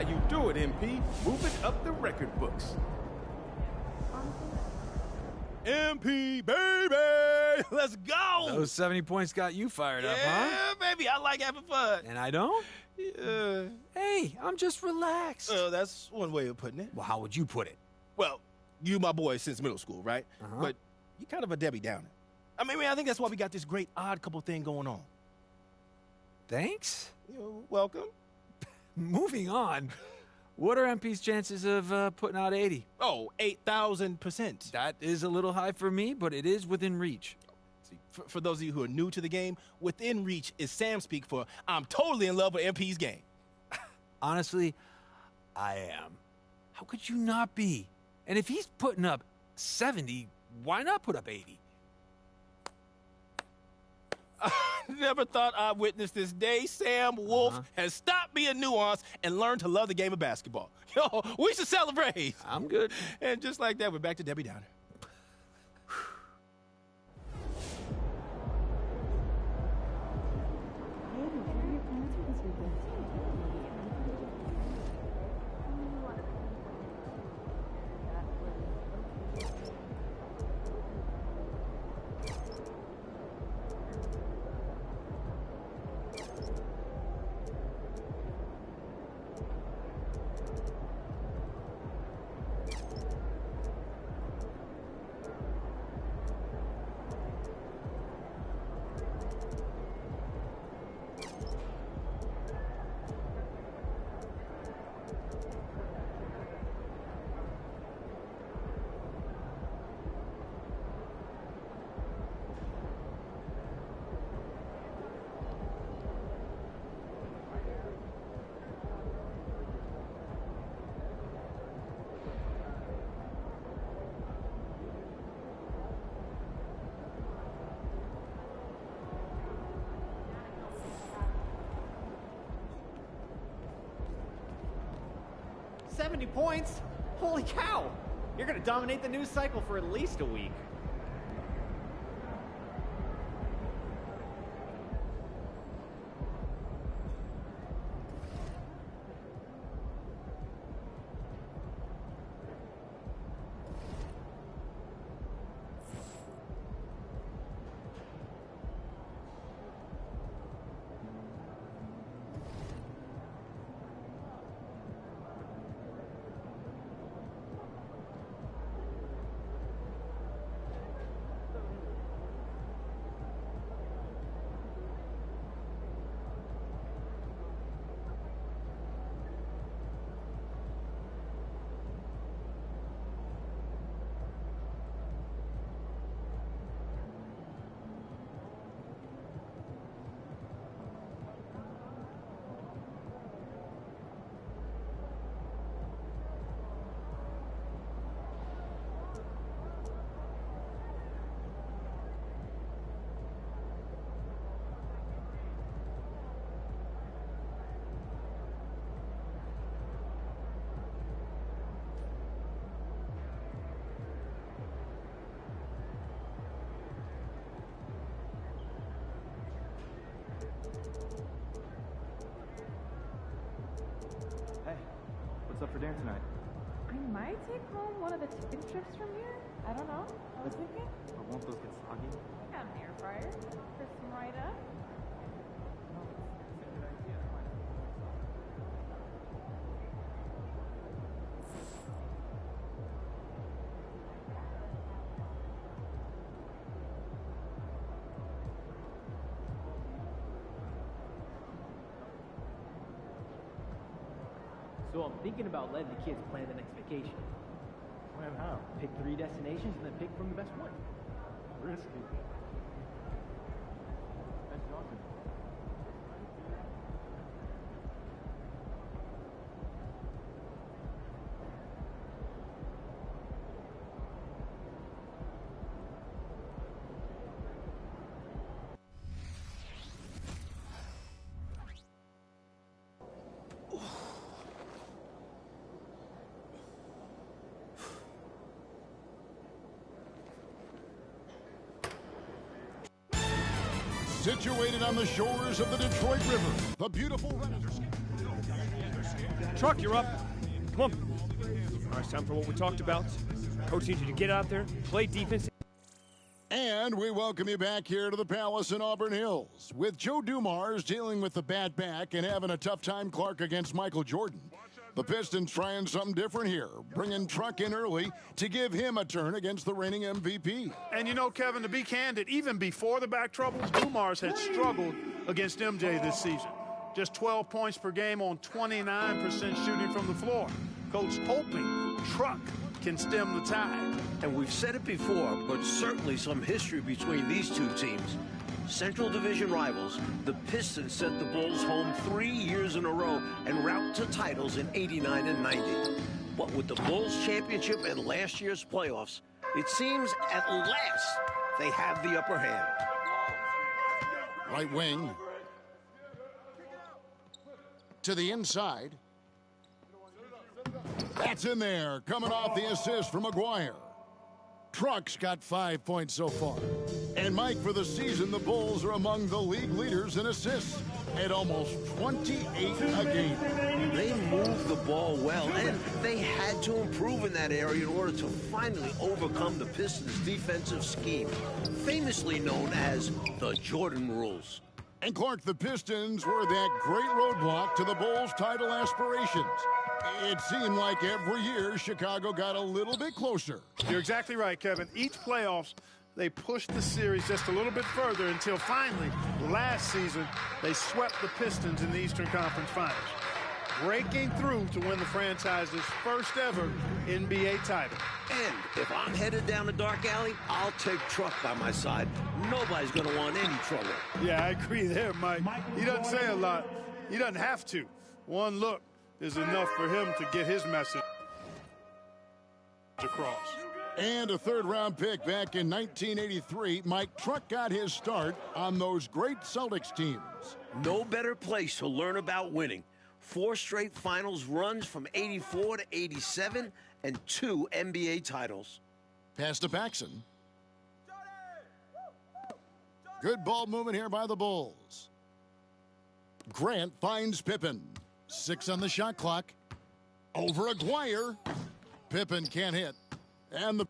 how you do it, MP. Move it up the record books. MP, baby! Let's go! Those 70 points got you fired up, huh? Yeah, baby, I like having fun. And I don't? Yeah. Hey, I'm just relaxed. That's one way of putting it. Well, how would you put it? Well, you my boy since middle school, right? But you kind of a Debbie Downer. I think that's why we got this great odd couple thing going on. Thanks. You're welcome. Moving on. What are MP's chances of putting out 80? Oh, 8,000%. That is a little high for me, but it is within reach. See, for those of you who are new to the game, within reach is Sam speak for I'm totally in love with MP's game. Honestly, I am. How could you not be? And if he's putting up 70, why not put up 80? I never thought I'd witness this day. Sam Wolf has stopped being nuanced and learned to love the game of basketball. Yo, we should celebrate. I'm good. And just like that, we're back to Debbie Downer. Points? Holy cow! You're gonna dominate the news cycle for at least a week. What's up for dinner tonight? I might take home one of the chicken strips from here. I don't know. I was thinking. Or won't those get soggy? I got an air fryer. Crisp them right up. So I'm thinking about letting the kids plan the next vacation. Plan how? Pick 3 destinations and then pick from the best one. Risky. That's awesome. Situated on the shores of the Detroit River, the beautiful Truck, you're up. Come on. All right, it's time for what we talked about. Coach needs you to get out there, play defense. And we welcome you back here to the Palace in Auburn Hills. With Joe Dumars dealing with the bad back and having a tough time, Clark, against Michael Jordan. The Pistons trying something different here, bringing Truck in early to give him a turn against the reigning MVP. And you know, Kevin, to be candid, even before the back troubles, Dumars had struggled against MJ this season. Just 12 points per game on 29% shooting from the floor. Coach hoping Truck can stem the tide. And we've said it before, but certainly some history between these two teams. Central Division rivals, the Pistons sent the Bulls home 3 years in a row en route to titles in '89 and '90. But with the Bulls championship and last year's playoffs, it seems at last they have the upper hand. Right wing. To the inside. That's in there, coming off the assist from McGuire. Truck's got 5 points so far. And Mike, for the season, the Bulls are among the league leaders in assists at almost 28 a game. They move the ball well, and they had to improve in that area in order to finally overcome the Pistons' defensive scheme, famously known as the Jordan rules. And Clark, the Pistons were that great roadblock to the Bulls' title aspirations. It seemed like every year Chicago got a little bit closer. You're exactly right, Kevin. Each playoffs, they pushed the series just a little bit further until finally, last season, they swept the Pistons in the Eastern Conference Finals, breaking through to win the franchise's first ever NBA title. And if I'm headed down a dark alley, I'll take Truck by my side. Nobody's going to want any trouble. Yeah, I agree there, Mike. He doesn't say a lot. He doesn't have to. One look is enough for him to get his message across. And a third-round pick back in 1983, Mike Truck got his start on those great Celtics teams. No better place to learn about winning. 4 straight finals runs from '84 to '87 and 2 NBA titles. Pass to Paxson. Good ball movement here by the Bulls. Grant finds Pippen. 6 on the shot clock. Over Aguirre. Pippen can't hit. And the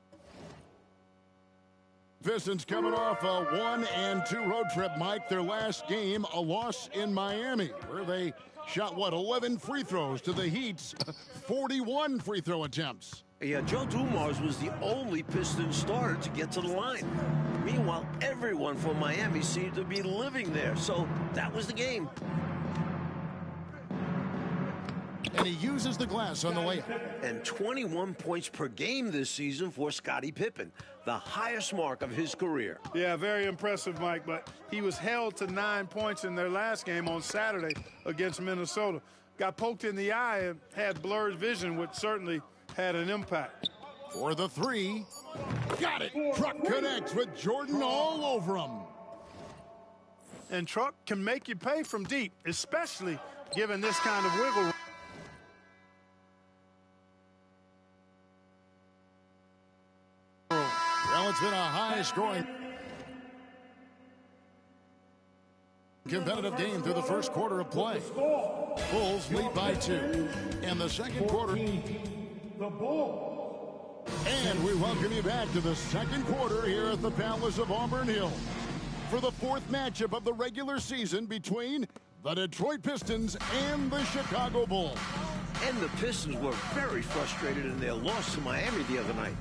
Pistons coming off a 1-2 road trip, Mike. Their last game, a loss in Miami, where they shot, 11 free throws to the Heat's 41 free throw attempts. Yeah, Joe Dumars was the only Pistons starter to get to the line. Meanwhile, everyone from Miami seemed to be living there, so that was the game. And he uses the glass on the layup. And 21 points per game this season for Scottie Pippen, the highest mark of his career. Yeah, very impressive, Mike, but he was held to 9 points in their last game on Saturday against Minnesota. Got poked in the eye and had blurred vision, which certainly had an impact. For the 3. Got it. Truck connects with Jordan all over him. And Truck can make you pay from deep, especially given this kind of wiggle room. Well, it's been a high-scoring competitive game through the first quarter of play. Bulls lead by 2. In the second quarter. The Bulls. And we welcome you back to the second quarter here at the Palace of Auburn Hills for the 4th matchup of the regular season between the Detroit Pistons and the Chicago Bulls. And the Pistons were very frustrated in their loss to Miami the other night.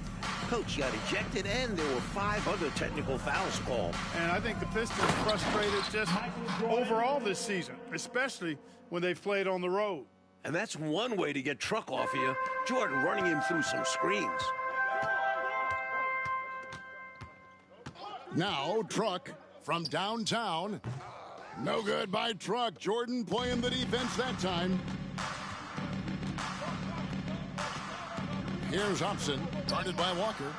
Coach got ejected, and there were 5 other technical fouls called. And I think the Pistons frustrated just overall this season, especially when they've played on the road. And that's one way to get Truck off here. Jordan running him through some screens. Now Truck from downtown. No good by Truck. Jordan playing the defense that time. Here's Hobson, guarded by Walker.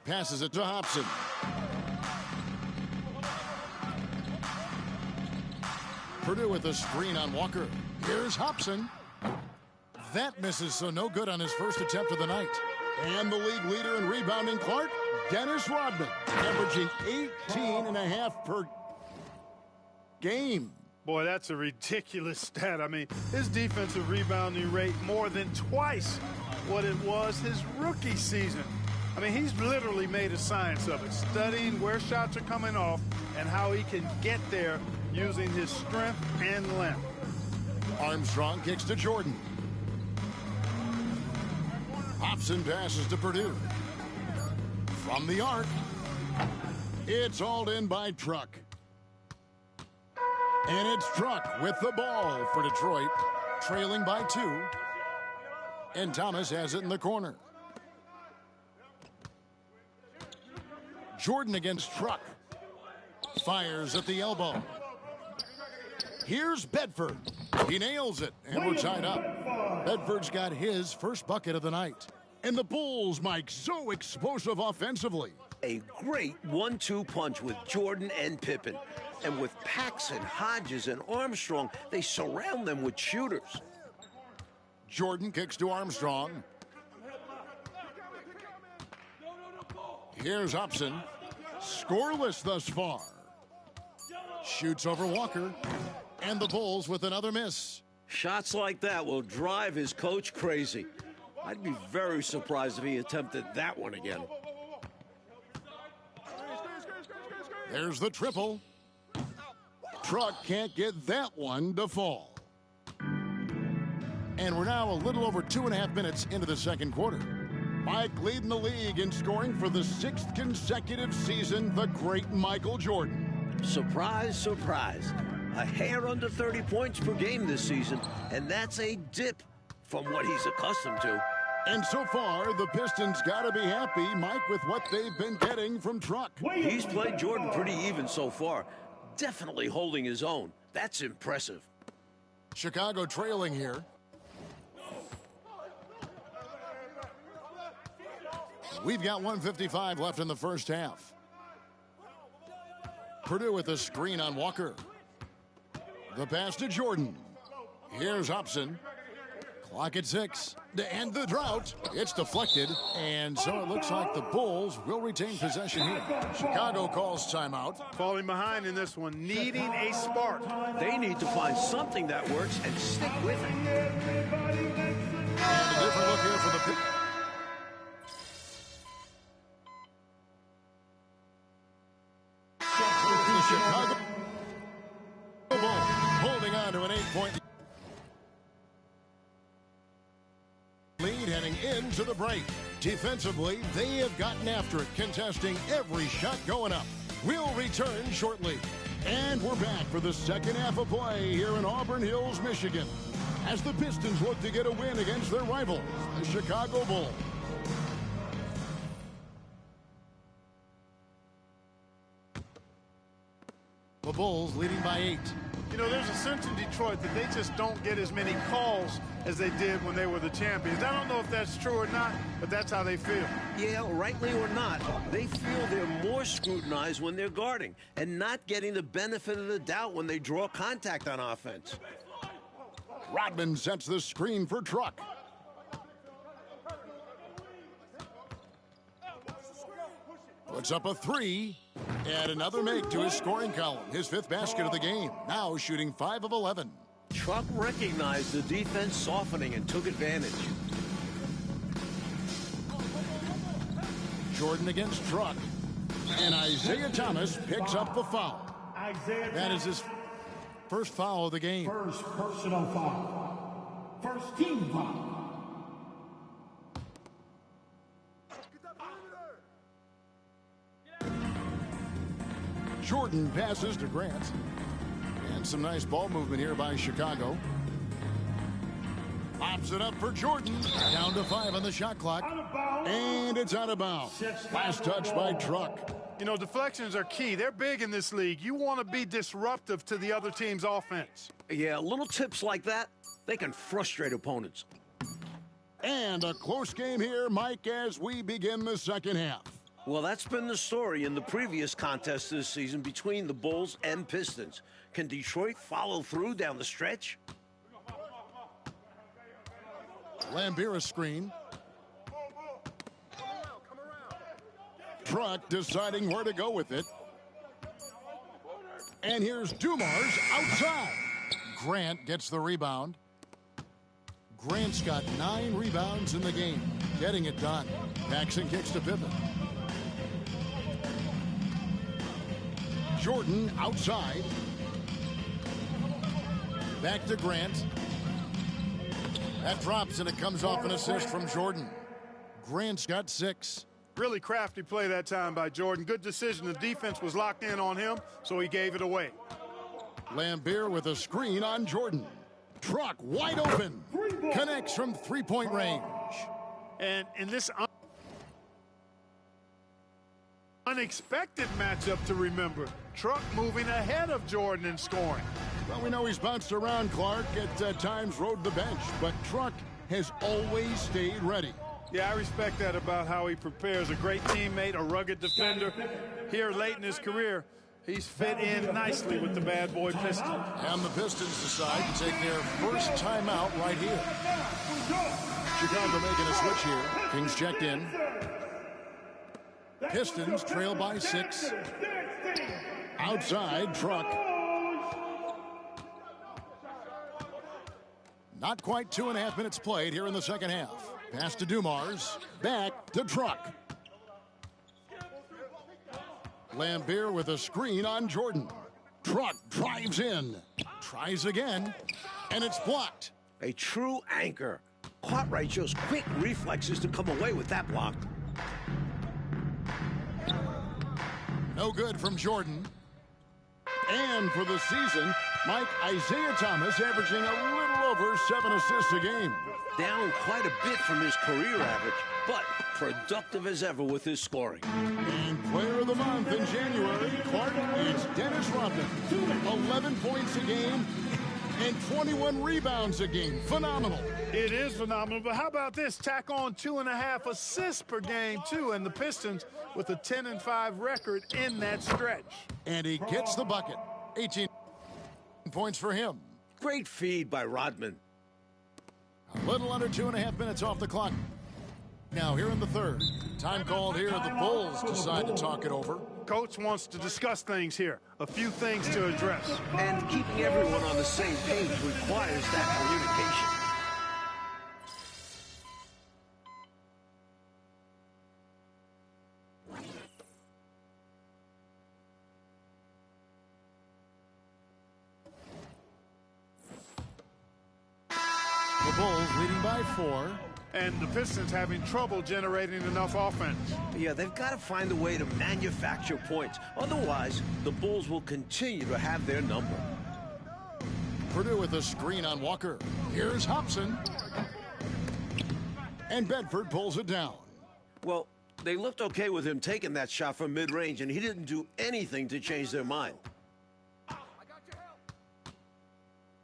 Passes it to Hobson. Purdue with a screen on Walker. Here's Hobson. That misses, so no good on his first attempt of the night. And the league leader in rebounding, Clark, Dennis Rodman, averaging 18.5 per game. Boy, that's a ridiculous stat. I mean, his defensive rebounding rate more than twice what it was his rookie season. I mean, he's literally made a science of it, studying where shots are coming off and how he can get there using his strength and length. Armstrong kicks to Jordan. Hobson passes to Purdue. From the arc, it's hauled in by Truck. And it's Truck with the ball for Detroit, trailing by 2. And Thomas has it in the corner. Jordan against Truck. Fires at the elbow. Here's Bedford. He nails it, and we're tied up. Bedford's got his first bucket of the night. And the Bulls, Mike, so explosive offensively. A great 1-2 punch with Jordan and Pippen. And with Paxson, Hodges, and Armstrong, they surround them with shooters. Jordan kicks to Armstrong. Here's Hobson. Scoreless thus far. Shoots over Walker. And the Bulls with another miss. Shots like that will drive his coach crazy. I'd be very surprised if he attempted that one again. There's the triple. Truck can't get that one to fall. And we're now a little over 2.5 minutes into the second quarter. Mike leading the league in scoring for the 6th consecutive season, the great Michael Jordan. Surprise, surprise. A hair under 30 points per game this season, and that's a dip from what he's accustomed to. And so far, the Pistons got to be happy, Mike, with what they've been getting from Truck. He's played Jordan pretty even so far. Definitely holding his own. That's impressive. Chicago trailing here. We've got 1:55 left in the first half. Purdue with a screen on Walker. The pass to Jordan. Here's Hobson. Clock at 6. To end the drought, it's deflected. And so it looks like the Bulls will retain possession here. Chicago calls timeout. Falling behind in this one, needing a spark. They need to find something that works and stick with it. And a different look here for the pick. The Chicago Bulls holding on to an 8-point lead heading into the break. Defensively, they have gotten after it, contesting every shot going up. We'll return shortly. And we're back for the second half of play here in Auburn Hills, Michigan, as the Pistons look to get a win against their rivals, the Chicago Bulls. The Bulls leading by 8. You know, there's a sense in Detroit that they just don't get as many calls as they did when they were the champions. I don't know if that's true or not, but that's how they feel. Yeah, rightly or not, they feel they're more scrutinized when they're guarding and not getting the benefit of the doubt when they draw contact on offense. Rodman sets the screen for Truck. Puts up a 3. And another make to his scoring column. His 5th basket of the game. Now shooting 5 of 11. Truck recognized the defense softening and took advantage. Jordan against Truck. And Isaiah Thomas picks up the foul. That is his first foul of the game. First personal foul. First team foul. Jordan passes to Grant. And some nice ball movement here by Chicago. Pops it up for Jordan. Down to 5 on the shot clock. And it's out of bounds. Last touch by Truck. You know, deflections are key. They're big in this league. You want to be disruptive to the other team's offense. Yeah, little tips like that, they can frustrate opponents. And a close game here, Mike, as we begin the second half. Well, that's been the story in the previous contest this season between the Bulls and Pistons. Can Detroit follow through down the stretch? Lambira screen. Truck deciding where to go with it. And here's Dumars outside. Grant gets the rebound. Grant's got 9 rebounds in the game, getting it done. Paxson kicks to Pippen. Jordan outside. Back to Grant. That drops, and it comes off an assist from Jordan. Grant's got 6. Really crafty play that time by Jordan. Good decision. The defense was locked in on him, so he gave it away. Lambier with a screen on Jordan. Truck wide open. Connects from three-point range. And in this unexpected matchup to remember, Truck moving ahead of Jordan in scoring. Well, we know he's bounced around, Clark, at times rode the bench, but Truck has always stayed ready. Yeah, I respect that about how he prepares. A great teammate, a rugged defender. Here late in his career, he's fit in nicely with the bad boy Pistons. And the Pistons decide to take their first timeout right here. Chicago making a switch here. Kings checked in. Pistons trail by 6. Outside, Truck. Not quite 2.5 minutes played here in the second half. Pass to Dumars. Back to Truck. Lambier with a screen on Jordan. Truck drives in. Tries again. And it's blocked. A true anchor. Cartwright shows quick reflexes to come away with that block. No good from Jordan. And for the season, Mike, Isaiah Thomas averaging a little over 7 assists a game. Down quite a bit from his career average, but productive as ever with his scoring. And player of the month in January, Clark, it's Dennis Rodman. 11 points a game and 21 rebounds a game. Phenomenal. It is phenomenal, but how about this? Tack on 2.5 assists per game, too, and the Pistons with a 10-5 record in that stretch. And he gets the bucket. 18 points for him. Great feed by Rodman. A little under 2.5 minutes off the clock. Now here in the third. Time called here. The Bulls decide to talk it over. Coach wants to discuss things here. A few things to address. And keeping everyone on the same page requires that communication. The Bulls leading by 4. And the Pistons having trouble generating enough offense. Yeah, they've got to find a way to manufacture points. Otherwise, the Bulls will continue to have their number. Purdue with a screen on Walker. Here's Hobson. And Bedford pulls it down. Well, they looked okay with him taking that shot from mid-range, and he didn't do anything to change their mind.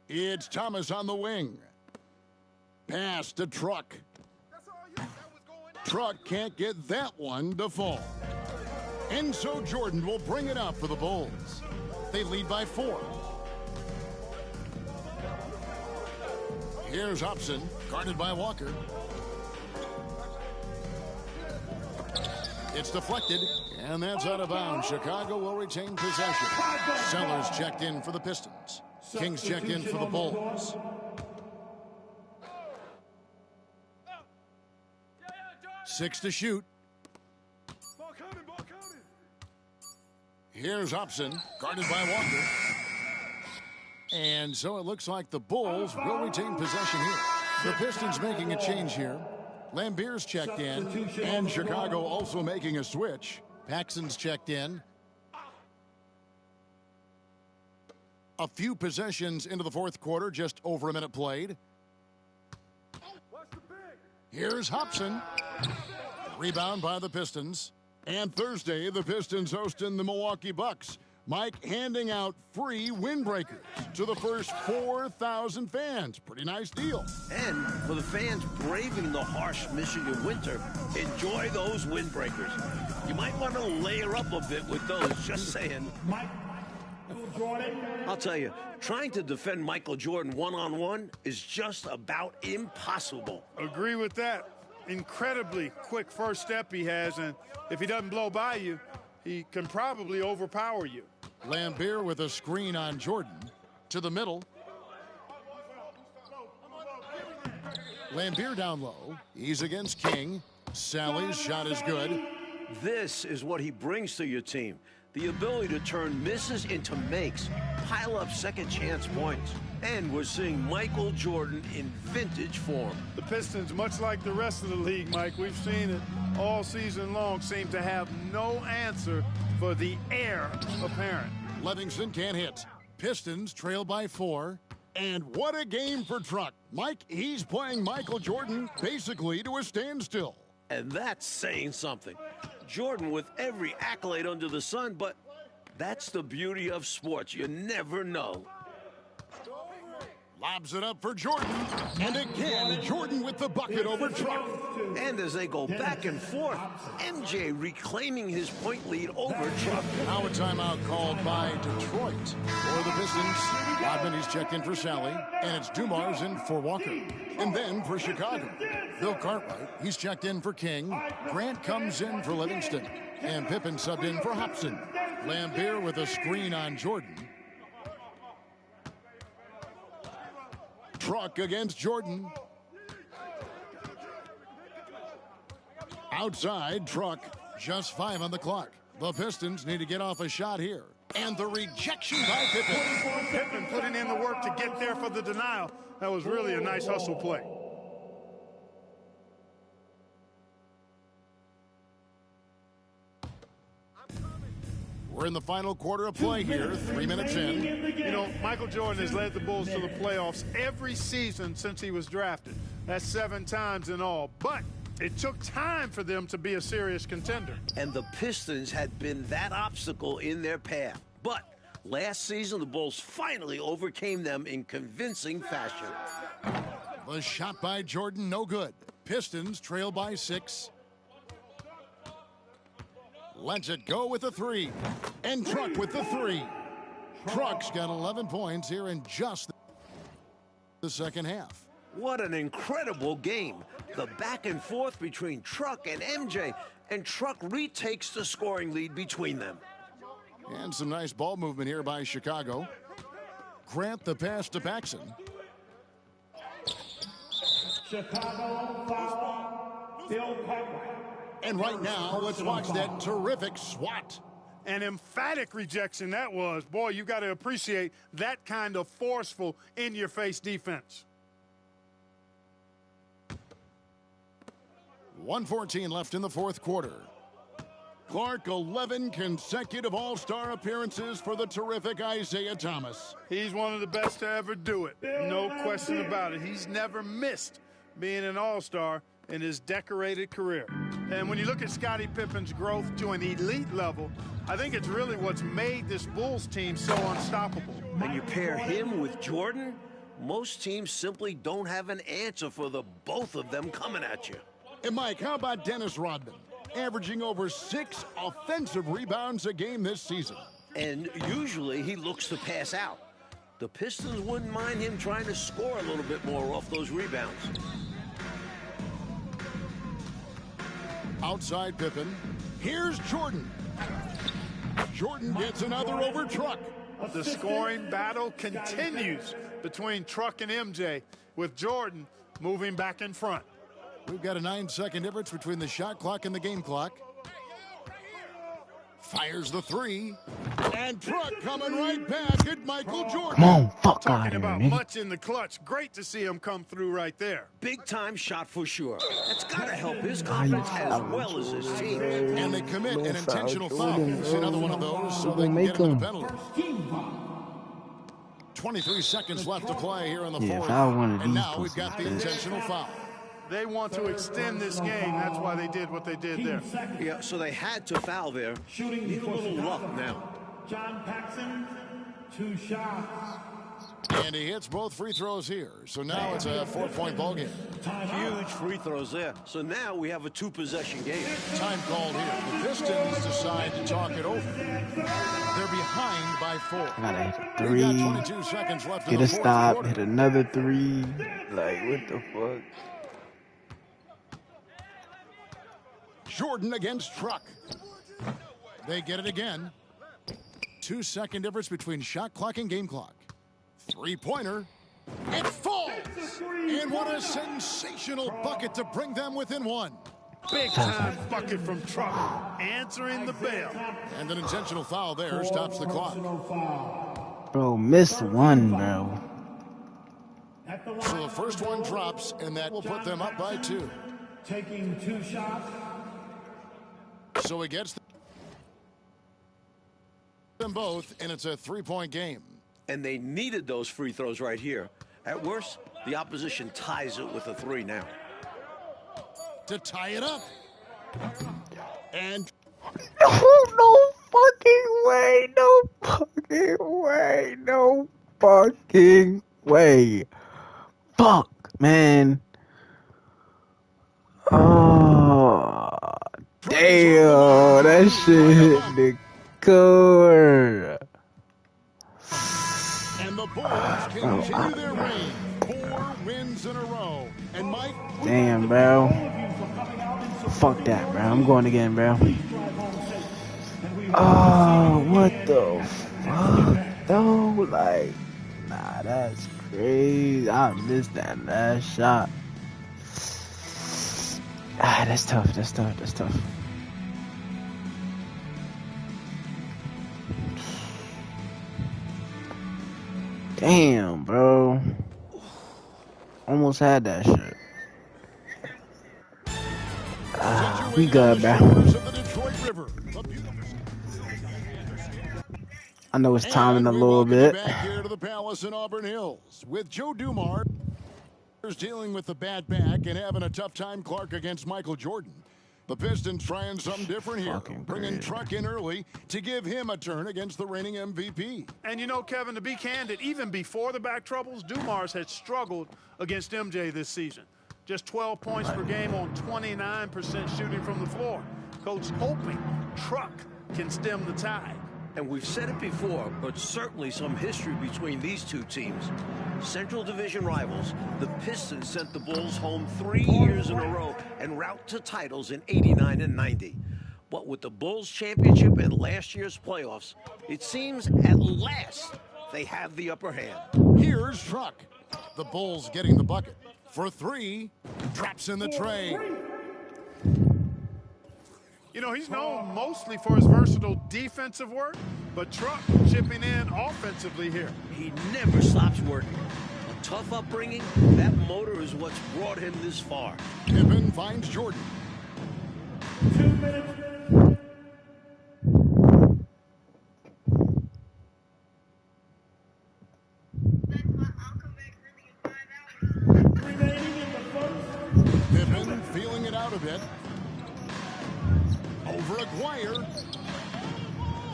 It's Thomas on the wing. Pass to Truck. Truck can't get that one to fall. And so Jordan will bring it up for the Bulls. They lead by 4. Here's Hobson, guarded by Walker. It's deflected, and that's out of bounds. Chicago will retain possession. Sellers checked in for the Pistons. Kings check in for the Bulls. Six to shoot. Here's Hobson, guarded by Walker. And so it looks like the Bulls will retain possession here. The Pistons making a change here. Lambier's checked in, and Chicago also making a switch. Paxson's checked in. A few possessions into the fourth quarter, just over a minute played. Here's Hobson. Rebound by the Pistons. And Thursday, the Pistons hosting the Milwaukee Bucks. Mike handing out free windbreakers to the first 4,000 fans. Pretty nice deal. And for the fans braving the harsh Michigan winter, enjoy those windbreakers. You might want to layer up a bit with those, just saying. I'll tell you, trying to defend Michael Jordan one-on-one is just about impossible. Agree with that. Incredibly quick first step he has, and if he doesn't blow by you, he can probably overpower you. Lambier with a screen on Jordan. To the middle. Lambier down low. He's against King. Sally's shot is good. This is what he brings to your team. The ability to turn misses into makes, pile up second chance points. And we're seeing Michael Jordan in vintage form. The Pistons, much like the rest of the league, Mike, we've seen it all season long, seem to have no answer for the heir apparent. Livingston can't hit. Pistons trail by 4. And what a game for Truck. Mike, he's playing Michael Jordan basically to a standstill. And that's saying something. Jordan with every accolade under the sun, but that's the beauty of sports. You never know. Lobs it up for Jordan. And again, Jordan with the bucket over Truck. And as they go back and forth, MJ reclaiming his point lead over Truck. Now a timeout called by Detroit. For the Pistons, Rodman, he's checked in for Sally. And it's Dumars in for Walker. And then for Chicago, Bill Cartwright, he's checked in for King. Grant comes in for Livingston. And Pippen subbed in for Hobson. Lambier with a screen on Jordan. Truck against Jordan. Outside, Truck. Just 5 on the clock. The Pistons need to get off a shot here. And the rejection by Pippen. Pippen putting in the work to get there for the denial. That was really a nice hustle play. We're in the final quarter of play here, 3 minutes in. You know, Michael Jordan has led the Bulls to the playoffs every season since he was drafted. That's 7 times in all. But it took time for them to be a serious contender. And the Pistons had been that obstacle in their path. But last season, the Bulls finally overcame them in convincing fashion. The shot by Jordan, no good. Pistons trail by 6. Lets it go with the 3. And Truck with the 3. Truck's got 11 points here in just the second half. What an incredible game. The back and forth between Truck and MJ. And Truck retakes the scoring lead between them. And some nice ball movement here by Chicago. Grant the pass to Paxson. Chicago foul, Bill Cartwright. And right now, let's watch that terrific swat. An emphatic rejection that was. Boy, you got to appreciate that kind of forceful, in-your-face defense. 1:14 left in the fourth quarter. Clark, 11 consecutive All-Star appearances for the terrific Isaiah Thomas. He's one of the best to ever do it. No question about it. He's never missed being an All-Star in his decorated career. And when you look at Scottie Pippen's growth to an elite level, I think it's really what's made this Bulls team so unstoppable. And you pair him with Jordan, most teams simply don't have an answer for the both of them coming at you. And Mike, how about Dennis Rodman? Averaging over 6 offensive rebounds a game this season. And usually he looks to pass out. The Pistons wouldn't mind him trying to score a little bit more off those rebounds. Outside Pippen. Here's Jordan. Jordan gets another over Truck. The scoring battle continues between Truck and MJ, with Jordan moving back in front. We've got a 9-second difference between the shot clock and the game clock. Fires the 3. And Truck coming right back at Michael Jordan. Come on, fuck out Talking of here, about nigga. much in the clutch. Great to see him come through right there. Big time shot for sure. That's got to help his confidence as well as his team. And they commit an intentional foul. It's another one of those, so they can get into the penalty. 23 seconds left to play here in the fourth. And now we've got the intentional foul. They want to extend this game. That's why they did what they did there. Yeah, so they had to foul there. Need a little luck now. John Paxson, 2 shots. And he hits both free throws here. So now it's a 4-point ball game. Huge free throws there. So now we have a 2-possession game. Time called here. The Pistons decide to talk it over. They're behind by 4. I gotta hit a We've got 3. 22 seconds left in Get the a fourth stop. quarter. Hit another 3. Like, what the fuck? Jordan against Truck. They get it again. 2-second difference between shot clock and game clock. Three-pointer. It falls! And what a sensational bucket to bring them within one. Big-time bucket from Truck, answering the bell. And an intentional foul there stops the clock. Bro, missed one, bro. So the first one drops, and that will put them up by 2. Taking 2 shots. So he gets them both, and it's a 3-point game. And they needed those free throws right here. At worst, the opposition ties it with a 3 now. To tie it up. And No fucking way. No fucking way. No fucking way. Fuck, man. Oh, damn. That shit hit the core. And the Bulls continue their reign. 4 wins in a row. And Mike. Damn, bro. Fuck that, bro. I'm going again, bro. Oh, what the fuck, though? Like, nah, that's crazy. I missed that last shot. Ah, that's tough. That's tough. That's tough. Damn, bro. Almost had that shit. We good, bro. I know it's timing a little bit. Back here to the Palace in Auburn Hills with Joe Dumars dealing with the bad back and having a tough time, Clark, against Michael Jordan. The Pistons trying something different here, bringing Truck in early to give him a turn against the reigning MVP. And you know, Kevin, to be candid, even before the back troubles, Dumars had struggled against MJ this season. Just 12 points per game on 29% shooting from the floor. Coach hoping Truck can stem the tide. And we've said it before, but certainly some history between these two teams. Central Division rivals, the Pistons sent the Bulls home 3 years in a row en route to titles in '89 and '90. But with the Bulls championship and last year's playoffs, it seems at last they have the upper hand. Here's Truck. The Bulls getting the bucket. For 3, drops in the tray. You know, he's known mostly for his versatile defensive work, but Truck chipping in offensively here. He never stops working. A tough upbringing, that motor is what's brought him this far. Pippen finds Jordan. 2 minutes. Pippen feeling it out a bit. Over Aguirre.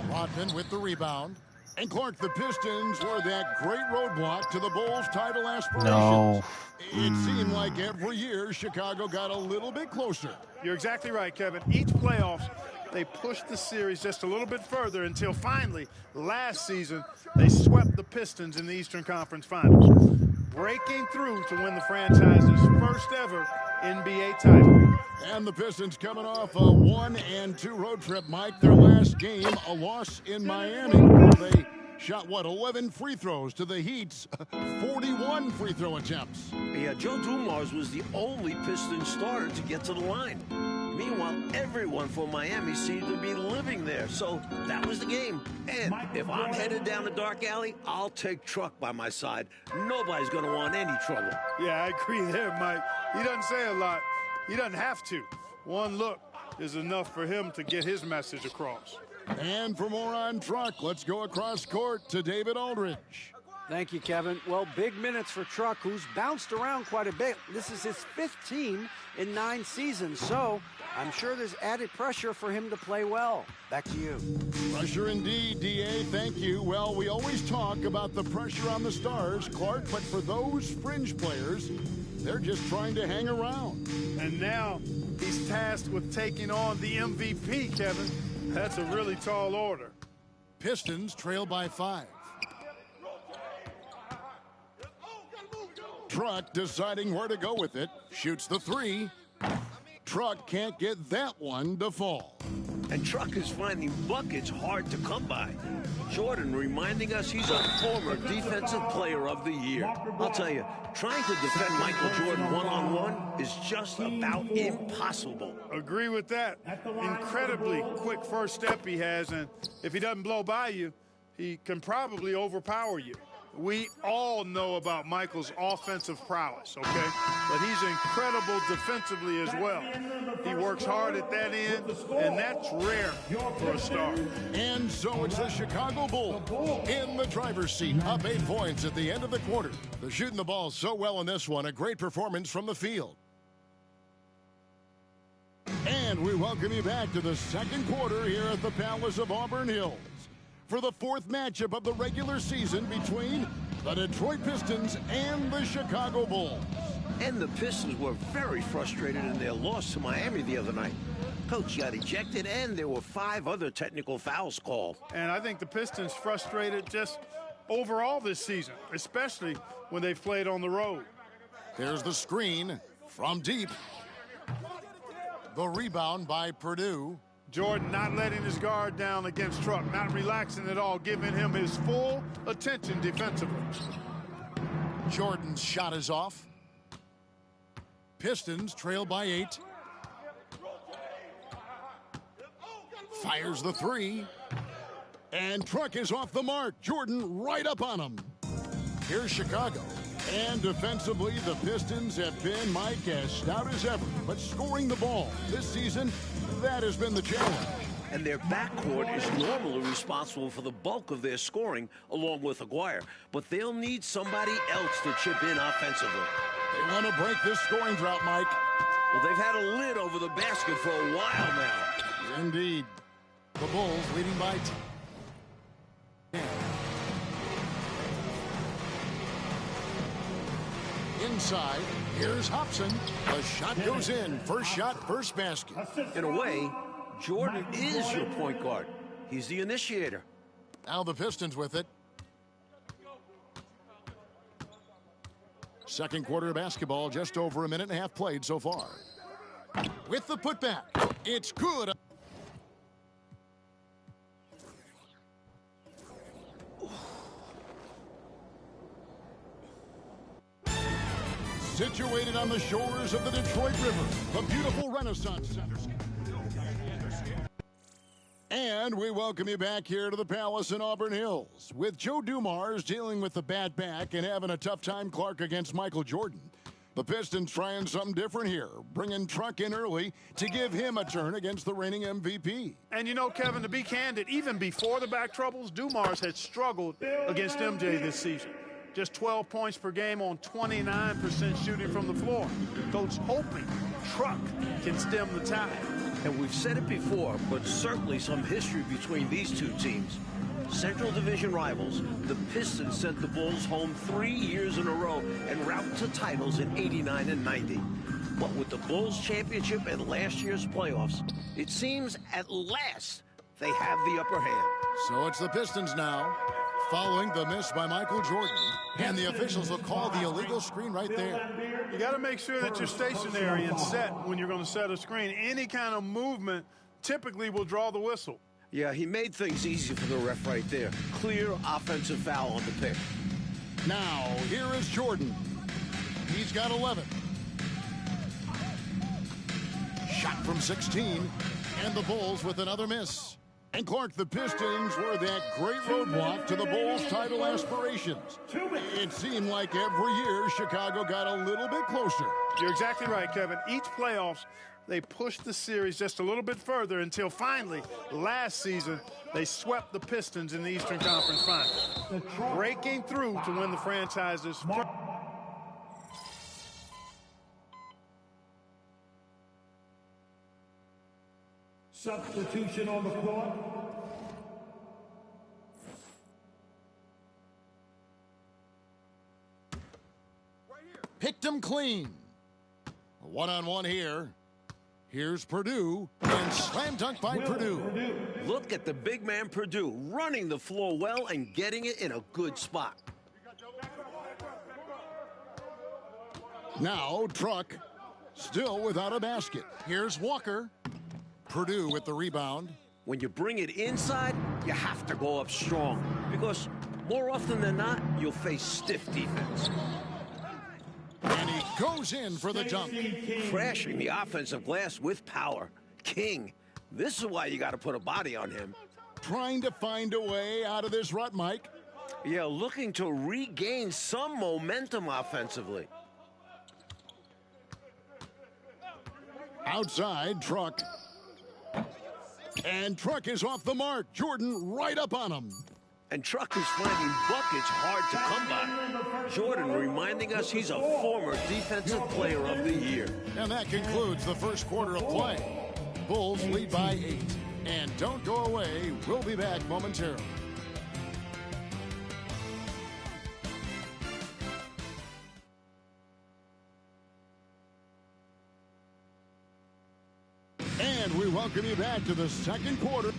Rodman with the rebound. And Clark, the Pistons were that great roadblock to the Bulls' title aspirations. No. It seemed like every year Chicago got a little bit closer. You're exactly right, Kevin. Each playoffs, they pushed the series just a little bit further until finally, last season, they swept the Pistons in the Eastern Conference Finals, breaking through to win the franchise's first ever NBA title. And the Pistons coming off a 1-2 road trip, Mike. Their last game, a loss in Miami. They shot, 11 free throws to the Heat's 41 free throw attempts. Yeah, Joe Dumars was the only Piston starter to get to the line. Meanwhile, everyone from Miami seemed to be living there, so that was the game. And if I'm headed down the dark alley, I'll take Truck by my side. Nobody's going to want any trouble. Yeah, I agree there, Mike. He doesn't say a lot. He doesn't have to. One look is enough for him to get his message across. And for more on Truck, let's go across court to David Aldridge. Thank you, Kevin. Well, big minutes for Truck, who's bounced around quite a bit. This is his 5th team in 9 seasons, so I'm sure there's added pressure for him to play well. Back to you. Pressure indeed, D.A. Thank you. Well, we always talk about the pressure on the stars, Clark, but for those fringe players, they're just trying to hang around. And now he's tasked with taking on the MVP, Kevin. That's a really tall order. Pistons trail by 5. Truck deciding where to go with it. Shoots the 3. Truck can't get that one to fall. And Truck is finding buckets hard to come by. Jordan reminding us he's a former Defensive Player of the Year. I'll tell you, trying to defend Michael Jordan one-on-one is just about impossible. Agree with that. Incredibly quick first step he has, and if he doesn't blow by you, he can probably overpower you. We all know about Michael's offensive prowess, okay? But he's incredible defensively as well. He works hard at that end, and that's rare for a star. And so it's the Chicago Bulls in the driver's seat, up 8 points at the end of the quarter. They're shooting the ball so well in this one, a great performance from the field. And we welcome you back to the second quarter here at the Palace of Auburn Hills for the fourth matchup of the regular season between the Detroit Pistons and the Chicago Bulls. And the Pistons were very frustrated in their loss to Miami the other night. Coach got ejected, and there were 5 other technical fouls called. And I think the Pistons frustrated just overall this season, especially when they've played on the road. There's the screen from deep. The rebound by Purdue. Jordan not letting his guard down against Truck, not relaxing at all, giving him his full attention defensively. Jordan's shot is off. Pistons trail by 8. Fires the 3. And Truck is off the mark. Jordan right up on him. Here's Chicago. And defensively, the Pistons have been, Mike, as stout as ever. But scoring the ball this season, that has been the challenge. And their backcourt is normally responsible for the bulk of their scoring, along with Aguirre. But they'll need somebody else to chip in offensively. They want to break this scoring drought, Mike. Well, they've had a lid over the basket for a while now. Indeed. The Bulls leading by 10. Inside, here's Hobson. The shot goes in. First shot, first basket. In a way, Jordan is your point guard. He's the initiator. Now the Pistons with it. Second quarter of basketball, just over a minute and a half played so far. With the putback, it's good. Situated on the shores of the Detroit River, the beautiful Renaissance Center. And we welcome you back here to the Palace in Auburn Hills. With Joe Dumars dealing with the bad back and having a tough time, Clark, against Michael Jordan. The Pistons trying something different here, bringing Truck in early to give him a turn against the reigning MVP. And you know, Kevin, to be candid, even before the back troubles, Dumars had struggled against MJ this season. Just 12 points per game on 29% shooting from the floor. Coach hoping Truck can stem the tide. And we've said it before, but certainly some history between these two teams. Central Division rivals, the Pistons sent the Bulls home 3 years in a row en route to titles in '89 and '90. But with the Bulls championship and last year's playoffs, it seems at last they have the upper hand. So it's the Pistons now, following the miss by Michael Jordan. And the officials will call the illegal screen right there. You got to make sure that you're stationary and set when you're going to set a screen. Any kind of movement typically will draw the whistle. Yeah, he made things easy for the ref right there. Clear offensive foul on the pick. Now, here is Jordan. He's got 11. Shot from 16. And the Bulls with another miss. And Clark, the Pistons were that great roadblock to the Bulls' title aspirations. It seemed like every year Chicago got a little bit closer. You're exactly right, Kevin. Each playoffs, they pushed the series just a little bit further until finally, last season, they swept the Pistons in the Eastern Conference Finals, breaking through to win the franchise's first. Substitution on the court. Picked him clean. A one-on-one here. Here's Purdue, and slam dunk by Purdue. Look at the big man Purdue running the floor well and getting it in a good spot. Now Truck, still without a basket. Here's Walker. Purdue with the rebound. When you bring it inside, you have to go up strong because more often than not, you'll face stiff defense. And he goes in for the dunk. Crashing the offensive glass with power. King. This is why you got to put a body on him. Trying to find a way out of this rut, Mike. Yeah, looking to regain some momentum offensively. Outside, Truck. And Truck is off the mark. Jordan right up on him. And Truck is finding buckets hard to come by. Jordan reminding us he's a former Defensive Player of the Year. And that concludes the first quarter of play. Bulls lead by 8. And don't go away. We'll be back momentarily. And we welcome you back to the second quarter.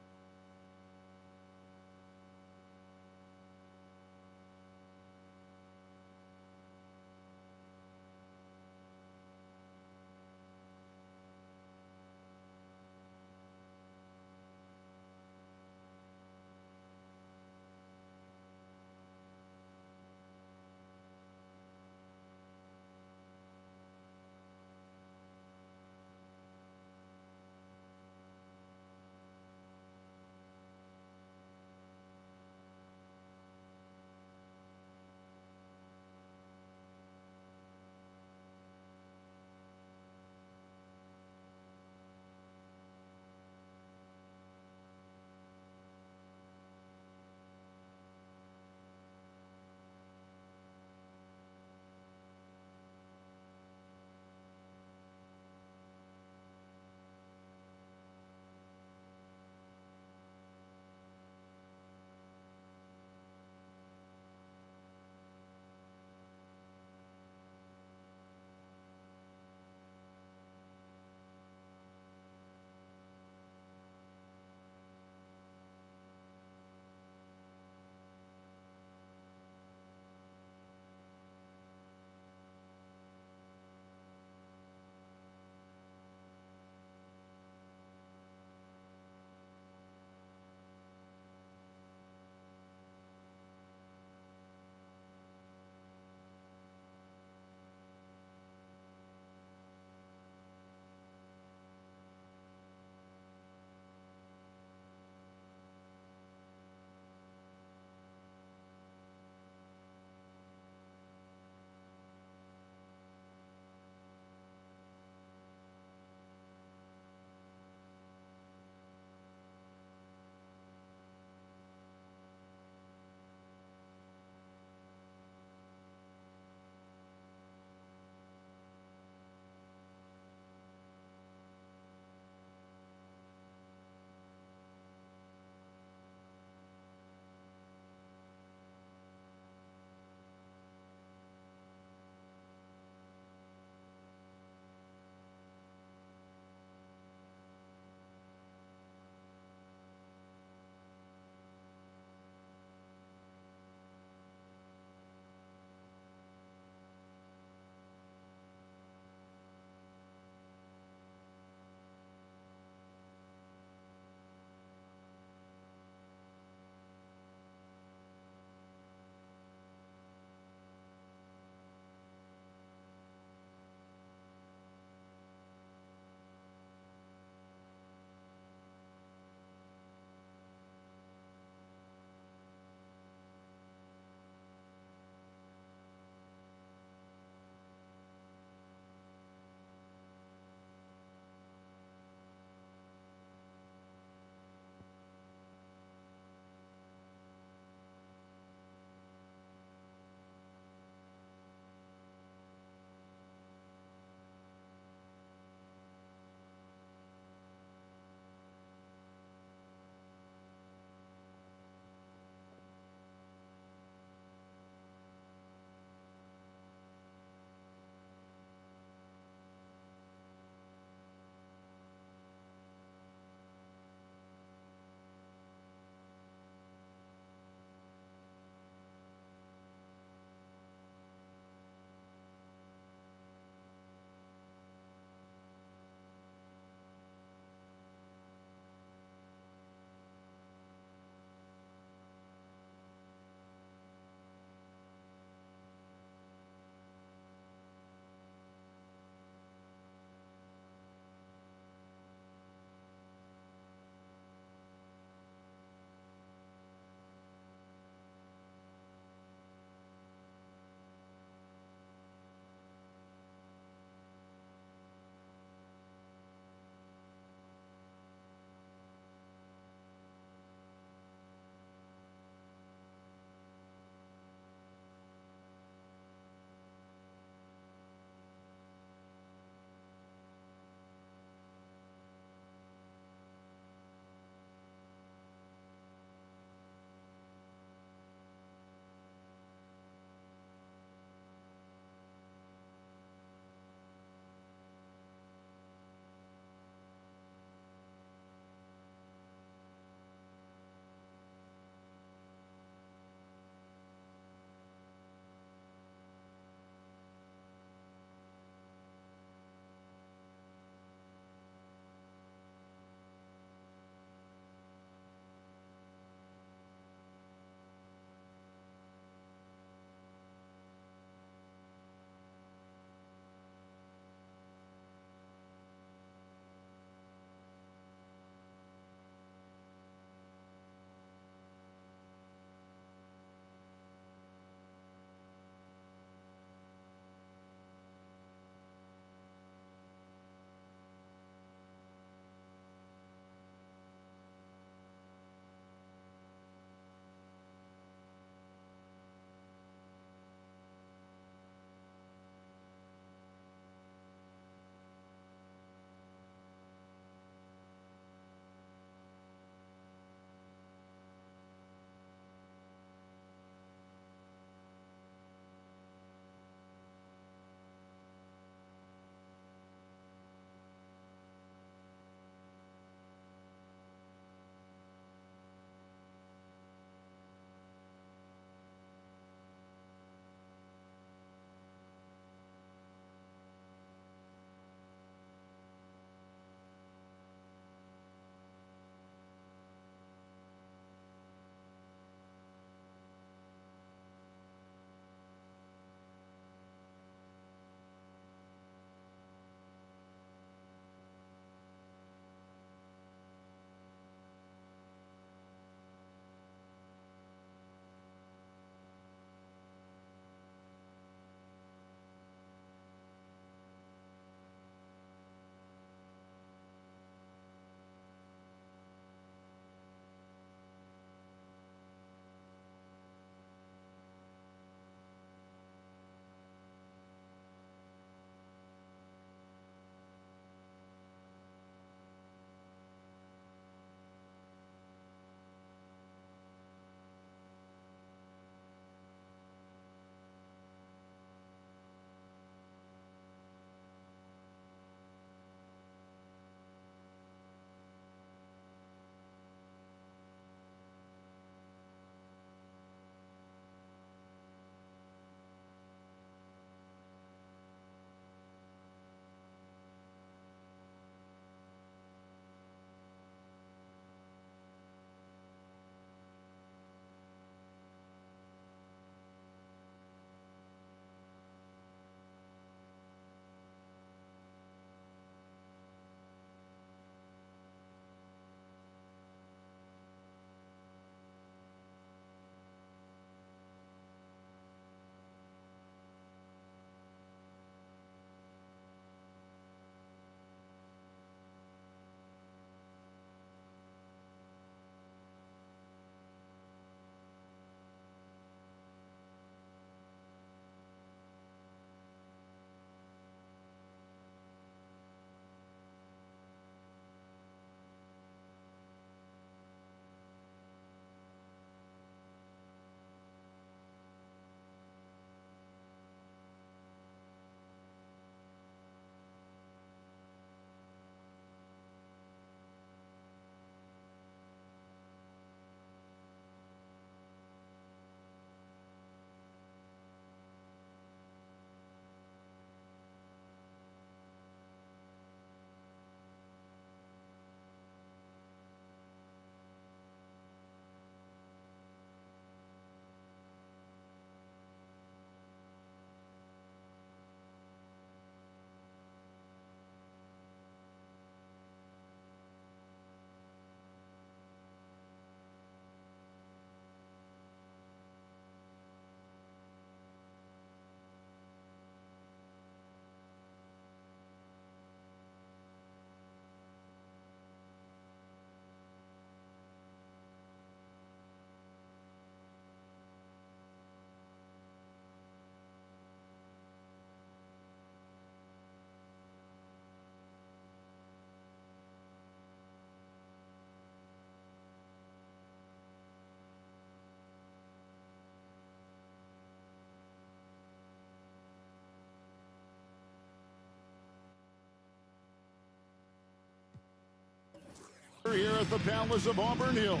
here at the Palace of Auburn Hills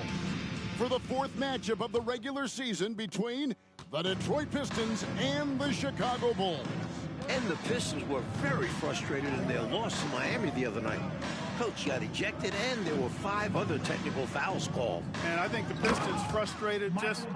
for the fourth matchup of the regular season between the Detroit Pistons and the Chicago Bulls. And the Pistons were very frustrated in their loss to Miami the other night. Coach got ejected, and there were 5 other technical fouls called. And I think the Pistons frustrated just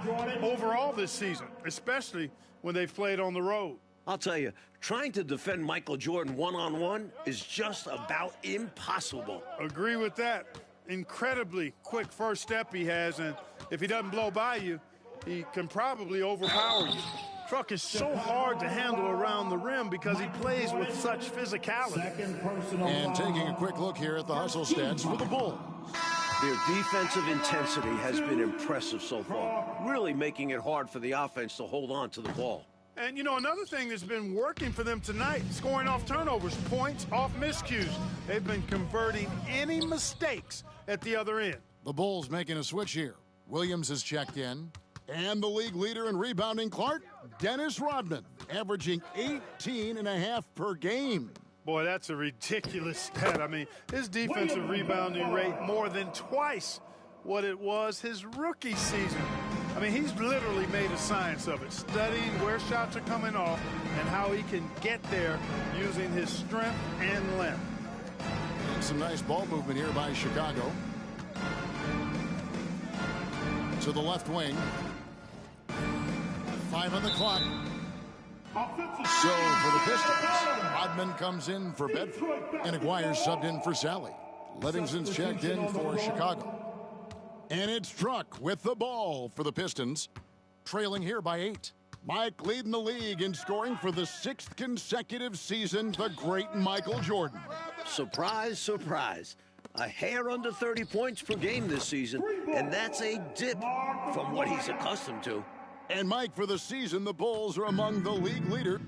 overall this season, especially when they've played on the road. I'll tell you, trying to defend Michael Jordan one-on-one is just about impossible. Agree with that. Incredibly quick first step he has, and if he doesn't blow by you, he can probably overpower you. Truck is so hard to handle around the rim because he plays with such physicality. And taking a quick look here at the hustle stats for the Bulls. Their defensive intensity has been impressive so far, really making it hard for the offense to hold on to the ball. And, you know, another thing that's been working for them tonight, scoring off turnovers, points off miscues. They've been converting any mistakes at the other end. The Bulls making a switch here. Williams has checked in. And the league leader in rebounding, Clark, Dennis Rodman, averaging 18.5 per game. Boy, that's a ridiculous stat. I mean, his defensive rebounding rate more than twice what it was his rookie season. I mean, he's literally made a science of it, studying where shots are coming off and how he can get there using his strength and length. And some nice ball movement here by Chicago. To the left wing. 5 on the clock. So for the Pistons, Rodman comes in for Bedford, and Aguirre subbed in for Sally. Livingston's checked in for Chicago. And it's Truck with the ball for the Pistons, trailing here by 8. Mike leading the league in scoring for the 6th consecutive season, the great Michael Jordan. Surprise, surprise. A hair under 30 points per game this season, and that's a dip from what he's accustomed to. And Mike, for the season, the Bulls are among the league leaders.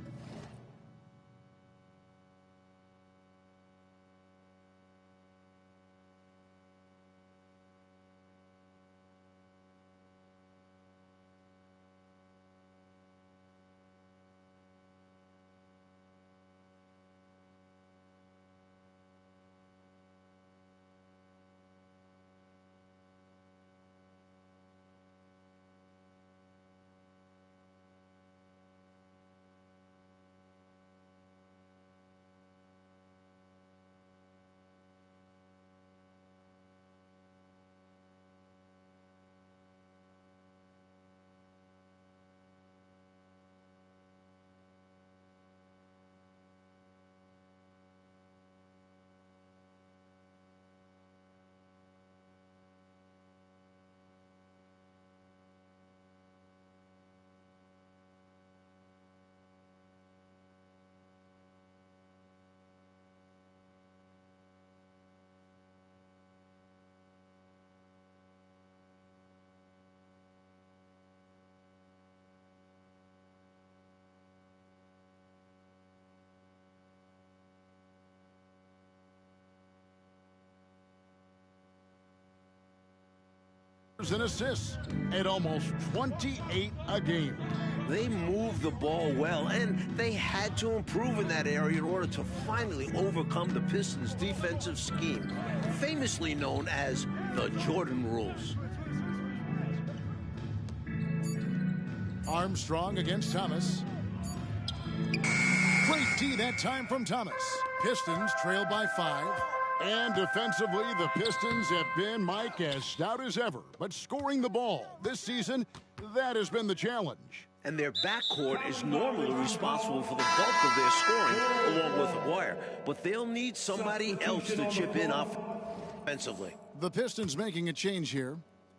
And assists at almost 28 a game. They moved the ball well, and they had to improve in that area in order to finally overcome the Pistons' defensive scheme, famously known as the Jordan rules. Armstrong against Thomas. Great D that time from Thomas. Pistons trail by 5. And defensively, the Pistons have been, Mike, as stout as ever. But scoring the ball this season, that has been the challenge. And their backcourt is normally responsible for the bulk of their scoring, along with Aguirre. But they'll need somebody else to chip in offensively. The Pistons making a change here.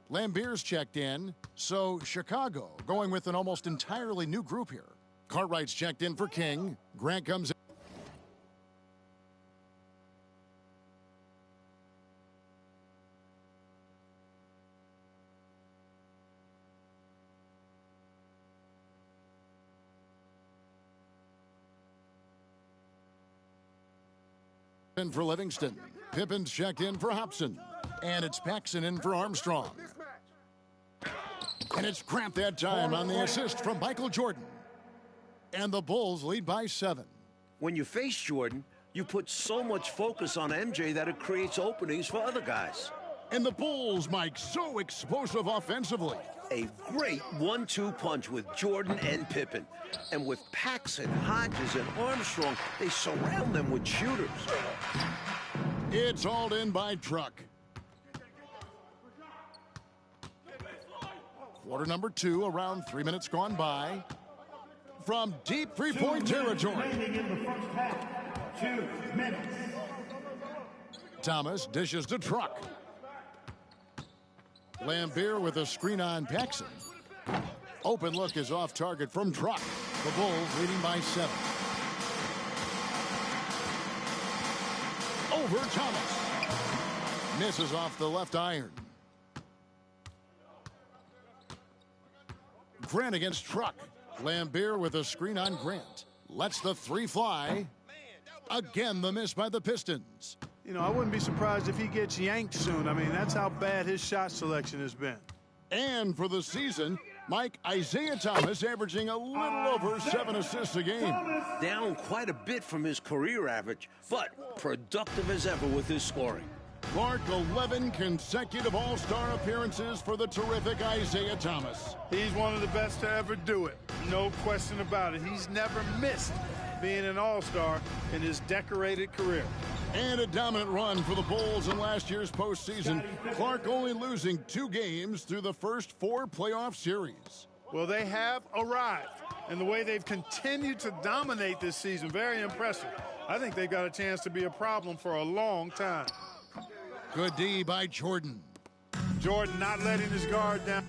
Lambier's checked in, so Chicago going with an almost entirely new group here. Cartwright's checked in for King. Grant comes in. In for Livingston. Pippen's checked in for Hobson. And it's Paxson in for Armstrong. And it's Grant that time on the assist from Michael Jordan. And the Bulls lead by 7. When you face Jordan, you put so much focus on MJ that it creates openings for other guys. And the Bulls, Mike, so explosive offensively. A great 1-2 punch with Jordan and Pippen. And with Paxson, Hodges, and Armstrong, they surround them with shooters. It's hauled in by Truck. Quarter number 2, around 3 minutes gone by. From deep three-point territory. In the first half, 2 minutes. Thomas dishes to Truck. Lambeer with a screen on Paxson. Open look is off target from Truck. The Bulls leading by 7. Over Thomas. Misses off the left iron. Grant against Truck. Lambeer with a screen on Grant. Lets the 3 fly. Again, the miss by the Pistons. You know, I wouldn't be surprised if he gets yanked soon. I mean, that's how bad his shot selection has been. And for the season, Mike, Isaiah Thomas averaging a little over 7 assists a game. Down quite a bit from his career average, but productive as ever with his scoring. Clark, 11 consecutive All-Star appearances for the terrific Isaiah Thomas. He's one of the best to ever do it. No question about it. He's never missed being an All-Star in his decorated career. And a dominant run for the Bulls in last year's postseason. Clark only losing 2 games through the first 4 playoff series. Well, they have arrived. And the way they've continued to dominate this season, very impressive. I think they've got a chance to be a problem for a long time. Good D by Jordan. Jordan not letting his guard down.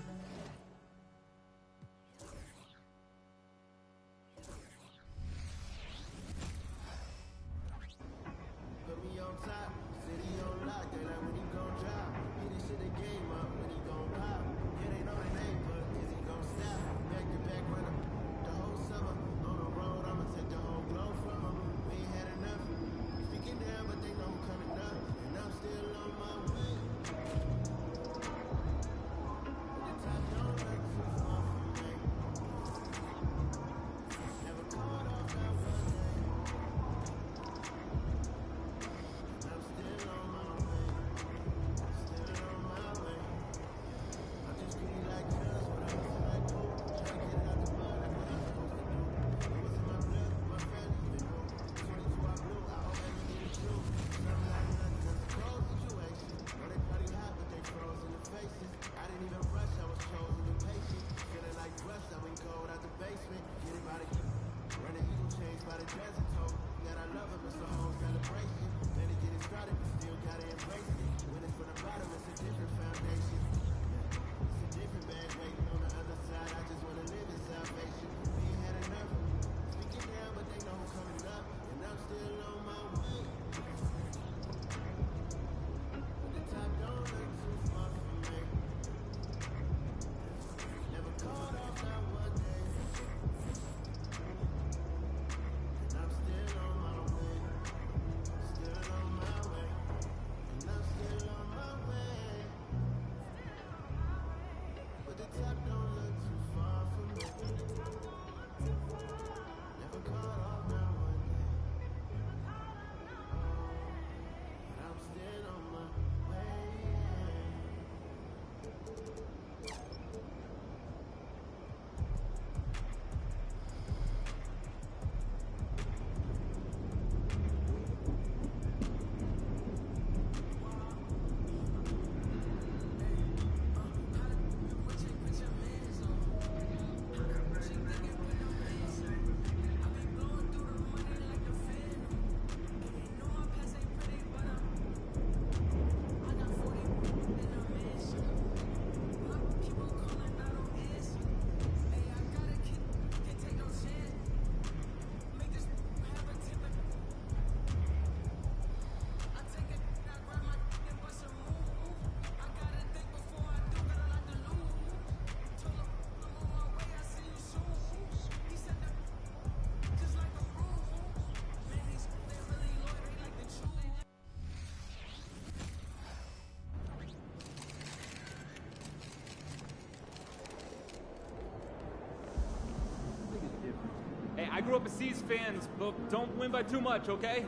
Hey, I grew up a C's fans, but don't win by too much, okay?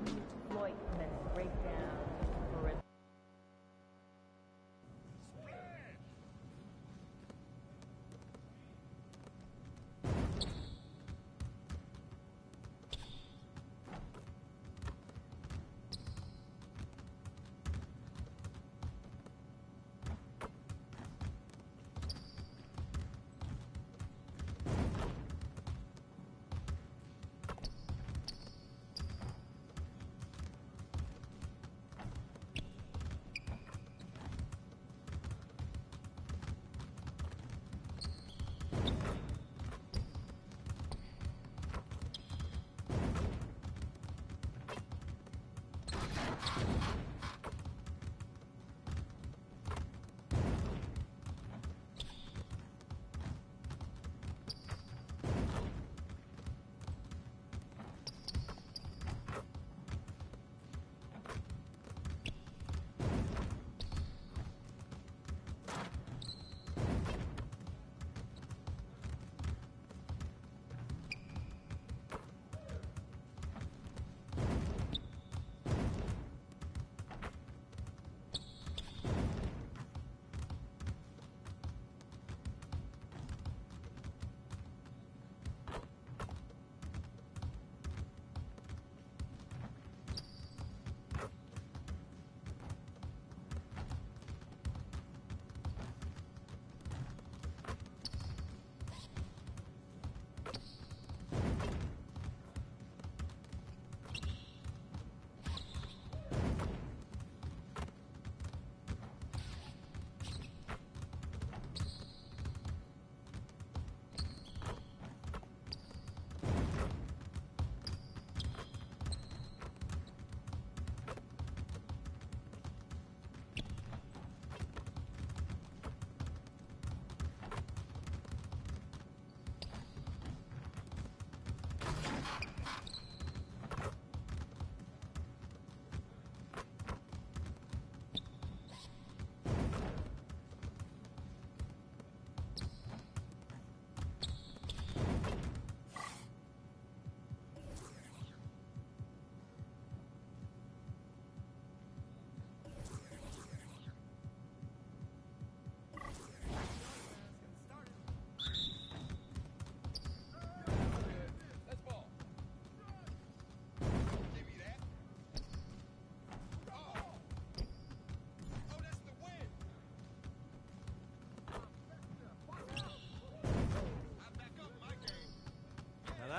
Exploit, then break down.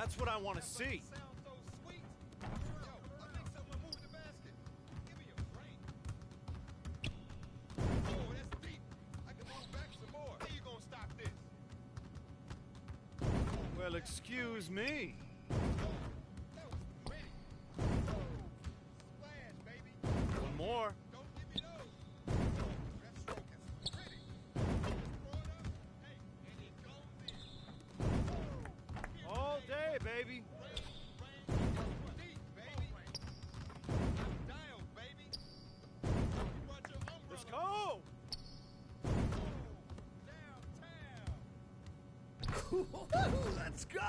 That's what I want to see. Well, excuse me. One more. All day, baby. Let's go. Let's go.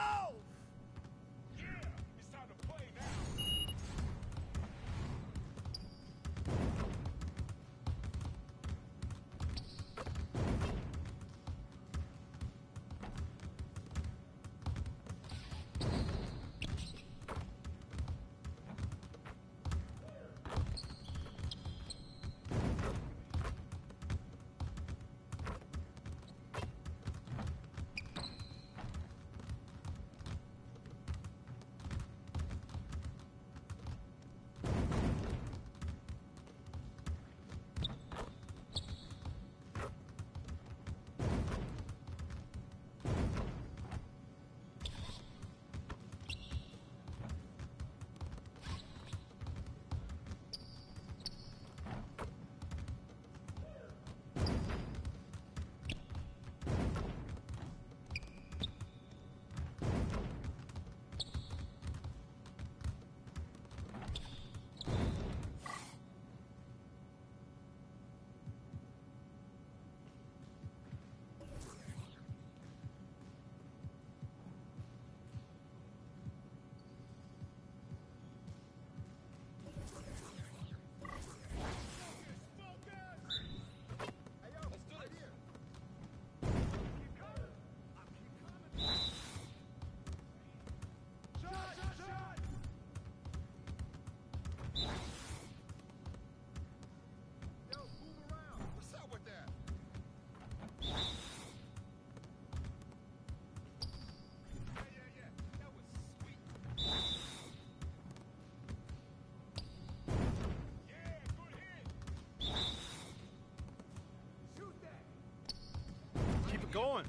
Keep it going.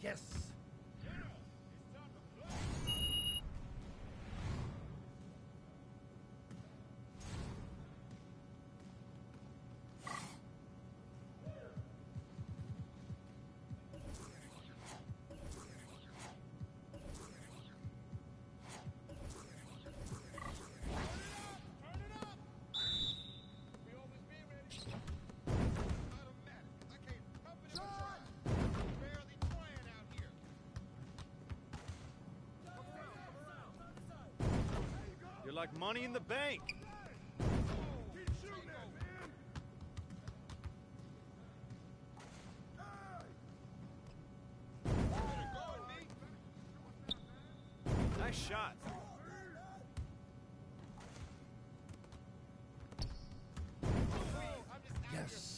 Yes. You're like money in the bank. Nice shot. Yes.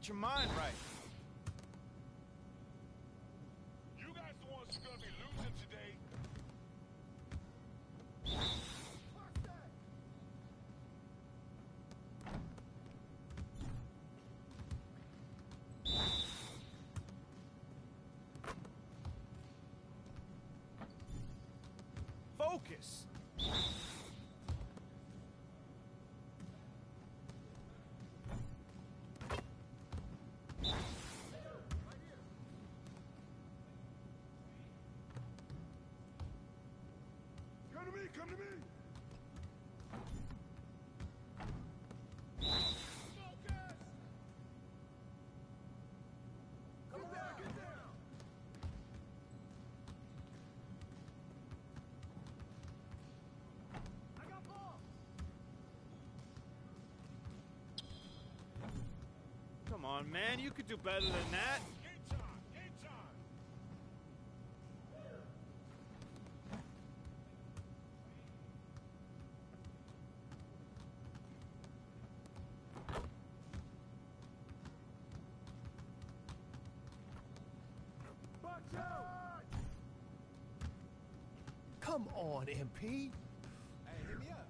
Get your mind right. You guys the ones who are gonna be losing today. Focus. Come to me, come to me. Come on, man. You could do better than that. Come on, MP. Hey, hit me up.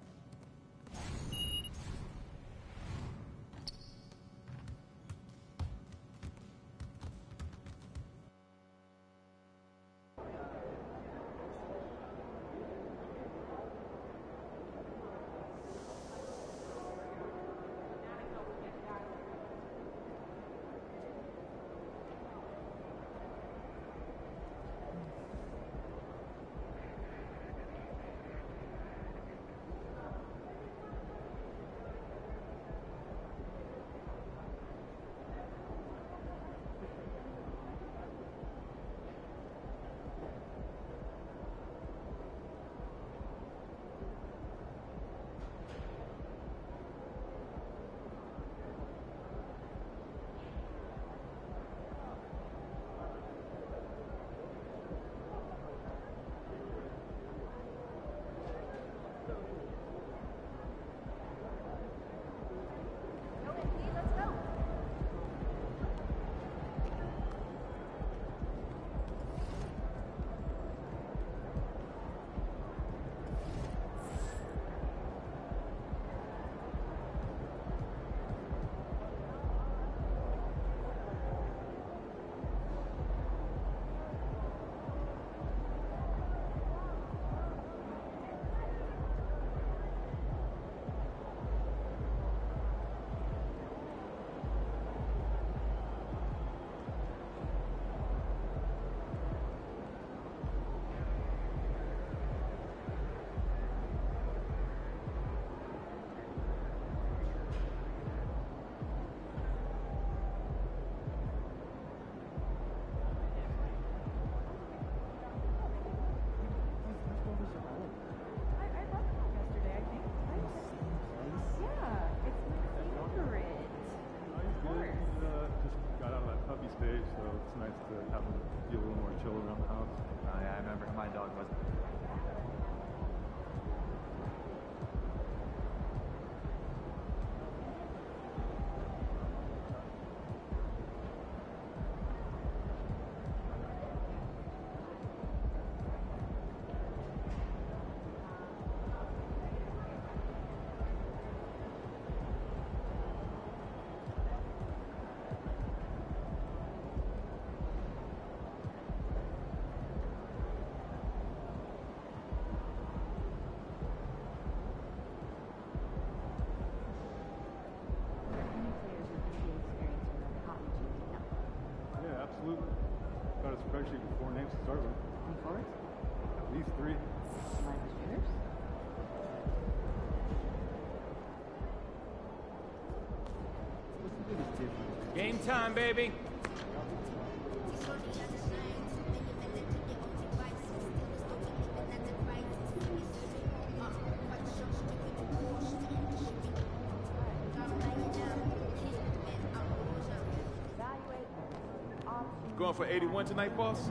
Stage, so it's nice to have him be a little more chill around the house. Yeah, I remember my dog was. Absolutely. Got a spreadsheet with 4 names to start with. Any forwards? At least 3. Linus Juniors? Game time, baby. Going for 81 tonight, boss?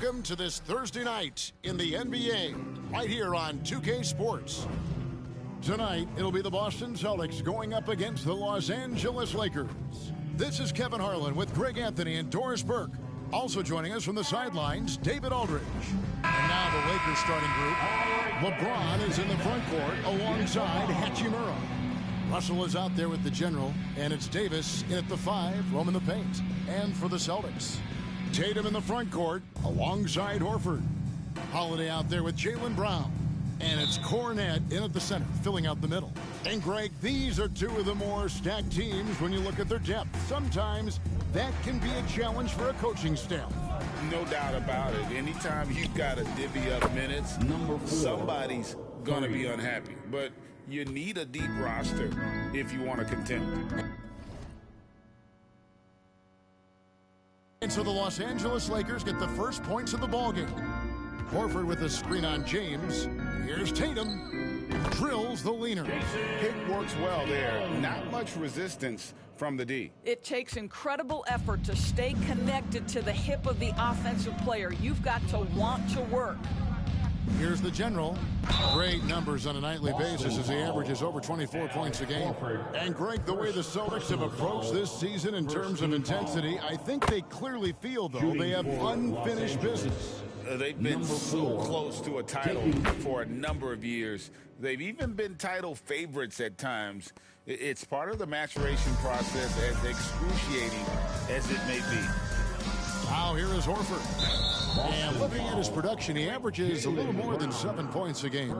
Welcome to this Thursday night in the NBA, right here on 2K Sports. Tonight, it'll be the Boston Celtics going up against the Los Angeles Lakers. This is Kevin Harlan with Greg Anthony and Doris Burke. Also joining us from the sidelines, David Aldridge. And now the Lakers starting group. LeBron is in the front court alongside Hachimura. Russell is out there with the general, and it's Davis in at the 5, roaming the paint. And for the Celtics, Tatum in the front court alongside Horford. Holiday out there with Jaylen Brown. And it's Cornette in at the center, filling out the middle. And Greg, these are two of the more stacked teams when you look at their depth. Sometimes that can be a challenge for a coaching staff. No doubt about it. Anytime you've got to divvy up minutes, somebody's going to be unhappy. But you need a deep roster if you want to contend. And so the Los Angeles Lakers get the first points of the ballgame. Horford with a screen on James. Here's Tatum. Drills the leaner. Pick works well there. Not much resistance from the D. It takes incredible effort to stay connected to the hip of the offensive player. You've got to want to work. Here's the general. Great numbers on a nightly basis as he averages over 24 points a game. And Greg, the way the Celtics have approached this season in terms of intensity, I think they clearly feel, though, they have unfinished business. They've been so close to a title for a number of years. They've even been title favorites at times. It's part of the maturation process, as excruciating as it may be. Now here is Horford. And looking at his production, he averages a little more than 7 points a game.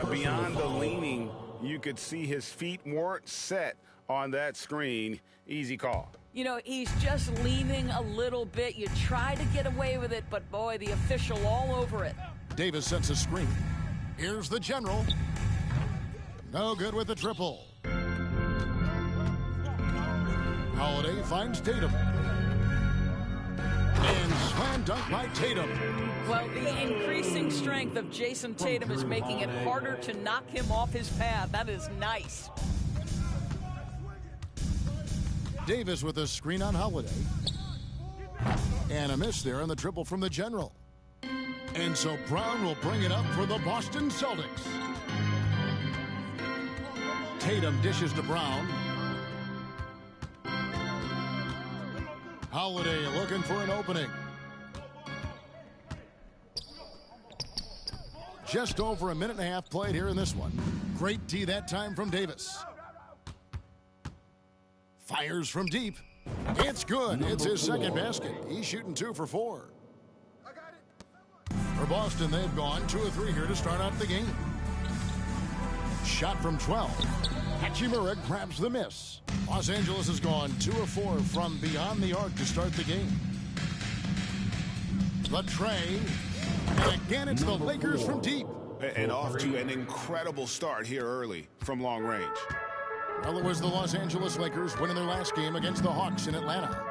Beyond the leaning, you could see his feet weren't set on that screen. Easy call. You know, he's just leaning a little bit. You try to get away with it, but boy, the official all over it. Davis sets a screen. Here's the general. No good with the triple. Holiday finds Tatum. And slam dunk by Tatum. Well, the increasing strength of Jason Tatum is making it harder to knock him off his path. That is nice. Davis with a screen on Holiday. And a miss there on the triple from the general. And so Brown will bring it up for the Boston Celtics. Tatum dishes to Brown. Holiday looking for an opening. Just over a minute and a half played here in this one. Great D that time from Davis. Fires from deep. It's good. It's his second basket. He's shooting 2 for 4. For Boston, they've gone 2 of 3 here to start out the game. Shot from 12. Hachimura grabs the miss. Los Angeles has gone 2 of 4 from beyond the arc to start the game. The tray. And again, it's the Lakers from deep. And off to an incredible start here early from long range. Well, it was the Los Angeles Lakers winning their last game against the Hawks in Atlanta.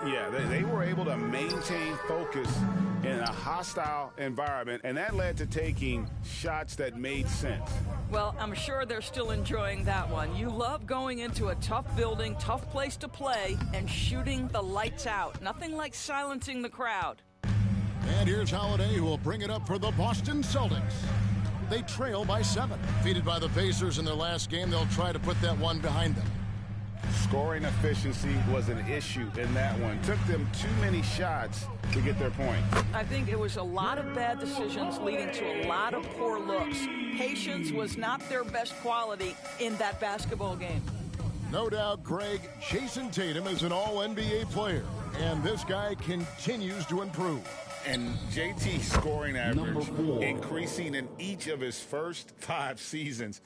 Yeah, they were able to maintain focus in a hostile environment, and that led to taking shots that made sense. Well, I'm sure they're still enjoying that one. You love going into a tough building, tough place to play, and shooting the lights out. Nothing like silencing the crowd. And here's Holiday, who will bring it up for the Boston Celtics. They trail by 7. Defeated by the Pacers in their last game, they'll try to put that one behind them. Scoring efficiency was an issue in that one. Took them too many shots to get their point. I think it was a lot of bad decisions leading to a lot of poor looks. Patience was not their best quality in that basketball game. No doubt, Greg, Jason Tatum is an all-NBA player, and this guy continues to improve. And JT's scoring average increasing in each of his first 5 seasons.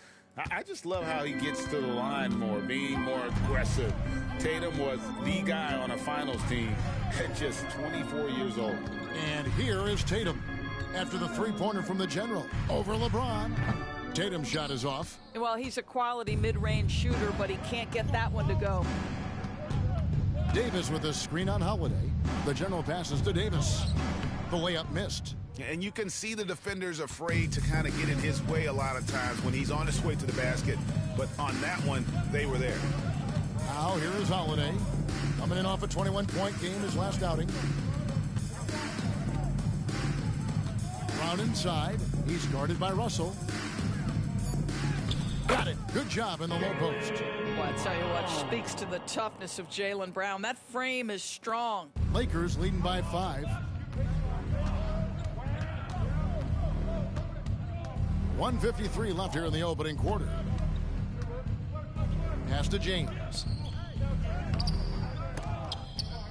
I just love how he gets to the line more, being more aggressive. Tatum was the guy on a finals team at just 24 years old. And here is Tatum after the three-pointer from the general over LeBron. Tatum's shot is off. Well, he's a quality mid-range shooter, but he can't get that one to go. Davis with a screen on Holiday. The general passes to Davis. The layup missed. And you can see the defenders afraid to kind of get in his way a lot of times when he's on his way to the basket. But on that one, they were there. Now here is Holiday. Coming in off a 21-point game, his last outing. Brown inside. He's guarded by Russell. Got it. Good job in the low post. Well, I tell you what, speaks to the toughness of Jaylen Brown. That frame is strong. Lakers leading by 5. 1:53 left here in the opening quarter. Pass to James.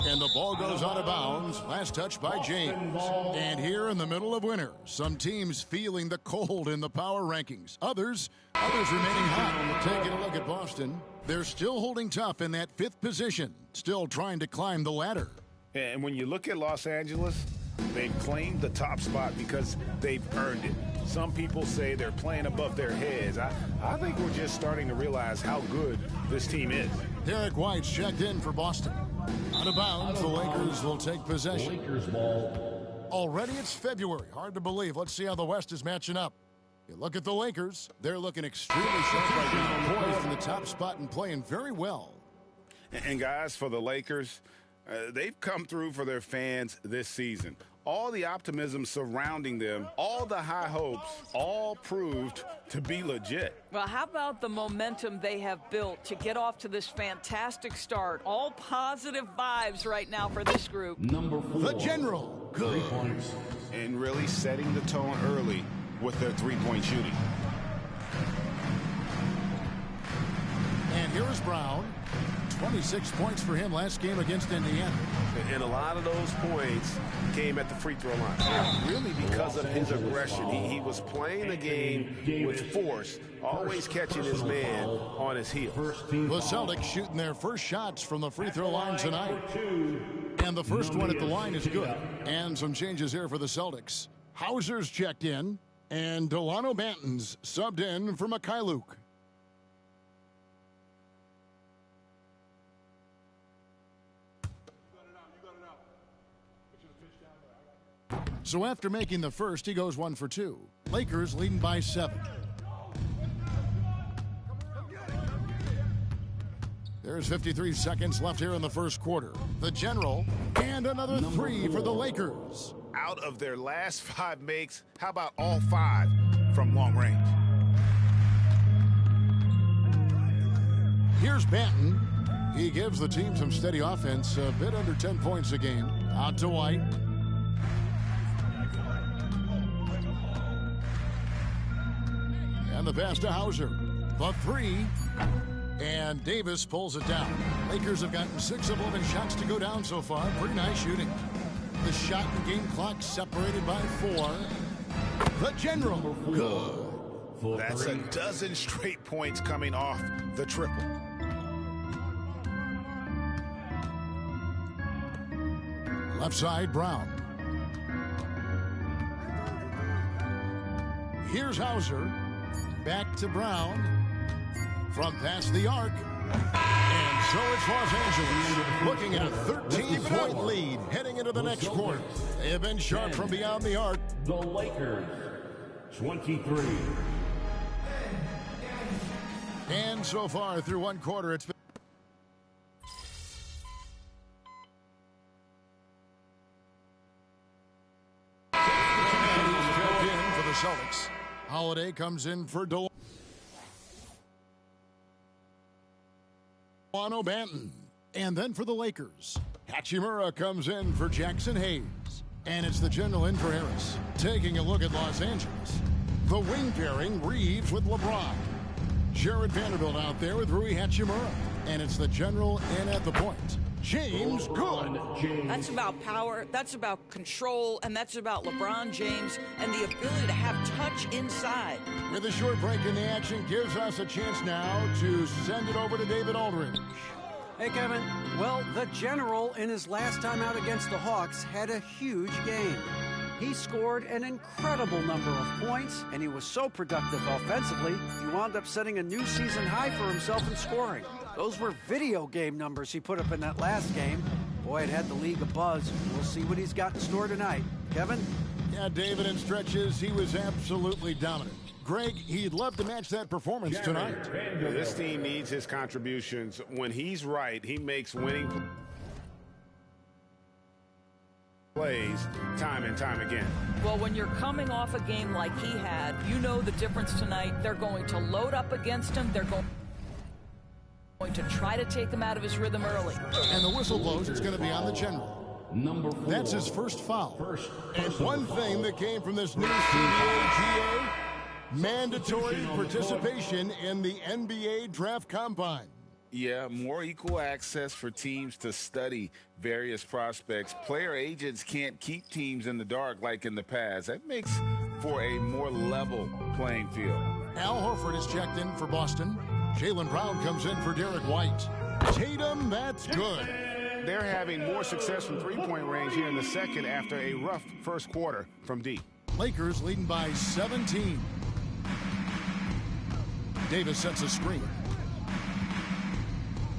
And the ball goes out of bounds. Last touch by James. And here in the middle of winter, some teams feeling the cold in the power rankings. Others remaining hot. Taking a look at Boston. They're still holding tough in that 5th position. Still trying to climb the ladder. And when you look at Los Angeles, they've claimed the top spot because they've earned it. Some people say they're playing above their heads. I think we're just starting to realize how good this team is. Derek White's checked in for Boston. Out of bounds, the Lakers will take possession. Lakers ball. Already it's February. Hard to believe. Let's see how the West is matching up. You look at the Lakers. They're looking extremely sharp right now. Poised in the top spot and playing very well. And guys, for the Lakers, they've come through for their fans this season. All the optimism surrounding them, all the high hopes, all proved to be legit. Well, how about the momentum they have built to get off to this fantastic start? All positive vibes right now for this group. Number 4. The General. Good. 3 points. And really setting the tone early with their three-point shooting. And here is Brown. 26 points for him last game against Indiana. And a lot of those points came at the free throw line. Really because of his aggression. He was playing the game with force, always catching his man on his heels. The Celtics shooting their first shots from the free throw line tonight. And the first one at the line is good. And some changes here for the Celtics. Hauser's checked in, and Delano Banton's subbed in for Mikhailuk. So after making the first, he goes 1 for 2. Lakers leading by 7. There's 53 seconds left here in the first quarter. The General, and another 3 for the Lakers. Out of their last 5 makes, how about all 5 from long range? Here's Banton. He gives the team some steady offense, a bit under 10 points a game. Out to White. And the pass to Hauser. The 3. And Davis pulls it down. Lakers have gotten 6 of 11 shots to go down so far. Pretty nice shooting. The shot and game clock separated by 4. The General. Good. That's a dozen straight points coming off the triple. Left side, Brown. Here's Hauser. Back to Brown. From past the arc. And so it's Los Angeles looking at a 13-point lead heading into the next quarter. They have been sharp from beyond the arc. The Lakers, 23. And so far through one quarter, it's been for the Celtics. Holiday comes in for Delano Banton. And then for the Lakers, Hachimura comes in for Jackson Hayes. And it's the General in for Harris. Taking a look at Los Angeles. The wing pairing, Reeves with LeBron. Jared Vanderbilt out there with Rui Hachimura. And it's the General in at the point. James good. That's about power, that's about control, and that's about LeBron James and the ability to have touch inside. With a short break in the action, gives us a chance now to send it over to David Aldridge. Hey, Kevin. Well, the General, in his last time out against the Hawks, had a huge game. He scored an incredible number of points, and he was so productive offensively, he wound up setting a new season high for himself in scoring. Those were video game numbers he put up in that last game. Boy, it had the league abuzz. We'll see what he's got in store tonight. Kevin? Yeah, David, in stretches, he was absolutely dominant. Greg, he'd love to match that performance tonight. This team needs his contributions. When he's right, he makes winning. plays time and time again. Well, when you're coming off a game like he had, you know the difference tonight. They're going to load up against him. They're going to try to take him out of his rhythm early. And the whistle blows. It's going to be on the general. Number 4. That's his first foul. And one thing that came from this new CBA GA, mandatory participation in the NBA Draft Combine. Yeah, more equal access for teams to study various prospects. Player agents can't keep teams in the dark like in the past. That makes for a more level playing field. Al Horford is checked in for Boston. Jaylen Brown comes in for Derek White. Tatum, that's good. They're having more success from three-point range here in the second after a rough first quarter from deep. Lakers leading by 17. Davis sets a screen.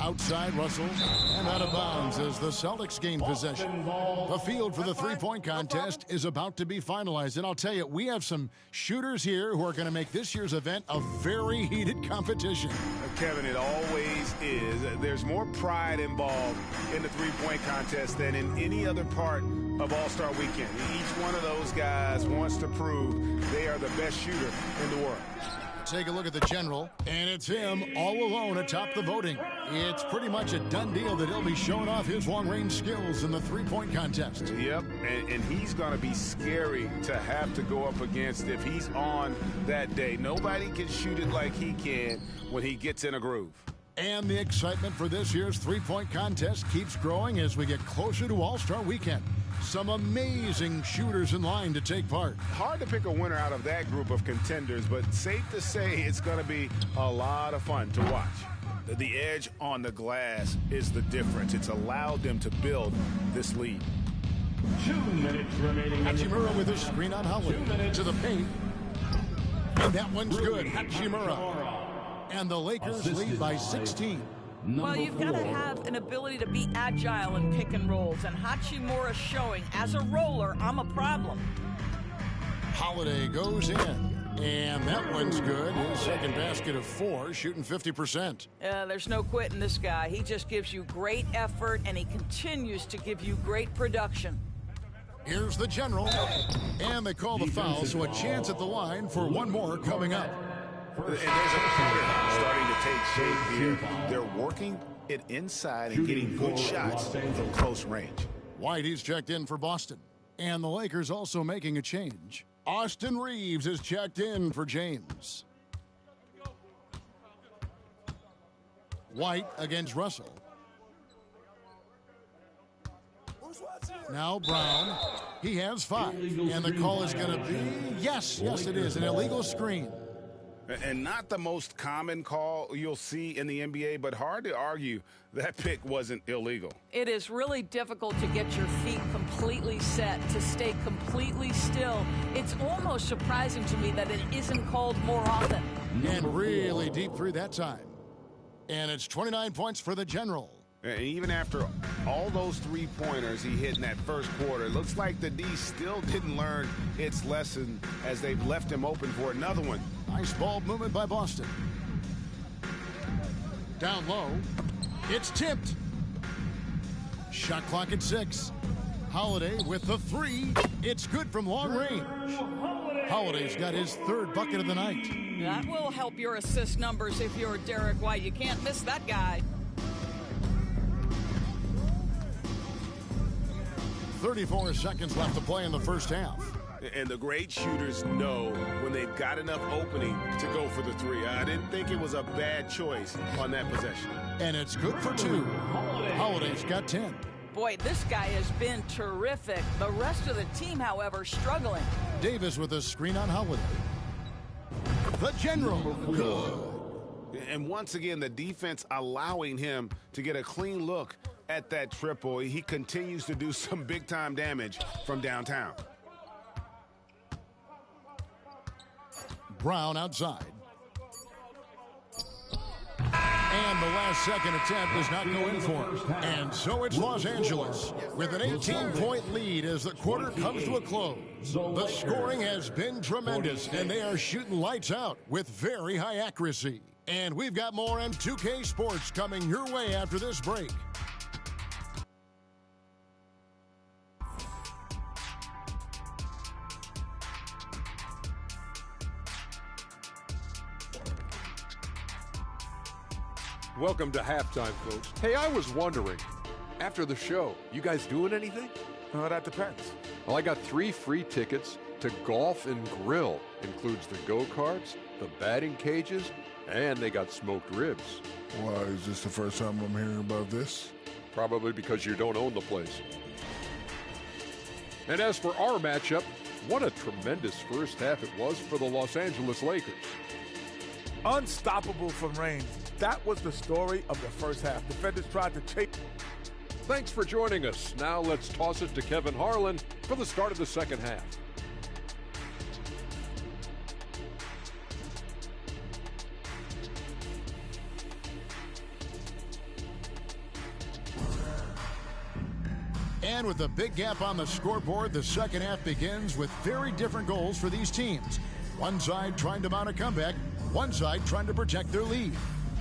Outside Russell and out of bounds as the Celtics gain possession. The field for the three-point contest is about to be finalized. And I'll tell you, we have some shooters here who are going to make this year's event a very heated competition. Kevin, it always is. There's more pride involved in the three-point contest than in any other part of All-Star Weekend. Each one of those guys wants to prove they are the best shooter in the world. Take a look at the general, and it's him all alone atop the voting. It's pretty much a done deal that he'll be showing off his long-range skills in the three-point contest. Yep, and he's going to be scary to have to go up against if he's on that day. Nobody can shoot it like he can when he gets in a groove. And the excitement for this year's three-point contest keeps growing as we get closer to All-Star Weekend. Some amazing shooters in line to take part. Hard to pick a winner out of that group of contenders, but safe to say it's going to be a lot of fun to watch. The edge on the glass is the difference. It's allowed them to build this lead. 2 minutes remaining. Hachimura with a screen on Howard to the paint. And that one's good. Hachimura. And the Lakers lead by 16. Well, you've got to have an ability to be agile in pick and rolls, and Hachimura's showing, as a roller, I'm a problem. Holiday goes in, and that one's good. His second basket of 4, shooting 50%. There's no quitting this guy. He just gives you great effort, and he continues to give you great production. Here's the general, and they call the foul, so a chance at the line for one more coming up. And there's a pattern starting to take shape here. They're working it inside and getting good shots from close range. Whitey's checked in for Boston. And the Lakers also making a change. Austin Reeves is checked in for James. White against Russell. Now Brown. He has 5. And the call is going to be, yes, it is, an illegal screen. And not the most common call you'll see in the NBA, but hard to argue that pick wasn't illegal. It is really difficult to get your feet completely set, to stay completely still. It's almost surprising to me that it isn't called more often. And really deep through that time. And it's 29 points for the general. And even after all those three-pointers he hit in that first quarter, it looks like the D still didn't learn its lesson as they've left him open for another one. Nice ball movement by Boston. Down low. It's tipped. Shot clock at 6. Holiday with the 3. It's good from long range. Holiday's got his 3rd bucket of the night. That will help your assist numbers if you're Derek White. You can't miss that guy. 34 seconds left to play in the first half. And the great shooters know when they've got enough opening to go for the 3. I didn't think it was a bad choice on that possession. And it's good for 2. Holiday's got 10. Boy, this guy has been terrific. The rest of the team, however, struggling. Davis with a screen on Holiday. The general. Good. And once again, the defense allowing him to get a clean look at that triple. He continues to do some big-time damage from downtown. Brown outside. And the last second attempt does not go in for him. And so it's Los Angeles with an 18-point lead as the quarter comes to a close. The scoring has been tremendous, and they are shooting lights out with very high accuracy. And we've got more M2K Sports coming your way after this break. Welcome to halftime, folks. Hey, I was wondering, after the show, you guys doing anything? That depends. Well, I got 3 free tickets to Golf and Grill. Includes the go-karts, the batting cages, and they got smoked ribs. Why, is this the first time I'm hearing about this? Probably because you don't own the place. And as for our matchup, what a tremendous first half it was for the Los Angeles Lakers. Unstoppable from rain. That was the story of the first half. Defenders tried to chase. Thanks for joining us. Now let's toss it to Kevin Harlan for the start of the second half. And with a big gap on the scoreboard, the second half begins with very different goals for these teams. One side trying to mount a comeback, one side trying to protect their lead.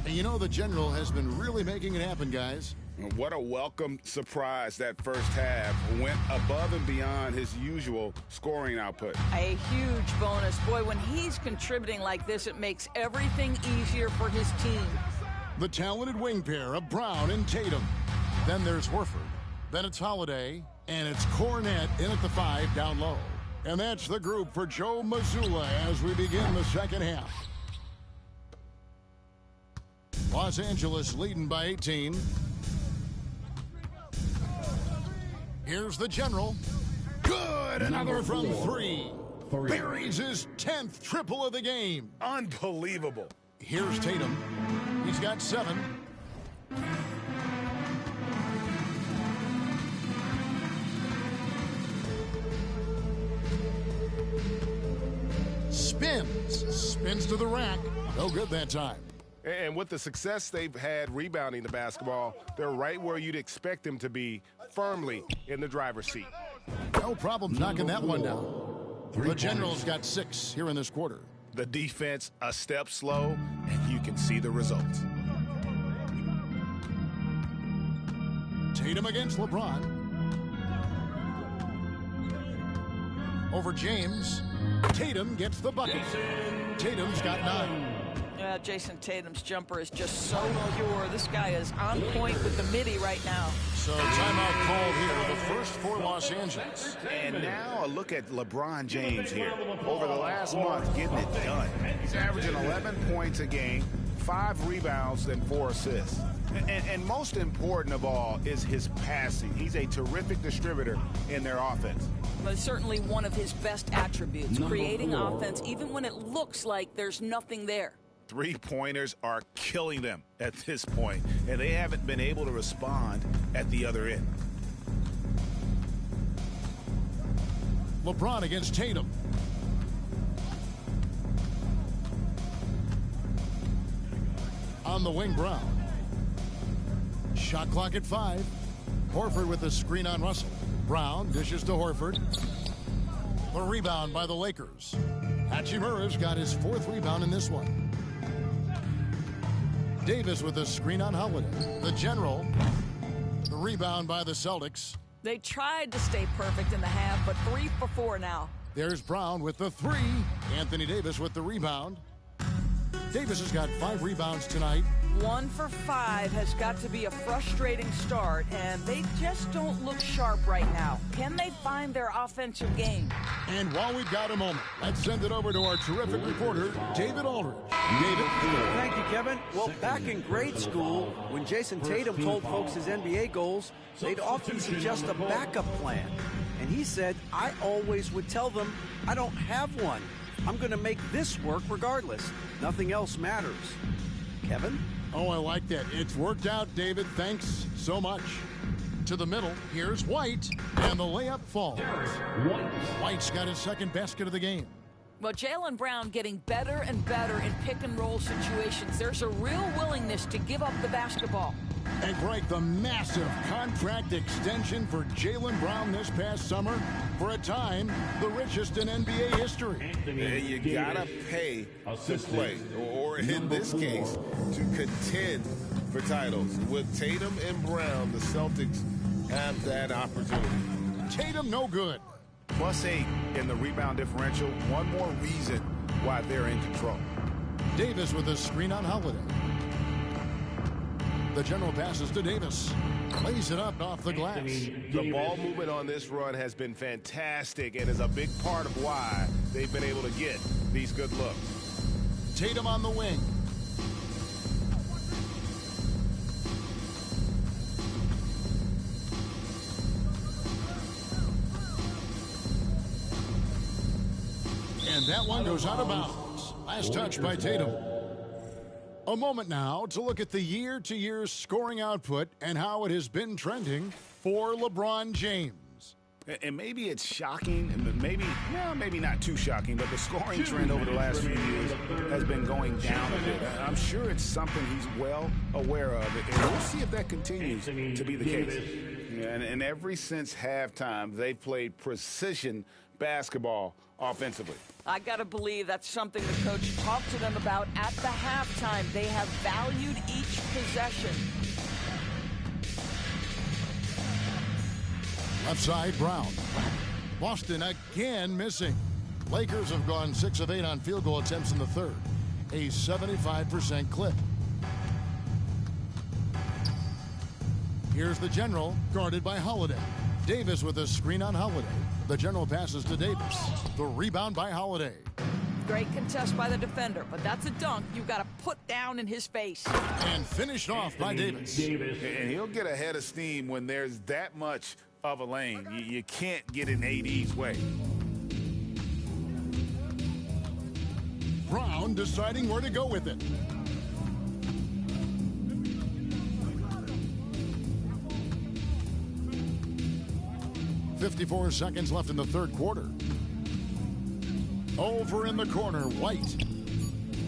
And you know the General has been really making it happen, guys. What a welcome surprise that first half. Went above and beyond his usual scoring output. A huge bonus. Boy, when he's contributing like this, it makes everything easier for his team. The talented wing pair of Brown and Tatum. Then there's Horford. Then it's Holiday, and it's Cornette in at the 5 down low. And that's the group for Joe Mazzulla as we begin the second half. Los Angeles leading by 18. Here's the General. Good! Another from 3. Buries his 10th triple of the game. Unbelievable. Here's Tatum. He's got 7. Spins to the rack. No good that time. And with the success they've had rebounding the basketball, they're right where you'd expect them to be, firmly in the driver's seat. No problem knocking that one down. The General's got 6 here in this quarter. The defense a step slow, and you can see the results. Tatum against LeBron. Over James. Tatum gets the bucket. Tatum's got 9. Jason Tatum's jumper is just so pure. This guy is on point with the midi right now. So timeout called here, the first for Los Angeles. And now a look at LeBron James here. Over the last month, getting it done. He's averaging 11 points a game, 5 rebounds, and 4 assists. And most important of all is his passing. He's a terrific distributor in their offense. But certainly one of his best attributes, creating offense even when it looks like there's nothing there. 3-pointers are killing them at this point, and they haven't been able to respond at the other end. LeBron against Tatum. On the wing, Brown. Shot clock at 5. Horford with the screen on Russell. Brown dishes to Horford. The rebound by the Lakers. Hachimura's got his 4th rebound in this one. Davis with a screen on Holiday. The General. The rebound by the Celtics. They tried to stay perfect in the half, but 3 for 4 now. There's Brown with the 3. Anthony Davis with the rebound. Davis has got 5 rebounds tonight. 1 for 5 has got to be a frustrating start, and they just don't look sharp right now. Can they find their offensive game? And while we've got a moment, let's send it over to our terrific reporter, David Aldridge. David. Thank you, Kevin. Well, back in grade school, when Jason Tatum told folks his NBA goals, they'd often suggest a backup plan. And he said, I always would tell them, I don't have one. I'm going to make this work regardless. Nothing else matters. Kevin? Oh, I like that. It's worked out, David. Thanks so much. To the middle, here's White, and the layup falls. White's got his 2nd basket of the game. Well, Jaylen Brown getting better and better in pick-and-roll situations. There's a real willingness to give up the basketball. And Greg, the massive contract extension for Jaylen Brown this past summer, for a time, the richest in NBA history. You gotta pay to play, or in this case, to contend for titles. With Tatum and Brown, the Celtics have that opportunity. Tatum no good. +8 in the rebound differential. One more reason why they're in control. Davis with a screen on Holiday. The General passes to Davis. Lays it up off the glass. The ball movement on this run has been fantastic and is a big part of why they've been able to get these good looks. Tatum on the wing. And that one goes out of bounds. Last touch by Tatum. A moment now to look at the year-to-year scoring output and how it has been trending for LeBron James. And maybe it's shocking, and maybe not too shocking, but the scoring trend over the last few years has been going down a bit. I'm sure it's something he's well aware of, and we'll see if that continues to be the case. Yeah, and ever since halftime, they've played precision basketball offensively. I gotta believe that's something the coach talked to them about at the halftime. They have valued each possession. Left side, Brown. Boston again missing. Lakers have gone 6 of 8 on field goal attempts in the third. A 75% clip. Here's the General, guarded by Holiday. Davis with a screen on Holiday. The General passes to Davis. The rebound by Holiday. Great contest by the defender, but that's a dunk you've got to put down in his face. And finished off by Davis. And he'll get a head of steam when there's that much of a lane. You can't get in AD's way. Brown deciding where to go with it. .54 seconds left in the third quarter. Over in the corner, White.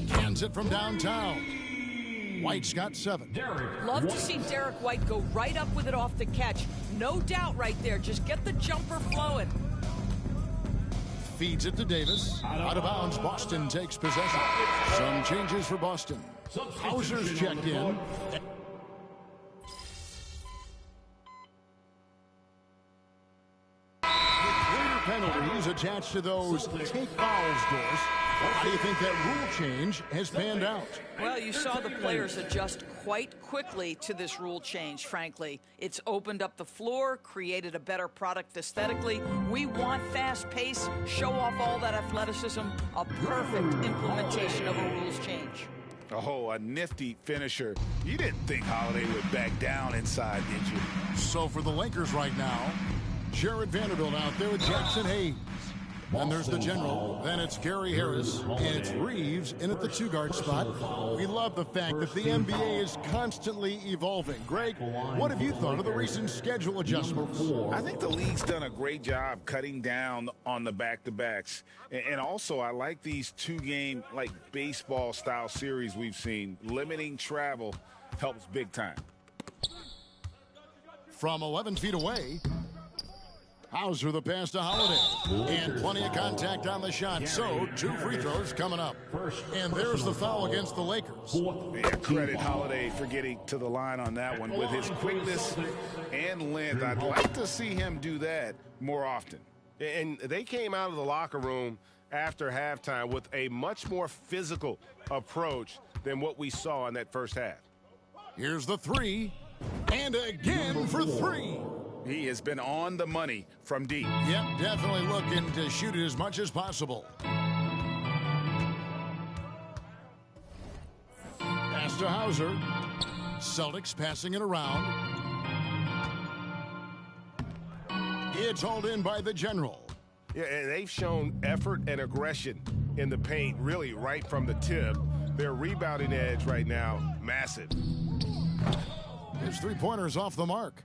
Cans it from downtown. White's got 7. Love to see Derek White go right up with it off the catch. No doubt right there. Just get the jumper flowing. Feeds it to Davis. Out of bounds, Boston takes possession. Some changes for Boston. Hauser's checked in. Penalties attached to those take fouls, Doris. How do you think that rule change has panned out? Well, you saw the players adjust quite quickly to this rule change, frankly. It's opened up the floor, created a better product aesthetically. We want fast pace, show off all that athleticism, a perfect implementation of a rules change. Oh, a nifty finisher. You didn't think Holiday would back down inside, did you? So for the Lakers right now, Jared Vanderbilt out there with Jackson Hayes. Then there's the General. Then it's Gary Harris. And it's Reeves in at the 2-guard spot. We love the fact that the NBA is constantly evolving. Greg, what have you thought of the recent schedule adjustments? I think the league's done a great job cutting down on the back-to-backs. And also, I like these 2-game, like baseball-style series we've seen. Limiting travel helps big time. From 11 feet away, Hauser the pass to Holiday. And plenty of contact on the shot. So, 2 free throws coming up. And there's the foul against the Lakers. Yeah, credit Holiday for getting to the line on that one. With his quickness and length, I'd like to see him do that more often. And they came out of the locker room after halftime with a much more physical approach than what we saw in that first half. Here's the 3. And again for 3. He has been on the money from deep. Yep, definitely looking to shoot it as much as possible. Pass to Hauser. Celtics passing it around. It's hauled in by the General. Yeah, and they've shown effort and aggression in the paint, really right from the tip. Their rebounding edge right now, massive. His 3-pointers off the mark.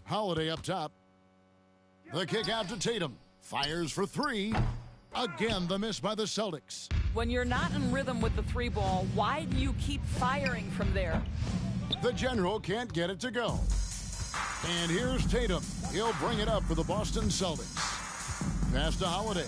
Holiday up top. The kick out to Tatum. Fires for 3. Again, the miss by the Celtics. When you're not in rhythm with the 3-ball, why do you keep firing from there? The General can't get it to go. And here's Tatum. He'll bring it up for the Boston Celtics. Pass to Holiday.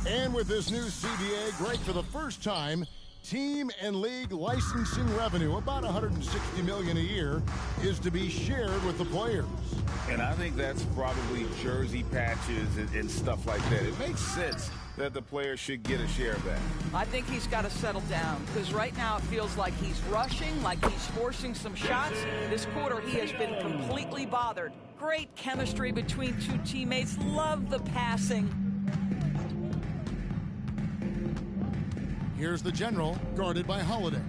And with this new CBA, Greg, for the first time, team and league licensing revenue, about $160 million a year, is to be shared with the players. And I think that's probably jersey patches and stuff like that. It makes sense that the players should get a share of that? I think he's got to settle down because right now it feels like he's rushing, like he's forcing some shots. This quarter, he has been completely bothered. Great chemistry between two teammates. Love the passing. Here's the General, guarded by Holiday.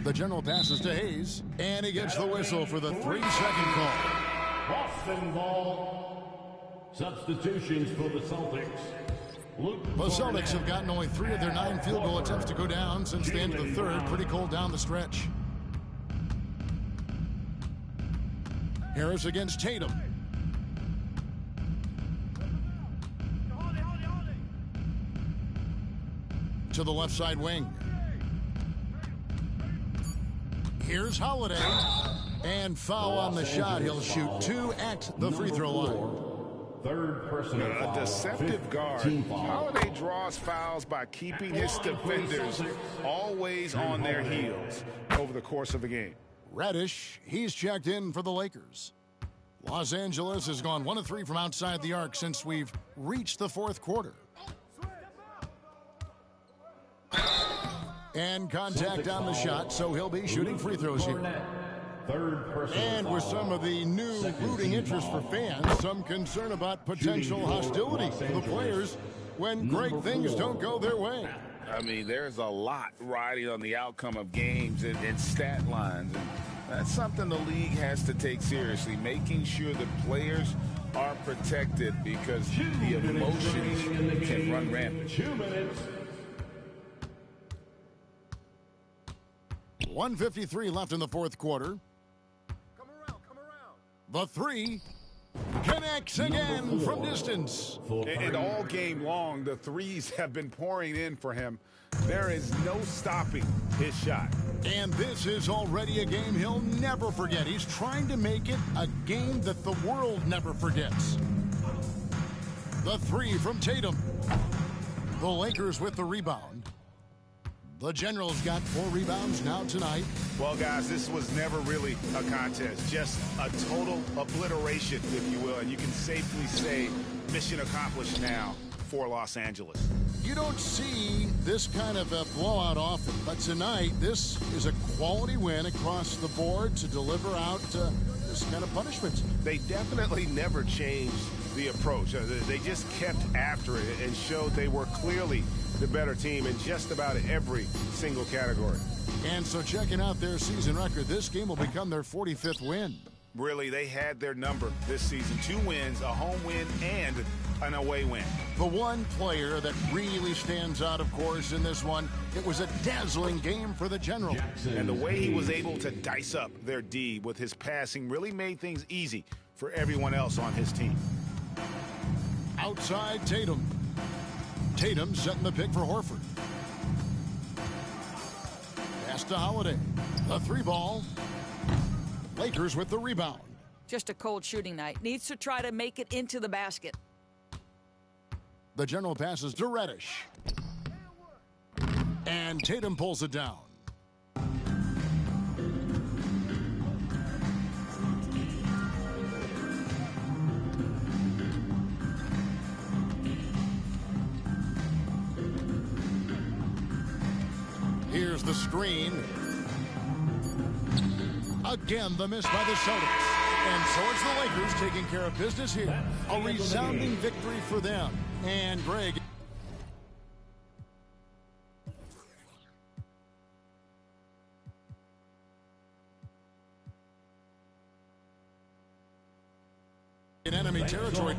The General passes to Hayes, and he gets the whistle for the 3-second call. Boston ball. Substitutions for the Celtics. The Celtics have gotten only 3 of their 9 field goal attempts to go down since the end of the third. Pretty cold down the stretch. Harris against Tatum. To the left side wing. Here's Holiday. And foul on the shot. He'll shoot 2 at the free throw line. Third personal A deceptive guard. Holiday draws fouls by keeping his defenders always on their heels over the course of a game. Reddish, he's checked in for the Lakers. Los Angeles has gone 1 of 3 from outside the arc since we've reached the fourth quarter. And contact on the shot, so he'll be shooting free throws here. And with some of the new rooting interest for fans, some concern about potential hostility for the players when great things don't go their way. I mean, there's a lot riding on the outcome of games and stat lines. And that's something the league has to take seriously, making sure the players are protected because the emotions can run rampant. 2 minutes. 1:53 left in the fourth quarter. The 3 connects again from distance. And all game long, the threes have been pouring in for him. There is no stopping his shot. And this is already a game he'll never forget. He's trying to make it a game that the world never forgets. The 3 from Tatum. The Lakers with the rebound. The General's got 4 rebounds now tonight. Well, guys, this was never really a contest. Just a total obliteration, if you will. And you can safely say mission accomplished now for Los Angeles. You don't see this kind of a blowout often, but tonight this is a quality win across the board to deliver out this kind of punishment. They definitely never changed the approach. They just kept after it and showed they were clearly the better team in just about every single category. And so checking out their season record, this game will become their 45th win. Really, they had their number this season. 2 wins, a home win, and an away win. The one player that really stands out, of course, in this one, it was a dazzling game for the General. And the way he was able to dice up their D with his passing really made things easy for everyone else on his team. Outside Tatum. Tatum setting the pick for Horford. Pass to Holiday. The 3 ball. Lakers with the rebound. Just a cold shooting night. Needs to try to make it into the basket. The General passes to Reddish. And Tatum pulls it down. Here's the screen. Again, the miss by the Celtics. And so it's the Lakers taking care of business here. A resounding victory for them. And Greg. In enemy territory.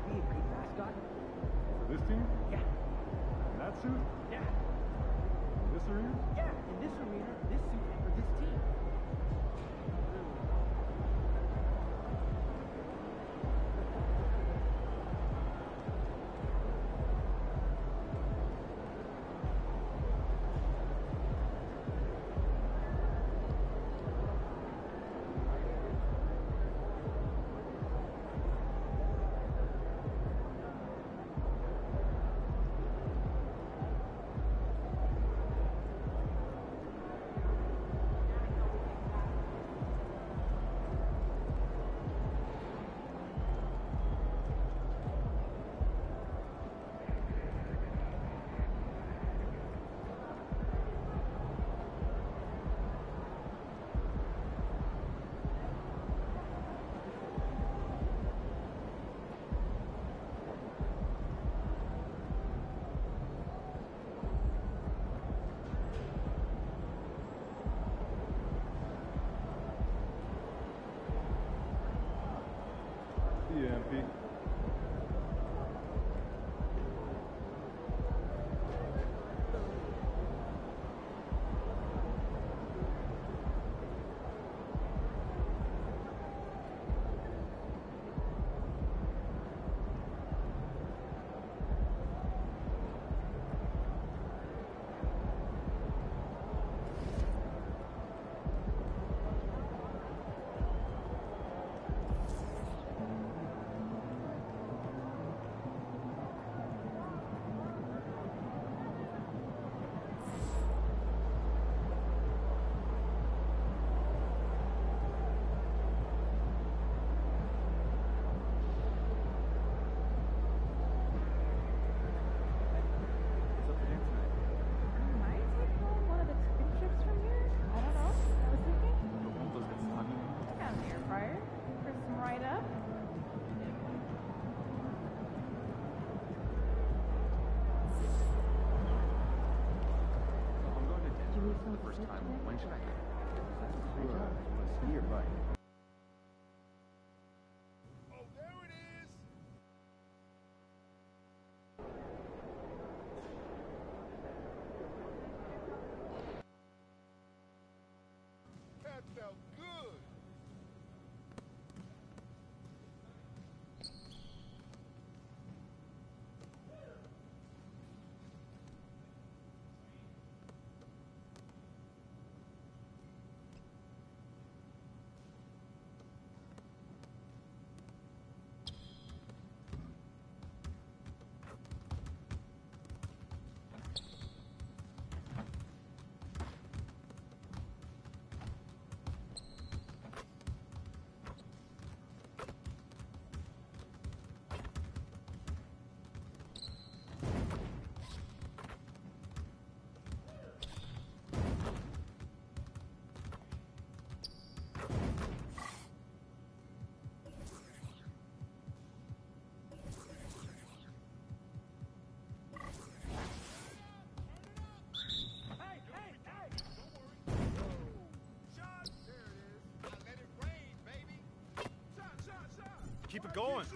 would be a great mascot? For this team? Yeah. In that suit? Yeah. In this arena? Yeah. In this arena, this suit, and for this team. See ya, MP. first time. When should I get it? Ski or bike? That felt good. Keep it going.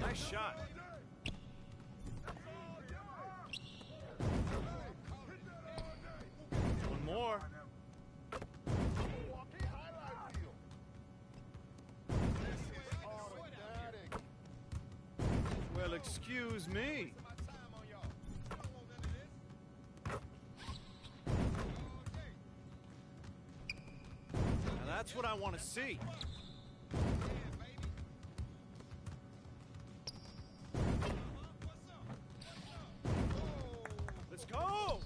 Nice shot. One more. Well, excuse me. That's what I want to see. Let's go!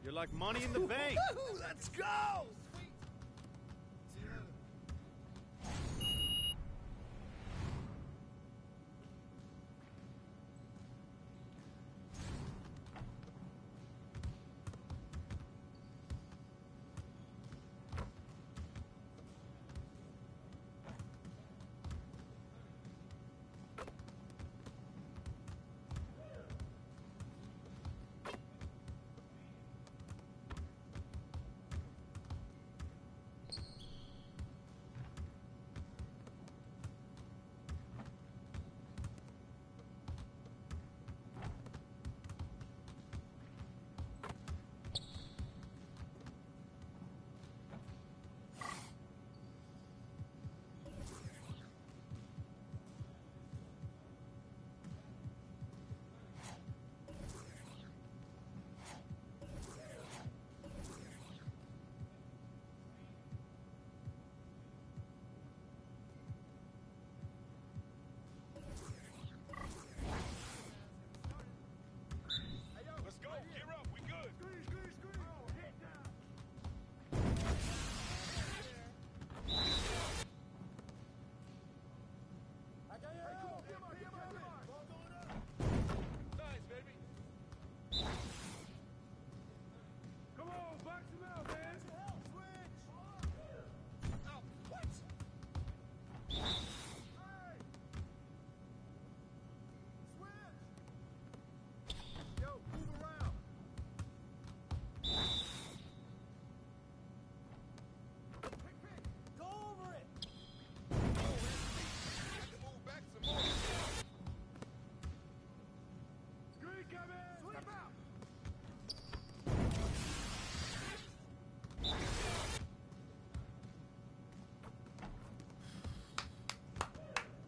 You're like money in the bank. Let's go!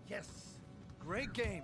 Yes. Great game.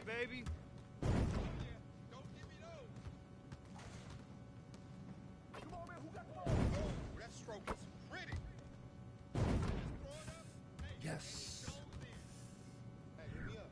Baby. Come on, man. Who got the ball? Oh, that stroke is pretty. Yes. Hey, hit me up.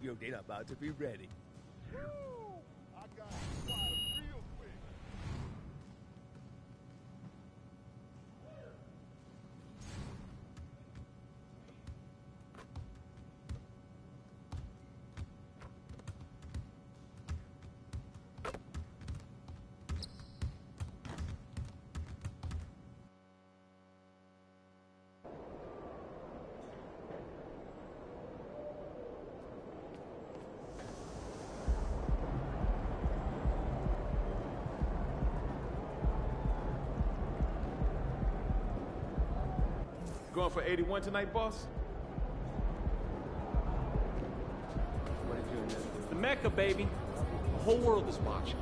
Yo, they not about to be ready. Woo! I got it real quick. Going for 81 tonight, boss? The Mecca, baby. The whole world is watching.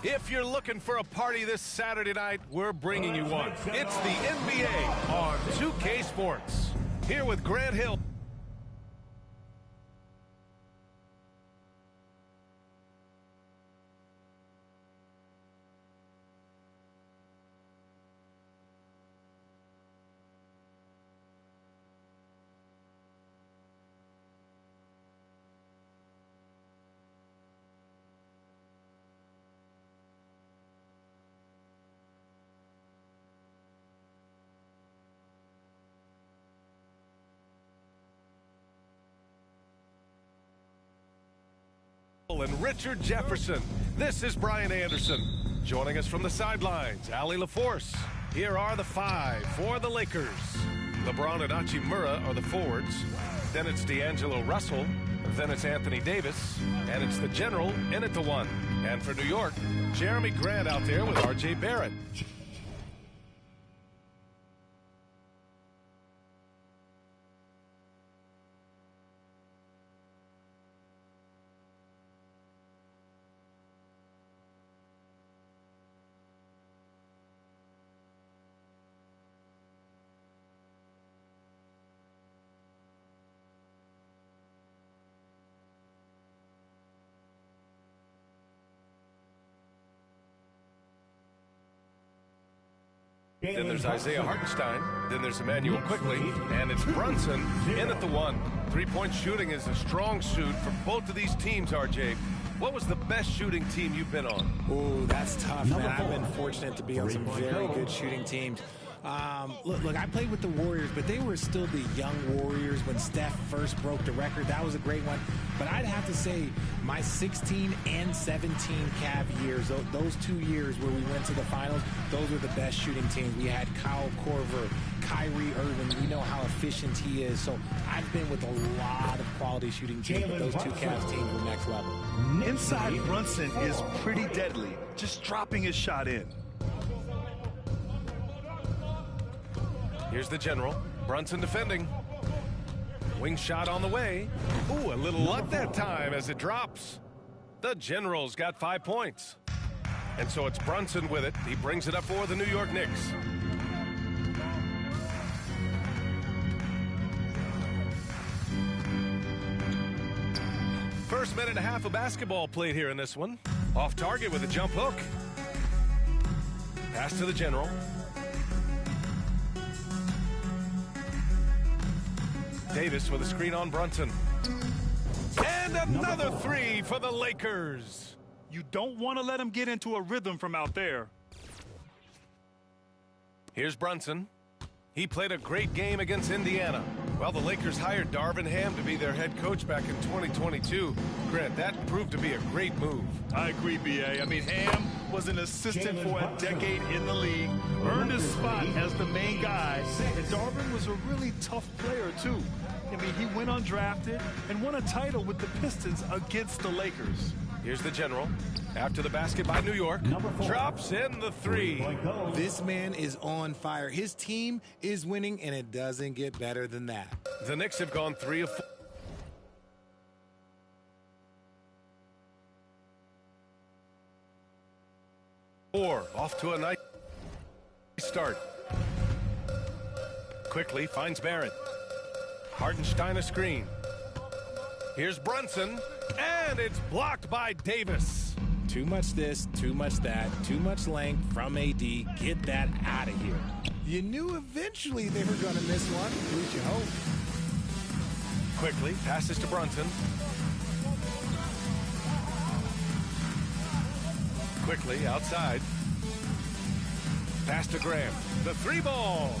If you're looking for a party this Saturday night, we're bringing you one. It's the NBA on 2K Sports. Here with Grant Hill. And Richard Jefferson. This is Brian Anderson. Joining us from the sidelines, Allie LaForce. Here are the five for the Lakers. LeBron and Hachimura are the forwards. Then it's D'Angelo Russell. Then it's Anthony Davis. And it's the general in at the one. And for New York, Jeremy Grant out there with R.J. Barrett. Then there's Isaiah Hartenstein. Then there's Emmanuel Quickly. And it's Brunson in at the one. Three-point shooting is a strong suit for both of these teams, RJ. What was the best shooting team you've been on? Ooh, that's tough, man. I've been fortunate to be on some very good shooting teams. Look, I played with the Warriors, but they were still the young Warriors when Steph first broke the record. That was a great one. But I'd have to say my 16 and 17 Cavs years, those 2 years where we went to the finals, those were the best shooting teams. We had Kyle Korver, Kyrie Irving. We know how efficient he is. So I've been with a lot of quality shooting teams, but those two Cavs teams were next level. Inside Brunson is pretty deadly, just dropping his shot in. Here's the general. Brunson defending. Wing shot on the way. Ooh, a little luck that time as it drops. The general's got 5 points. And so it's Brunson with it. He brings it up for the New York Knicks. First minute and a half of basketball played here in this one. Off target with a jump hook. Pass to the general. Davis with a screen on Brunson. And another three for the Lakers. You don't want to let him get into a rhythm from out there. Here's Brunson. He played a great game against Indiana. Well, the Lakers hired Darvin Ham to be their head coach back in 2022. Grant, that proved to be a great move. I agree, B.A. I mean, Ham was an assistant for a decade in the league, earned his spot as the main guy, and Darvin was a really tough player, too. I mean, he went undrafted and won a title with the Pistons against the Lakers. Here's the general. After the basket by New York. Drops in the three. This man is on fire. His team is winning, and it doesn't get better than that. The Knicks have gone 3 of 4. Off to a nice start. Quickly finds Barrett. Hartenstein a screen. Here's Brunson, and it's blocked by Davis. Too much this, too much that, too much length from AD. Get that out of here. You knew eventually they were going to miss one. At least you hope. Quickly passes to Brunson. Quickly outside. Pass to Graham. The three ball.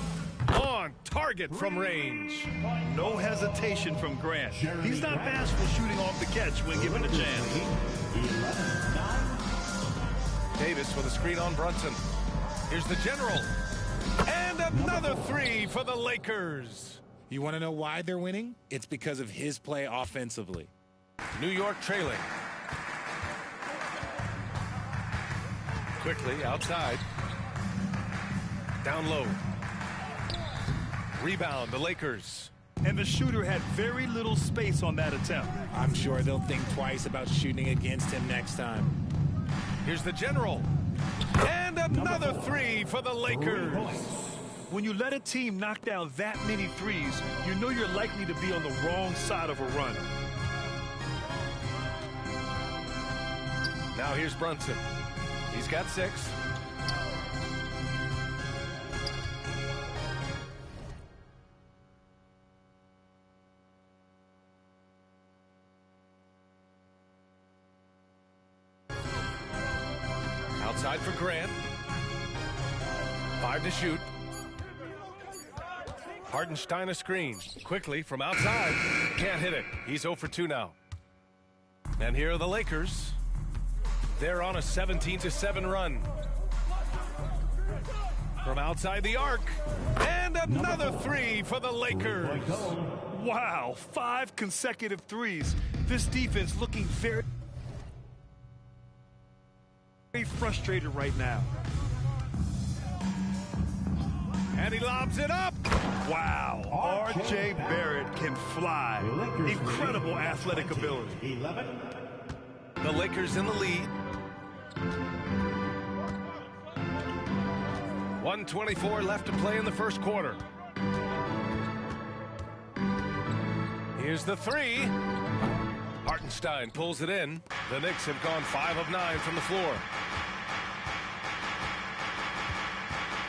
On target from range. No hesitation from Grant. He's not bashful shooting off the catch when given a chance. Davis with a screen on Brunson. Here's the general. And another three for the Lakers. You want to know why they're winning? It's because of his play offensively. New York trailing. Quickly outside. Down low. Rebound, the Lakers. And the shooter had very little space on that attempt. I'm sure they'll think twice about shooting against him next time. Here's the general. And another three for the Lakers. When you let a team knock down that many threes, you know you're likely to be on the wrong side of a run. Now here's Brunson. He's got 6. Outside for Grant. 5 to shoot. Hartenstein a screen. Quickly from outside. Can't hit it. He's 0 for 2 now. And here are the Lakers. They're on a 17-7 run. From outside the arc. And another 3 for the Lakers. Wow, 5 consecutive threes. This defense looking very frustrated right now. And he lobs it up. Wow, R.J. Barrett can fly. Incredible athletic ability. The Lakers in the lead. 1:24 left to play in the first quarter. Here's the 3. Hartenstein pulls it in. The Knicks have gone 5 of 9 from the floor.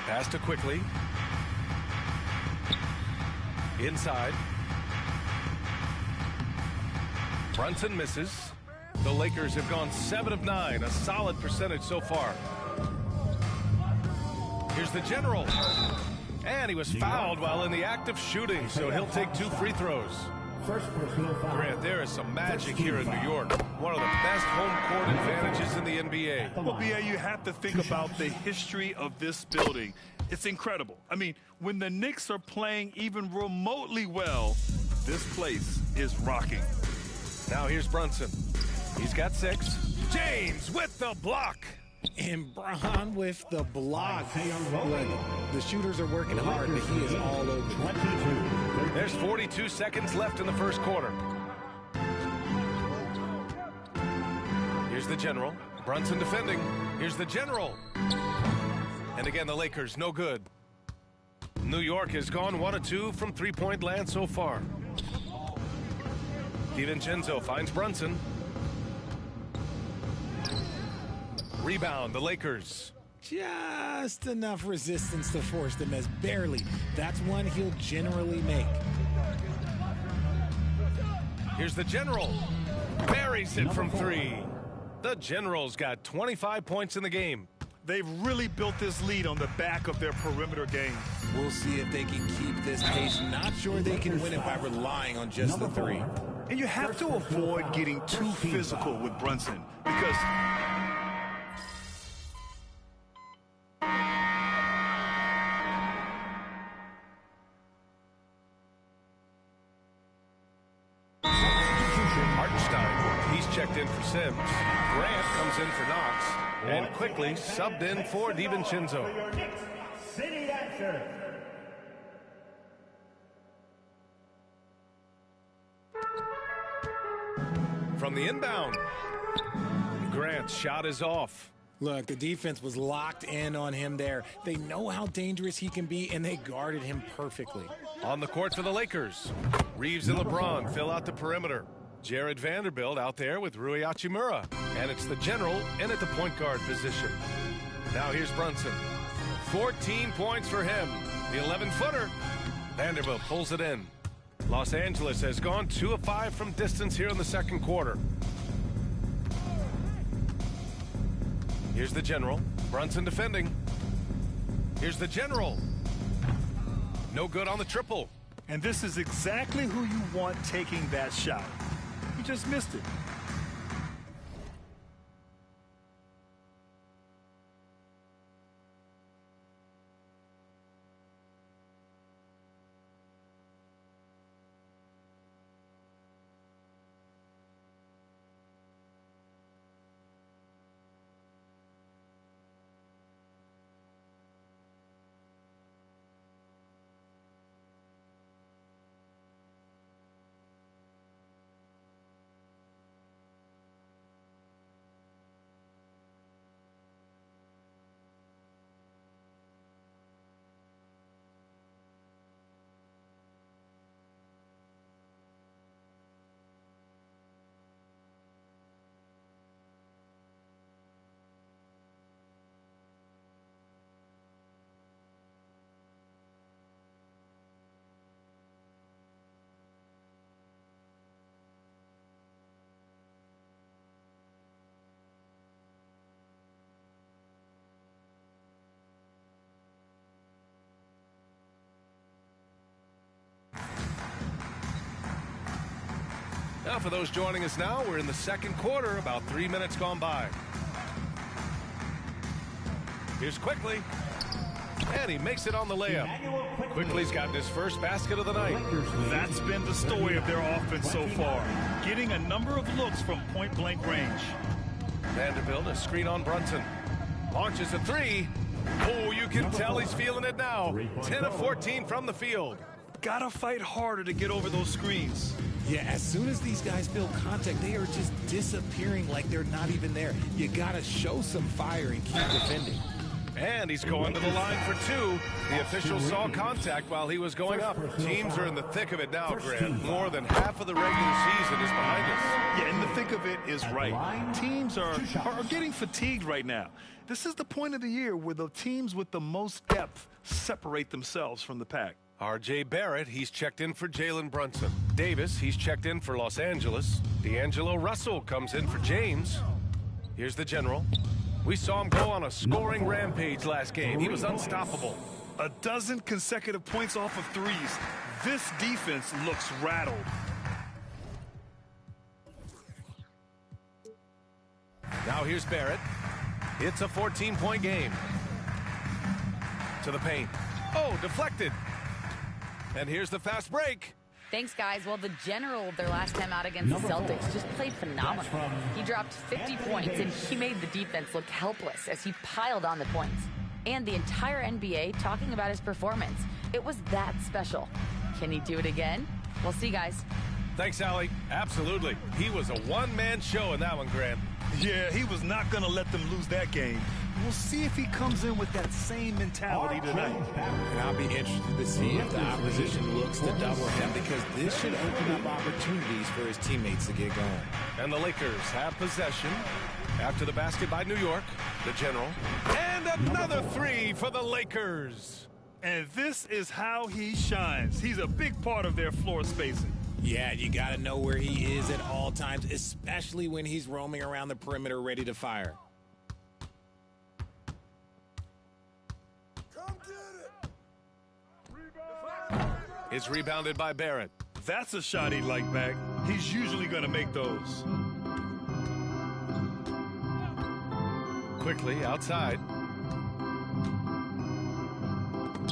Pass to Quickly. Inside. Brunson misses. The Lakers have gone 7 of 9, a solid percentage so far. Here's the general. And he was fouled while in the act of shooting, so he'll take 2 free throws. Grant, there is some magic here in New York. One of the best home court advantages in the NBA. Well, B.A., you have to think about the history of this building. It's incredible. I mean, when the Knicks are playing even remotely well, this place is rocking. Now here's Brunson. He's got 6. James with the block. And Bron with the block. Look, the shooters are working hard, but he is all over. There's 42 seconds left in the first quarter. Here's the general. Brunson defending. Here's the general. And again, the Lakers, no good. New York has gone 1 of 2 from three-point land so far. DiVincenzo finds Brunson. Rebound, the Lakers. Just enough resistance to force them as barely. That's one he'll generally make. Here's the general. Buries it from 3. The General's got 25 points in the game. They've really built this lead on the back of their perimeter game. We'll see if they can keep this pace. Not sure they can win it by relying on just the 3. And you have to avoid getting too physical with Brunson because Hartenstein, he's checked in for Sims. Grant comes in for Knox. And Quickly subbed in for DiVincenzo. From the inbound, Grant's shot is off. Look, the defense was locked in on him there. They know how dangerous he can be, and they guarded him perfectly. On the court for the Lakers, Reeves and LeBron fill out the perimeter. Jared Vanderbilt out there with Rui Hachimura. And it's the general in at the point guard position. Now here's Brunson. 14 points for him. The 11-footer. Vanderbilt pulls it in. Los Angeles has gone 2 of 5 from distance here in the second quarter. Here's the general. Brunson defending. Here's the general. No good on the triple. And this is exactly who you want taking that shot. He just missed it. Now, for those joining us now, we're in the second quarter, about 3 minutes gone by. Here's Quickly. And he makes it on the layup. Quickly's gotten his first basket of the night. That's been the story of their offense so far. Getting a number of looks from point-blank range. Vanderbilt, a screen on Brunson. Launches a three. Oh, you can tell he's feeling it now. 10 of 14 from the field. Gotta fight harder to get over those screens. Yeah, as soon as these guys feel contact, they are just disappearing like they're not even there. You gotta show some fire and keep defending. And he's going to the line for two. The official saw contact while he was going up. Teams are in the thick of it now, Grant. More than half of the regular season is behind us. Yeah, in the thick of it is right. Teams are getting fatigued right now. This is the point of the year where the teams with the most depth separate themselves from the pack. R.J. Barrett, he's checked in for Jalen Brunson. Davis, he's checked in for Los Angeles. D'Angelo Russell comes in for James. Here's the general. We saw him go on a scoring rampage last game. He was unstoppable. A dozen consecutive points off of threes. This defense looks rattled. Now here's Barrett. It's a 14-point game. To the paint. Oh, deflected. And here's the fast break. Thanks, guys. Well, the general, their last time out against the Celtics, just played phenomenal. He dropped 50 points, and he made the defense look helpless as he piled on the points. And the entire NBA talking about his performance. It was that special. Can he do it again? We'll see, guys. Thanks, Allie. Absolutely. He was a one-man show in that one, Grant. Yeah, he was not going to let them lose that game. We'll see if he comes in with that same mentality tonight. And I'll be interested to see if the opposition looks to double him, because this should open up opportunities for his teammates to get going. And the Lakers have possession after the basket by New York, the general. And another three for the Lakers. And this is how he shines. He's a big part of their floor spacing. Yeah, you got to know where he is at all times, especially when he's roaming around the perimeter ready to fire. It's rebounded by Barrett. That's a shot he'd like back. He's usually going to make those. Quickly outside.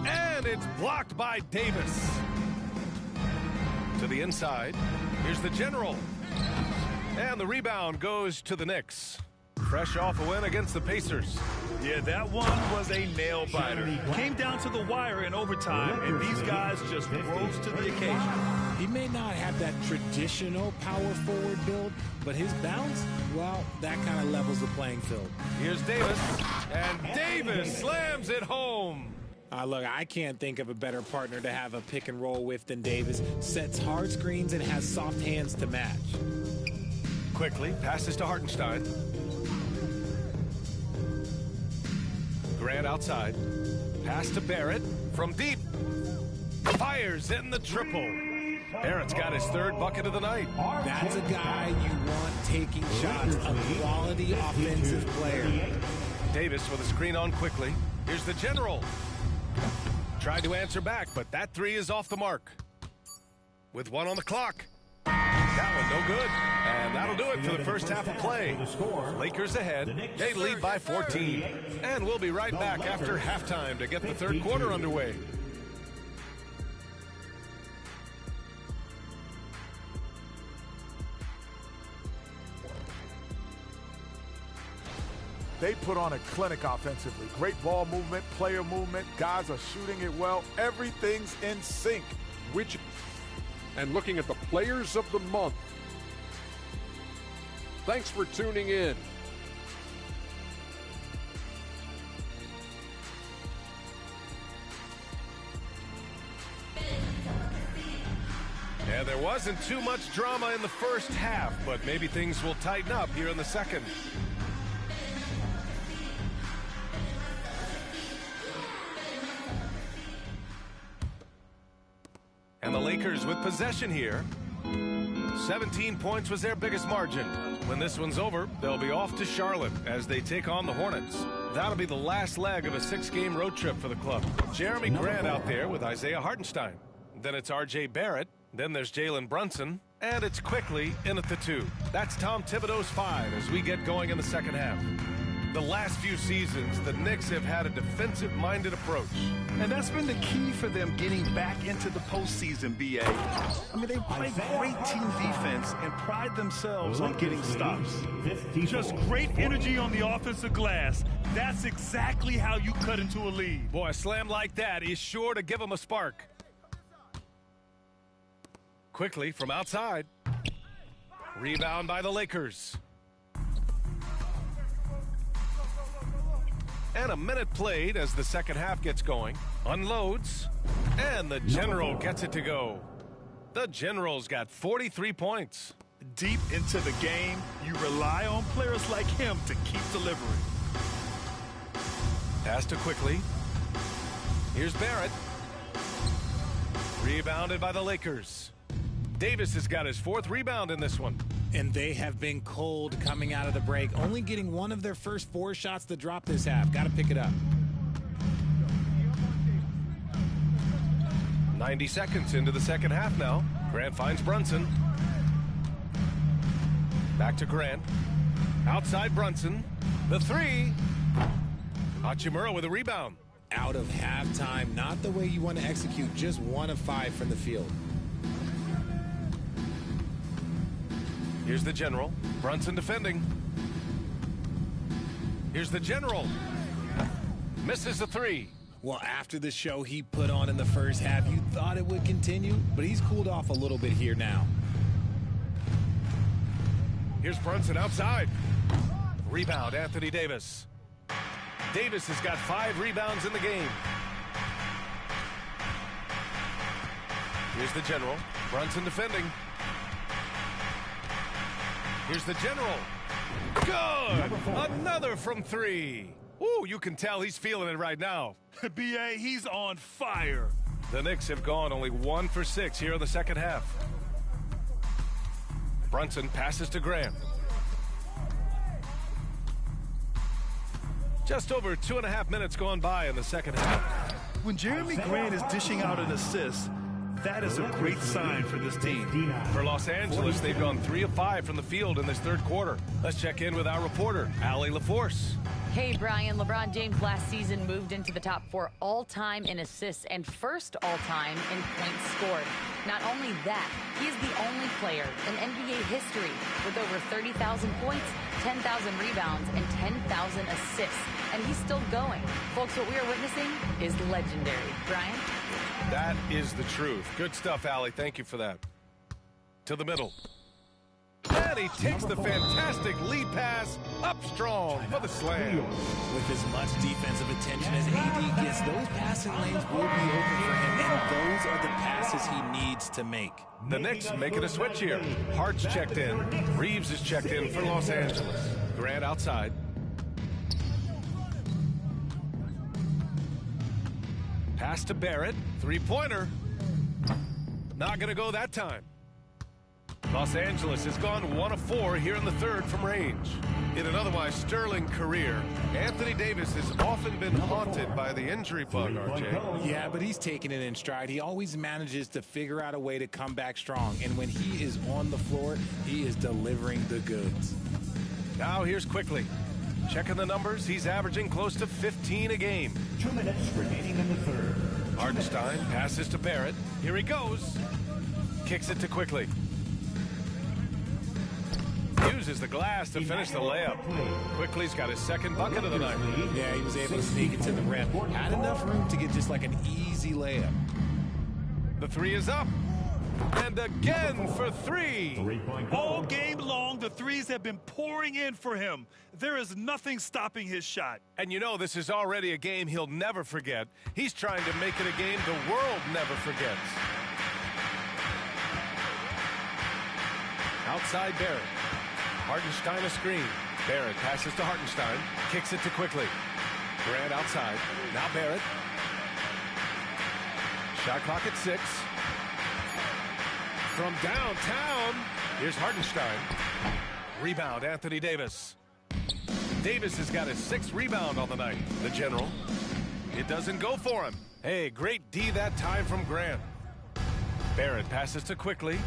And it's blocked by Davis. To the inside. Here's the general. And the rebound goes to the Knicks. Fresh off a win against the Pacers. Yeah, that one was a nail-biter. Came down to the wire in overtime, and these guys just rose to the occasion. He may not have that traditional power forward build, but his bounce, well, that kind of levels the playing field. Here's Davis, and Davis slams it home. Look, I can't think of a better partner to have a pick and roll with than Davis. Sets hard screens and has soft hands to match. Quickly passes to Hartenstein. Grant outside. Pass to Barrett from deep. Fires in the triple. Barrett's got his third bucket of the night. That's a guy you want taking shots. A quality offensive player. Davis with a screen on Quickly. Here's the general. Tried to answer back, but that three is off the mark. With one on the clock. That one no good. And that'll do it for the first half of play. Lakers ahead. They lead by 14. And we'll be right back after halftime to get the third quarter underway. They put on a clinic offensively. Great ball movement, player movement. Guys are shooting it well. Everything's in sync. And looking at the players of the month. Thanks for tuning in. And there wasn't too much drama in the first half, but maybe things will tighten up here in the second. And the Lakers with possession here. 17 points was their biggest margin. When this one's over, they'll be off to Charlotte as they take on the Hornets. That'll be the last leg of a 6-game road trip for the club. Jeremy Grant out there with Isaiah Hartenstein. Then it's R.J. Barrett. Then there's Jalen Brunson. And it's quickly in at the 2. That's Tom Thibodeau's 5 as we get going in the second half. The last few seasons, the Knicks have had a defensive-minded approach. And that's been the key for them getting back into the postseason, BA. I mean, they play great team defense and pride themselves on getting stops. Just great energy on the offensive glass. That's exactly how you cut into a lead. Boy, a slam like that is sure to give them a spark. Quickly from outside. Rebound by the Lakers. And a minute played as the second half gets going. Unloads. And the General gets it to go. The General's got 43 points. Deep into the game, you rely on players like him to keep delivering. Pass to Quickly. Here's Barrett. Rebounded by the Lakers. Davis has got his 4th rebound in this one. And they have been cold coming out of the break, only getting one of their first 4 shots to drop this half. Got to pick it up. 90 seconds into the second half now. Grant finds Brunson. Back to Grant. Outside Brunson. The 3. Hachimura with a rebound. Out of halftime, not the way you want to execute, just 1 of 5 from the field. Here's the General. Brunson defending. Here's the General. Misses the 3. Well, after the show he put on in the first half, you thought it would continue, but he's cooled off a little bit here now. Here's Brunson outside. Rebound, Anthony Davis. Davis has got 5 rebounds in the game. Here's the General. Brunson defending. Here's the General. Good! Another from 3. Ooh, you can tell he's feeling it right now. BA, he's on fire. The Knicks have gone only 1 for 6 here in the second half. Brunson passes to Grant. Just over 2.5 minutes gone by in the second half. When Jeremy Grant is dishing out an assist, that is a great sign for this team. For Los Angeles, they've gone 3 of 5 from the field in this third quarter. Let's check in with our reporter, Allie LaForce. Hey, Brian. LeBron James last season moved into the top 4 all-time in assists and first all-time in points scored. Not only that, he is the only player in NBA history with over 30,000 points, 10,000 rebounds, and 10,000 assists. And he's still going. Folks, what we are witnessing is legendary. Brian? That is the truth. Good stuff, Allie. Thank you for that. To the middle. And he takes the fantastic lead pass up strong for the slam. With as much defensive attention as AD gets, those passing lanes will be open for him, and those are the passes he needs to make. The Knicks making a switch here. Hart's checked in. Reeves is checked in for Los Angeles. Grant outside. Pass to Barrett. 3-pointer. Not going to go that time. Los Angeles has gone 1 of 4 here in the third from range. In an otherwise sterling career, Anthony Davis has often been haunted by the injury bug, RJ. Yeah, but he's taking it in stride. He always manages to figure out a way to come back strong. And when he is on the floor, he is delivering the goods. Now here's Quickly. Checking the numbers, he's averaging close to 15 a game. 2 minutes remaining in the third. Hartenstein passes to Barrett. Here he goes. Kicks it to Quickly. Uses the glass to finish the layup. Quickly's got his second bucket of the night. Yeah, he was able to sneak it to the rim. Had enough room to get just like an easy layup. The 3 is up. And again for 3. All game long, the threes have been pouring in for him. There is nothing stopping his shot. And you know this is already a game he'll never forget. He's trying to make it a game the world never forgets. Outside Barrett. Hartenstein a screen. Barrett passes to Hartenstein. Kicks it to Quickly. Grant outside. Now Barrett. Shot clock at 6. From downtown, here's Hartenstein. Rebound, Anthony Davis. Davis has got his 6th rebound on the night. The General. It doesn't go for him. Hey, great D that time from Grant. Barrett passes to Quickly.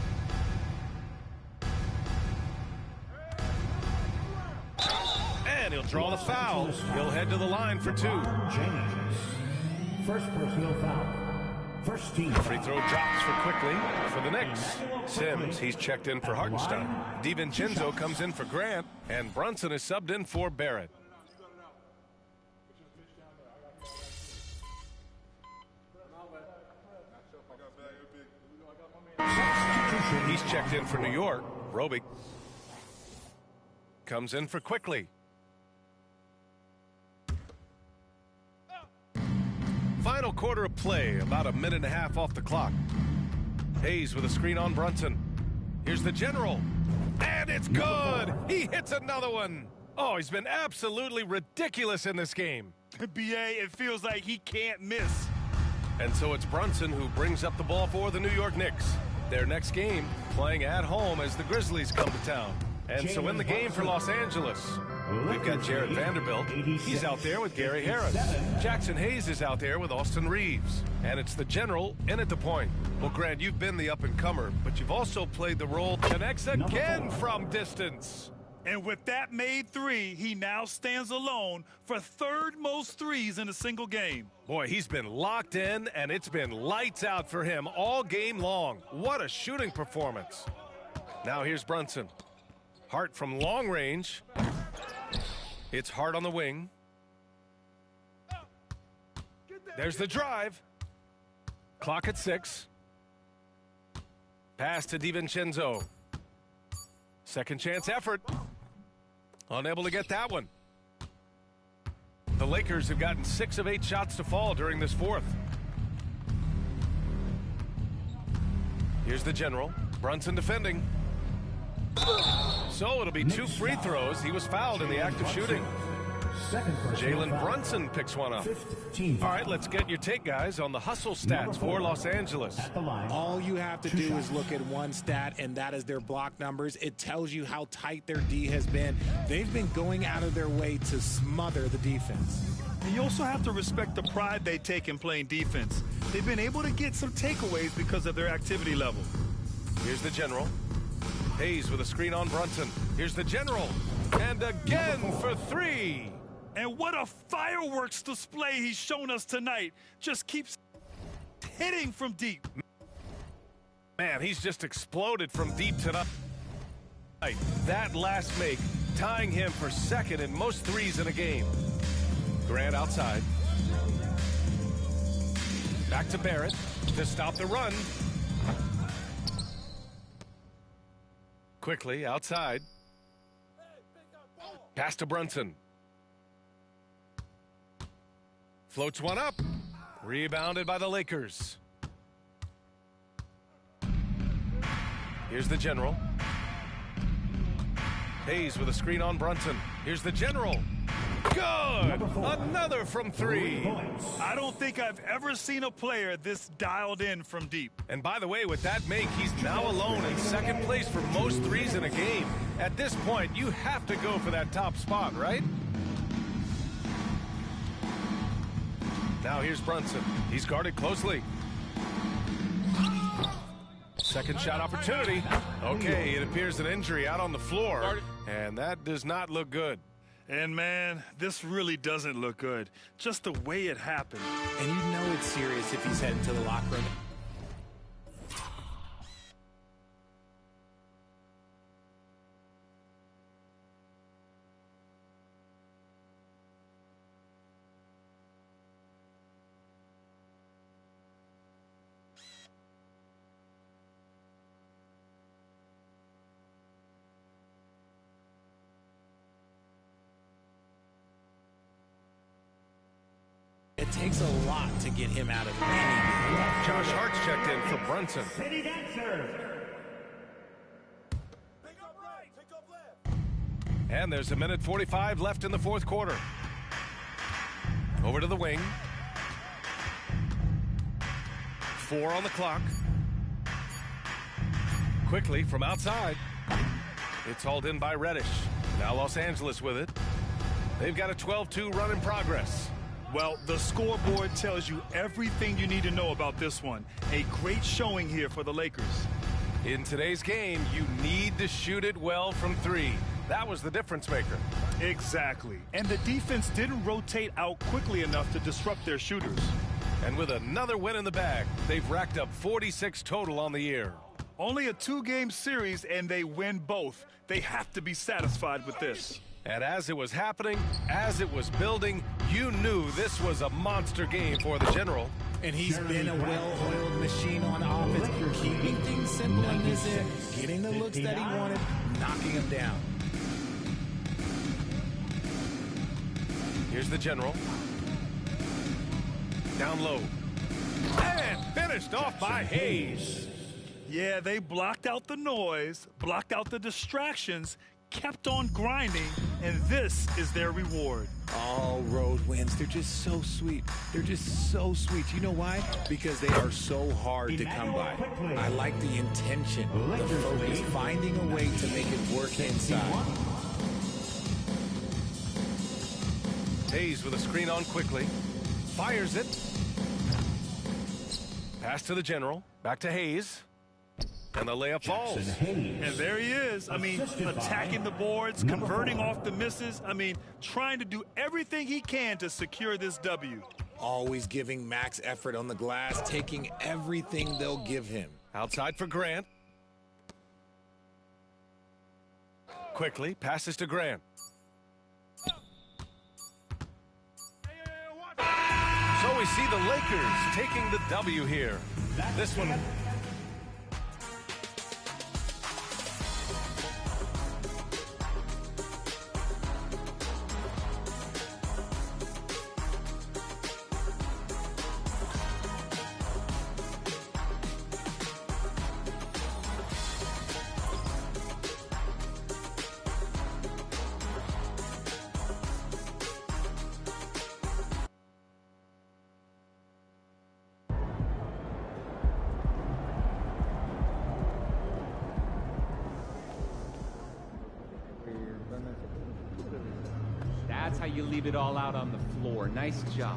And he'll draw the foul. He'll head to the line for 2. James. First personal foul. First team. Free throw drops for quickly for the Knicks. Sims, he's checked in for Hartenstein. DiVincenzo comes in for Grant. And Brunson is subbed in for Barrett. He's checked in for New York. Roby comes in for Quickly. Final quarter of play, about a minute and a half off the clock. Hayes with a screen on Brunson. Here's the general. And it's good! He hits another one. Oh, he's been absolutely ridiculous in this game. BA, it feels like he can't miss. And so it's Brunson who brings up the ball for the New York Knicks. Their next game, playing at home as the Grizzlies come to town. And so in the game for Los Angeles, we've got Jared Vanderbilt. He's out there with Gary Harris. Jackson Hayes is out there with Austin Reeves. And it's the general in at the point. Well, Grant, you've been the up-and-comer, but you've also played the role. Connects again from distance. And with that made 3, he now stands alone for third most threes in a single game. Boy, he's been locked in, and it's been lights out for him all game long. What a shooting performance. Now here's Brunson. Hart from long range. It's Hart on the wing. There's the drive. Clock at 6. Pass to DiVincenzo. Second chance effort. Unable to get that one. The Lakers have gotten 6 of 8 shots to fall during this fourth. Here's the general. Brunson defending. So it'll be 2 free throws. He was fouled in the act of shooting. Jalen Brunson picks one up. All right, let's get your take, guys, on the hustle stats for Los Angeles. All you have to do is look at one stat, and that is their block numbers. It tells you how tight their D has been. They've been going out of their way to smother the defense. And you also have to respect the pride they take in playing defense. They've been able to get some takeaways because of their activity level. Here's the general. Hayes with a screen on Brunson. Here's the general. And again for 3. And what a fireworks display he's shown us tonight. Just keeps hitting from deep. Man, he's just exploded from deep tonight. That last make, tying him for second in most threes in a game. Grant outside. Back to Barrett to stop the run. Quickly outside. Pass to Brunson. Floats one up. Rebounded by the Lakers. Here's the general. Hayes with a screen on Brunson. Here's the general. Good! Another from 3. I don't think I've ever seen a player this dialed in from deep. And by the way, with that make, he's now alone in second place for most threes in a game. At this point, you have to go for that top spot, right? Now here's Brunson. He's guarded closely. Second shot opportunity. Okay, it appears an injury out on the floor, and that does not look good. And man, this really doesn't look good. Just the way it happened. And you know it's serious if he's heading to the locker room. It takes a lot to get him out of any game. Josh Hart's checked in for Brunson. City Dancer. And there's a minute 45 left in the fourth quarter. Over to the wing. 4 on the clock. Quickly from outside. It's hauled in by Reddish. Now Los Angeles with it. They've got a 12-2 run in progress. Well, the scoreboard tells you everything you need to know about this one. A great showing here for the Lakers. In today's game, you need to shoot it well from 3. That was the difference maker. Exactly. And the defense didn't rotate out quickly enough to disrupt their shooters. And with another win in the bag, they've racked up 46 total on the year. Only a 2-game series, and they win both. They have to be satisfied with this. And as it was happening, as it was building, you knew this was a monster game for the General. And he's been a well-oiled machine on offense, keeping things simple in this end, getting the looks that he wanted, knocking him down. Here's the General. Down low. And finished off by Hayes. Yeah, they blocked out the noise, blocked out the distractions, kept on grinding, and this is their reward. All road wins. They're just so sweet. They're just so sweet. You know why? Because they are so hard to come by. I like the intention, the focus, finding a way to make it work inside. Hayes with a screen on quickly. Fires it. Pass to the General. Back to Hayes. And the layup falls. And there he is. I mean, attacking the boards, converting off the misses. I mean, trying to do everything he can to secure this W. Always giving max effort on the glass, taking everything they'll give him. Outside for Grant. Quickly, passes to Grant. So we see the Lakers taking the W here. This one. That's how you leave it all out on the floor. Nice job.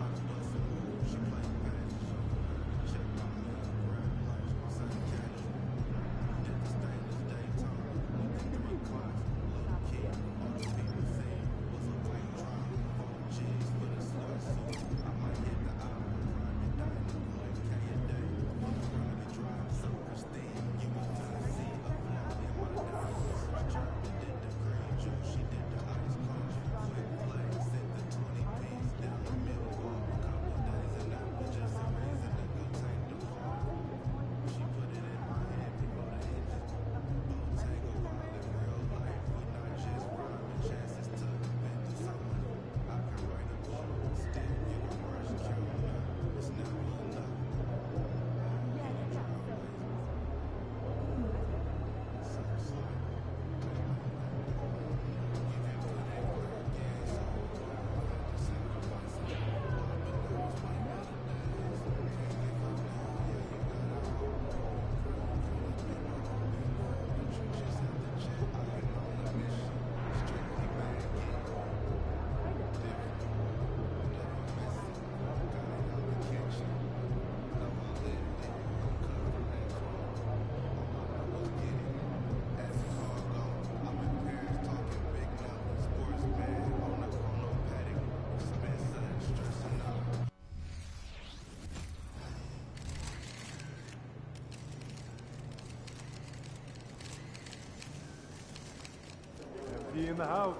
He in the house.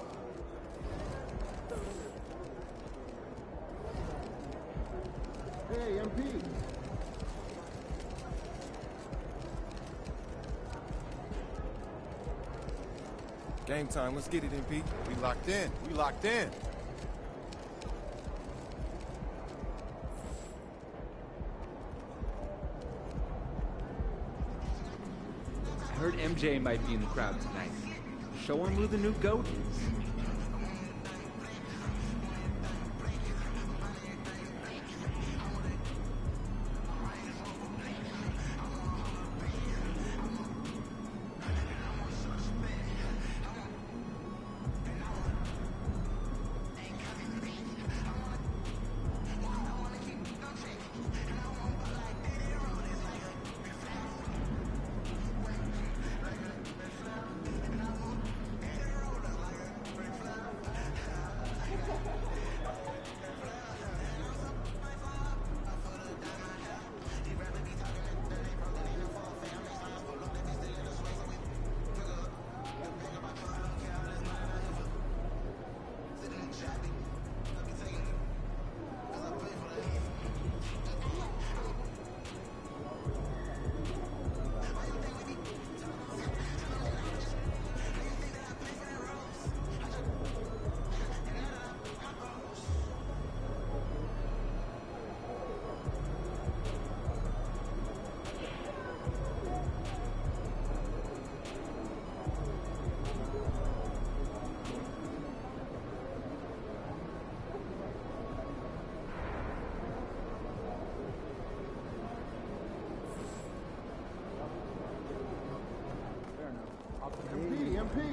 Hey, MP. Game time. Let's get it, MP. We locked in. We locked in. I heard MJ might be in the crowd tonight. Show him who the new GOAT is.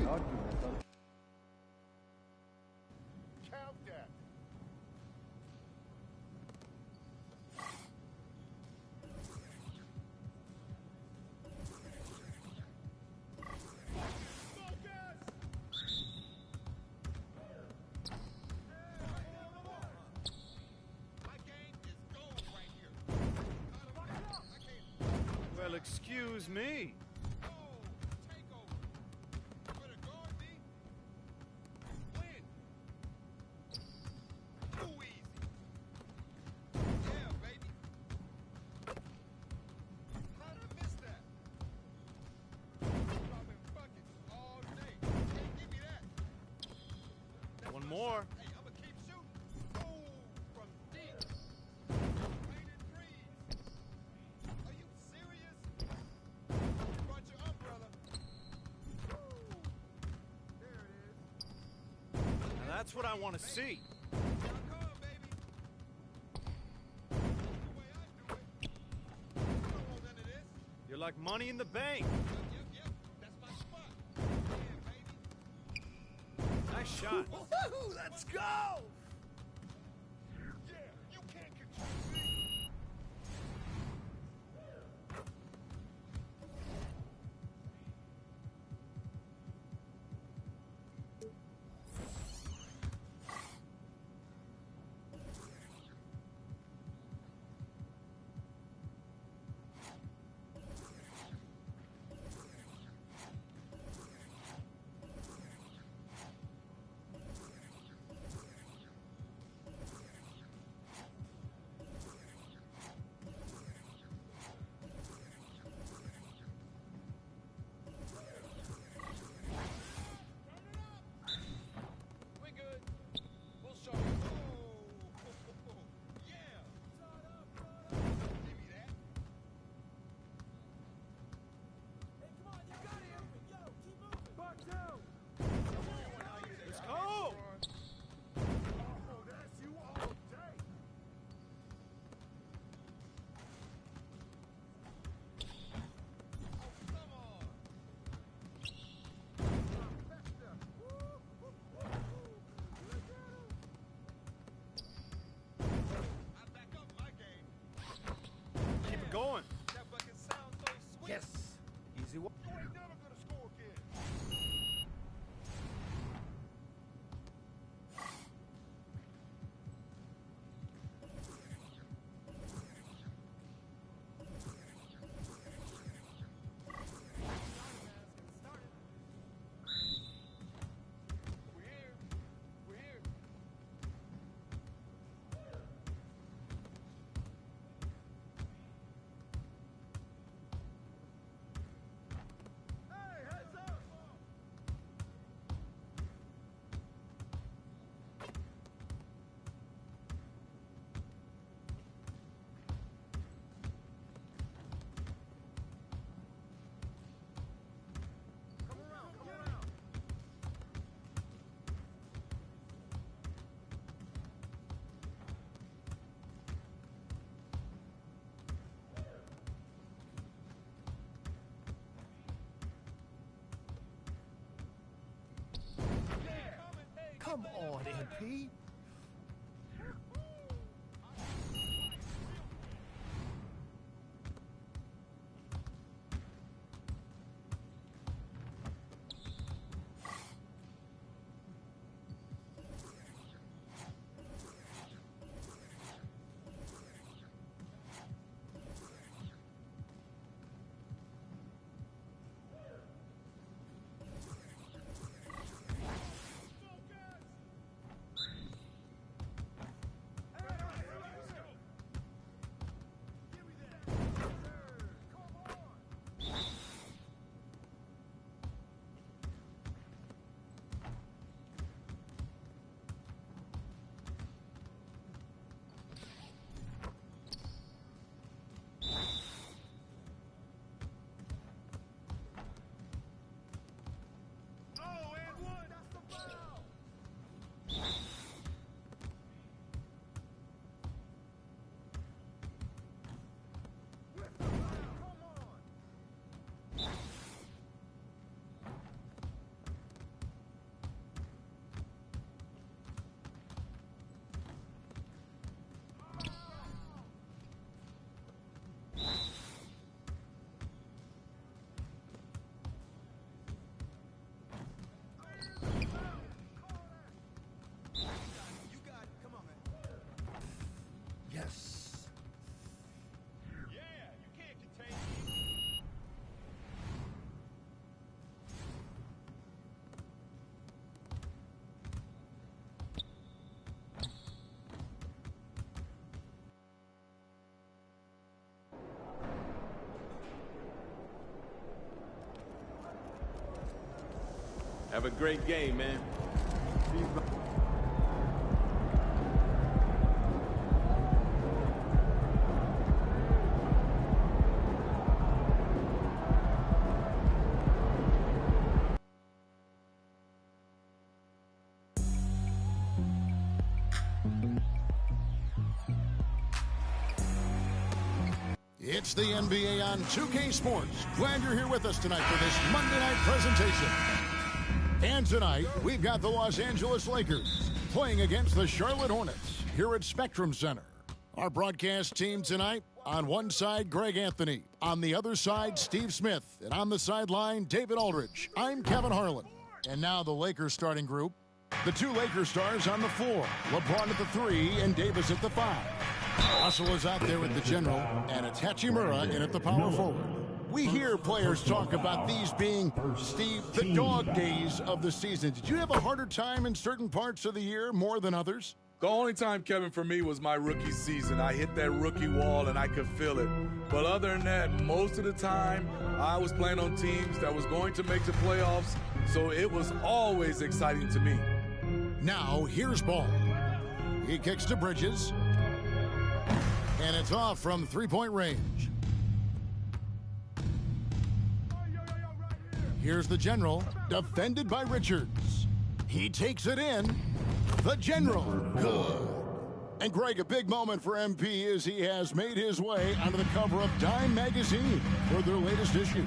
Count that. Well, excuse me. One more. Now that's what I want to see. You're like money in the bank. Nice shot. Let's go! Let's go! Keep it going. Yes. Easy one. Come on, MP. Have a great game, man. It's the NBA on 2K Sports. Glad you're here with us tonight for this Monday night presentation. And tonight, we've got the Los Angeles Lakers playing against the Charlotte Hornets here at Spectrum Center. Our broadcast team tonight, on one side, Greg Anthony. On the other side, Steve Smith. And on the sideline, David Aldridge. I'm Kevin Harlan. And now the Lakers starting group. The two Lakers stars on the floor. LeBron at the 3 and Davis at the 5. Russell is out there with the general, and it's Hachimura in at the power forward. We hear players talk about these being, Steve, the dog days of the season. Did you have a harder time in certain parts of the year more than others? The only time, Kevin, for me was my rookie season. I hit that rookie wall, and I could feel it. But other than that, most of the time, I was playing on teams that was going to make the playoffs, so it was always exciting to me. Now, here's Ball. He kicks to Bridges. And it's off from three-point range. Here's the general, defended by Richards. He takes it in. The general, good. And Greg, a big moment for MP as he has made his way onto the cover of Dime magazine for their latest issue.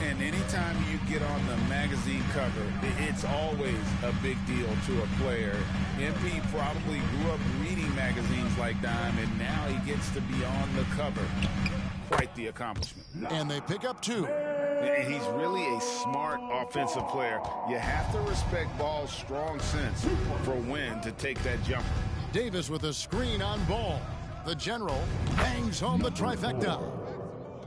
And anytime you get on the magazine cover, it's always a big deal to a player. MP probably grew up reading magazines like Dime, and now he gets to be on the cover. Quite the accomplishment. And they pick up 2. He's really a smart offensive player. You have to respect Ball's strong sense for when to take that jumper. Davis with a screen on Ball. The general bangs home the trifecta.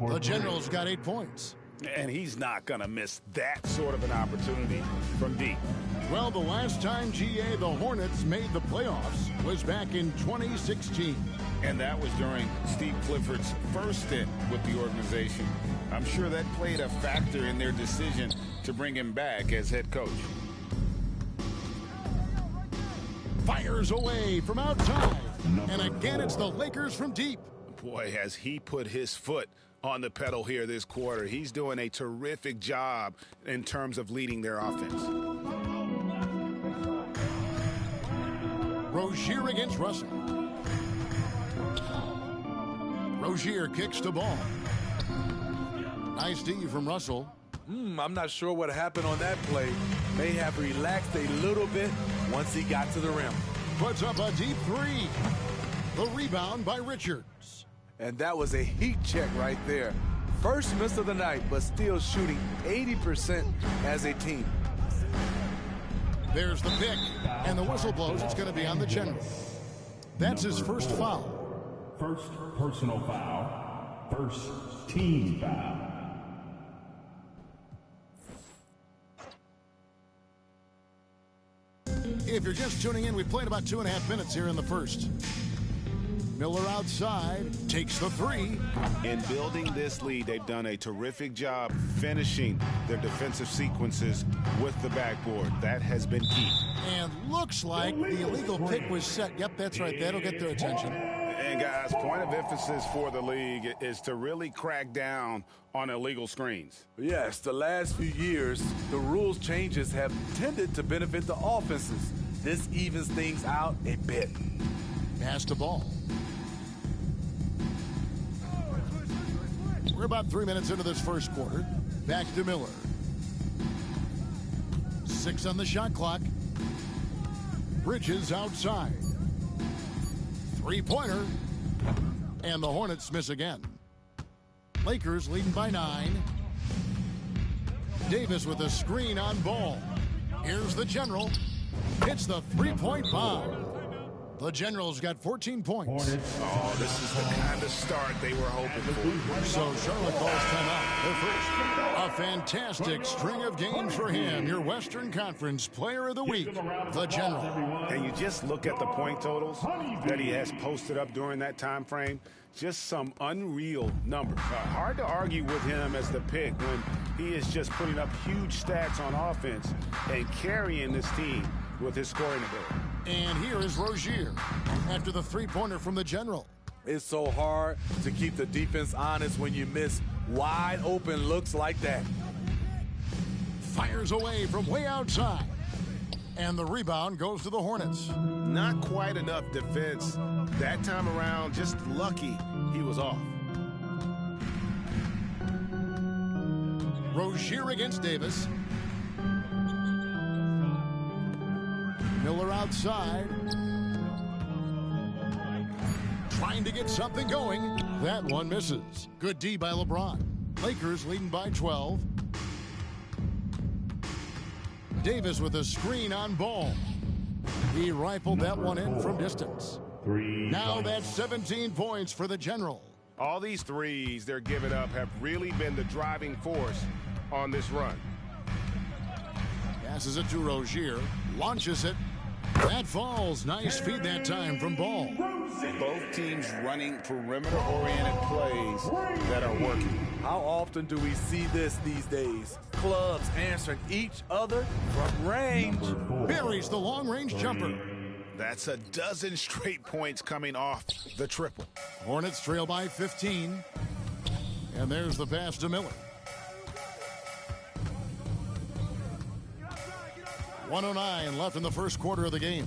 The general's got 8 points. And he's not going to miss that sort of an opportunity from deep. Well, the last time, GA, the Hornets made the playoffs was back in 2016. And that was during Steve Clifford's first stint with the organization. I'm sure that played a factor in their decision to bring him back as head coach. Fires away from outside. And again, it's the Lakers from deep. Boy, has he put his foot on the pedal here this quarter. He's doing a terrific job in terms of leading their offense. Rozier against Russell. Rozier kicks the ball. Nice D from Russell. I'm not sure what happened on that play. May have relaxed a little bit once he got to the rim. Puts up a deep 3. The rebound by Richards. And that was a heat check right there. First miss of the night, but still shooting 80% as a team. There's the pick, and the whistle blows. It's going to be on the general. That's his first foul. First personal foul. First team foul. If you're just tuning in, we've played about 2.5 minutes here in the first. Miller outside, takes the 3. In building this lead, they've done a terrific job finishing their defensive sequences with the backboard. That has been key. And looks like the illegal pick was set. Yep, that's right. That'll get their attention. And guys, point of emphasis for the league is to really crack down on illegal screens. Yes, the last few years, the rules changes have tended to benefit the offenses. This evens things out a bit. Pass the ball. We're about 3 minutes into this first quarter. Back to Miller. 6 on the shot clock. Bridges outside. 3-pointer. And the Hornets miss again. Lakers leading by 9. Davis with a screen on Ball. Here's the general. Hits the 3-point bomb. The Generals got 14 points. Oh, this is the kind of start they were hoping for. So Charlotte calls timeout. Their first. A fantastic string of games for him. Your Western Conference Player of the Week, the General. And you just look at the point totals that he has posted up during that time frame. Just some unreal numbers. Hard to argue with him as the pick when he is just putting up huge stats on offense and carrying this team with his scoring ability. And here is Rozier after the three-pointer from the General. It's so hard to keep the defense honest when you miss wide open looks like that. Fires away from way outside. And the rebound goes to the Hornets. Not quite enough defense that time around. Just lucky he was off. Rozier against Davis. Miller outside. Trying to get something going. That one misses. Good D by LeBron. Lakers leading by 12. Davis with a screen on Ball. He rifled that one in from distance. Now that's 17 points for the General. All these threes they're giving up have really been the driving force on this run. Passes it to Rozier. Launches it. That falls. Nice feed that time from Ball. Both teams running perimeter-oriented plays that are working. How often do we see this these days? Clubs answering each other from range. Buries the long-range jumper. That's a dozen straight points coming off the triple. Hornets trail by 15. And there's the pass to Miller. 1:09 left in the first quarter of the game.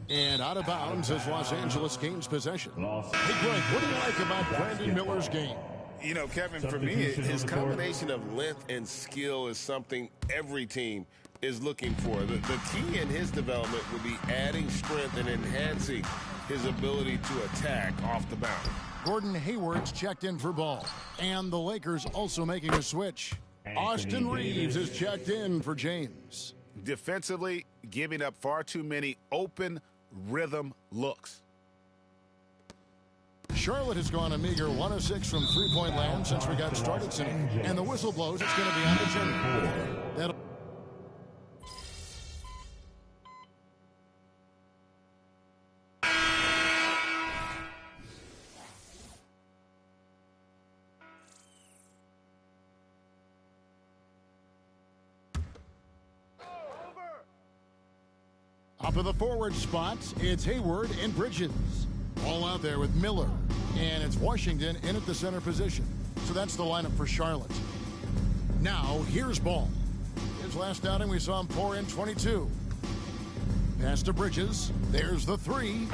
And out of bounds as Los Angeles gains possession. Hey, Greg, what do you like about Brandon Miller's game? You know, Kevin, for me, his combination of length and skill is something every team is looking for. The key in his development will be adding strength and enhancing his ability to attack off the bounce. Gordon Hayward's checked in for Ball. And the Lakers also making a switch. Austin Reeves is checked in for James. Defensively, giving up far too many open rhythm looks. Charlotte has gone a meager 1 of 6 from three-point land since we got started tonight. And the whistle blows. It's going to be on the General. Up in the forward spots, it's Hayward and Bridges. All out there with Miller. And it's Washington in at the center position. So that's the lineup for Charlotte. Now, here's Ball. His last outing, we saw him pour in 22. Pass to Bridges. There's the three.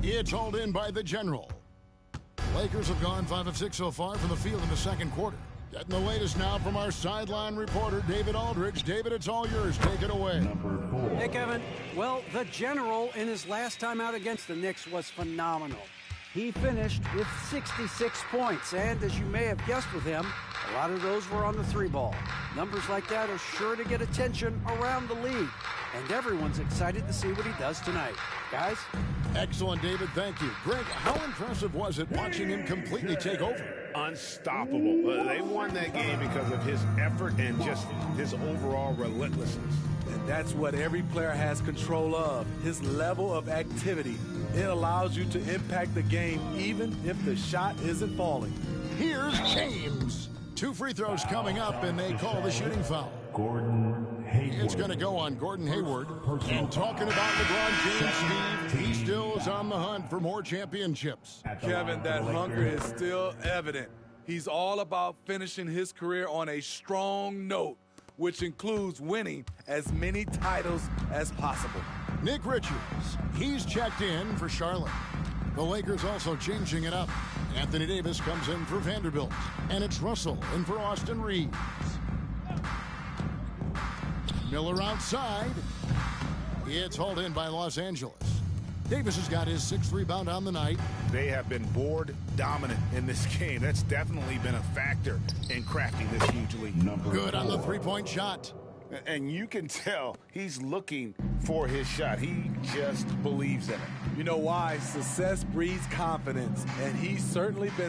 It's hauled in by the General. Lakers have gone 5 of 6 so far from the field in the second quarter. Getting the latest now from our sideline reporter, David Aldridge. David, it's all yours. Take it away. Hey, Kevin. Well, the General in his last time out against the Knicks was phenomenal. He finished with 66 points, and as you may have guessed with him, a lot of those were on the three ball. Numbers like that are sure to get attention around the league, and everyone's excited to see what he does tonight. Guys? Excellent, David. Thank you. Greg, how impressive was it watching him completely take over? Unstoppable. They won that game because of his effort and just his overall relentlessness. And that's what every player has control of, his level of activity. It allows you to impact the game even if the shot isn't falling. Here's James. 2 free throws coming up, and they call the shooting foul. Gordon Hayward. It's going to go on Gordon Hayward. And talking about LeBron James, Steve, he still is on the hunt for more championships. Kevin, that hunger is still evident. He's all about finishing his career on a strong note, which includes winning as many titles as possible. Nick Richards, he's checked in for Charlotte. The Lakers also changing it up. Anthony Davis comes in for Vanderbilt. And it's Russell in for Austin Reeves. Miller outside. It's hauled in by Los Angeles. Davis has got his 6th rebound on the night. They have been board dominant in this game. That's definitely been a factor in crafting this huge lead. Good on the three-point shot. And you can tell he's looking for his shot. He just believes in it. You know why? Success breeds confidence, and he's certainly been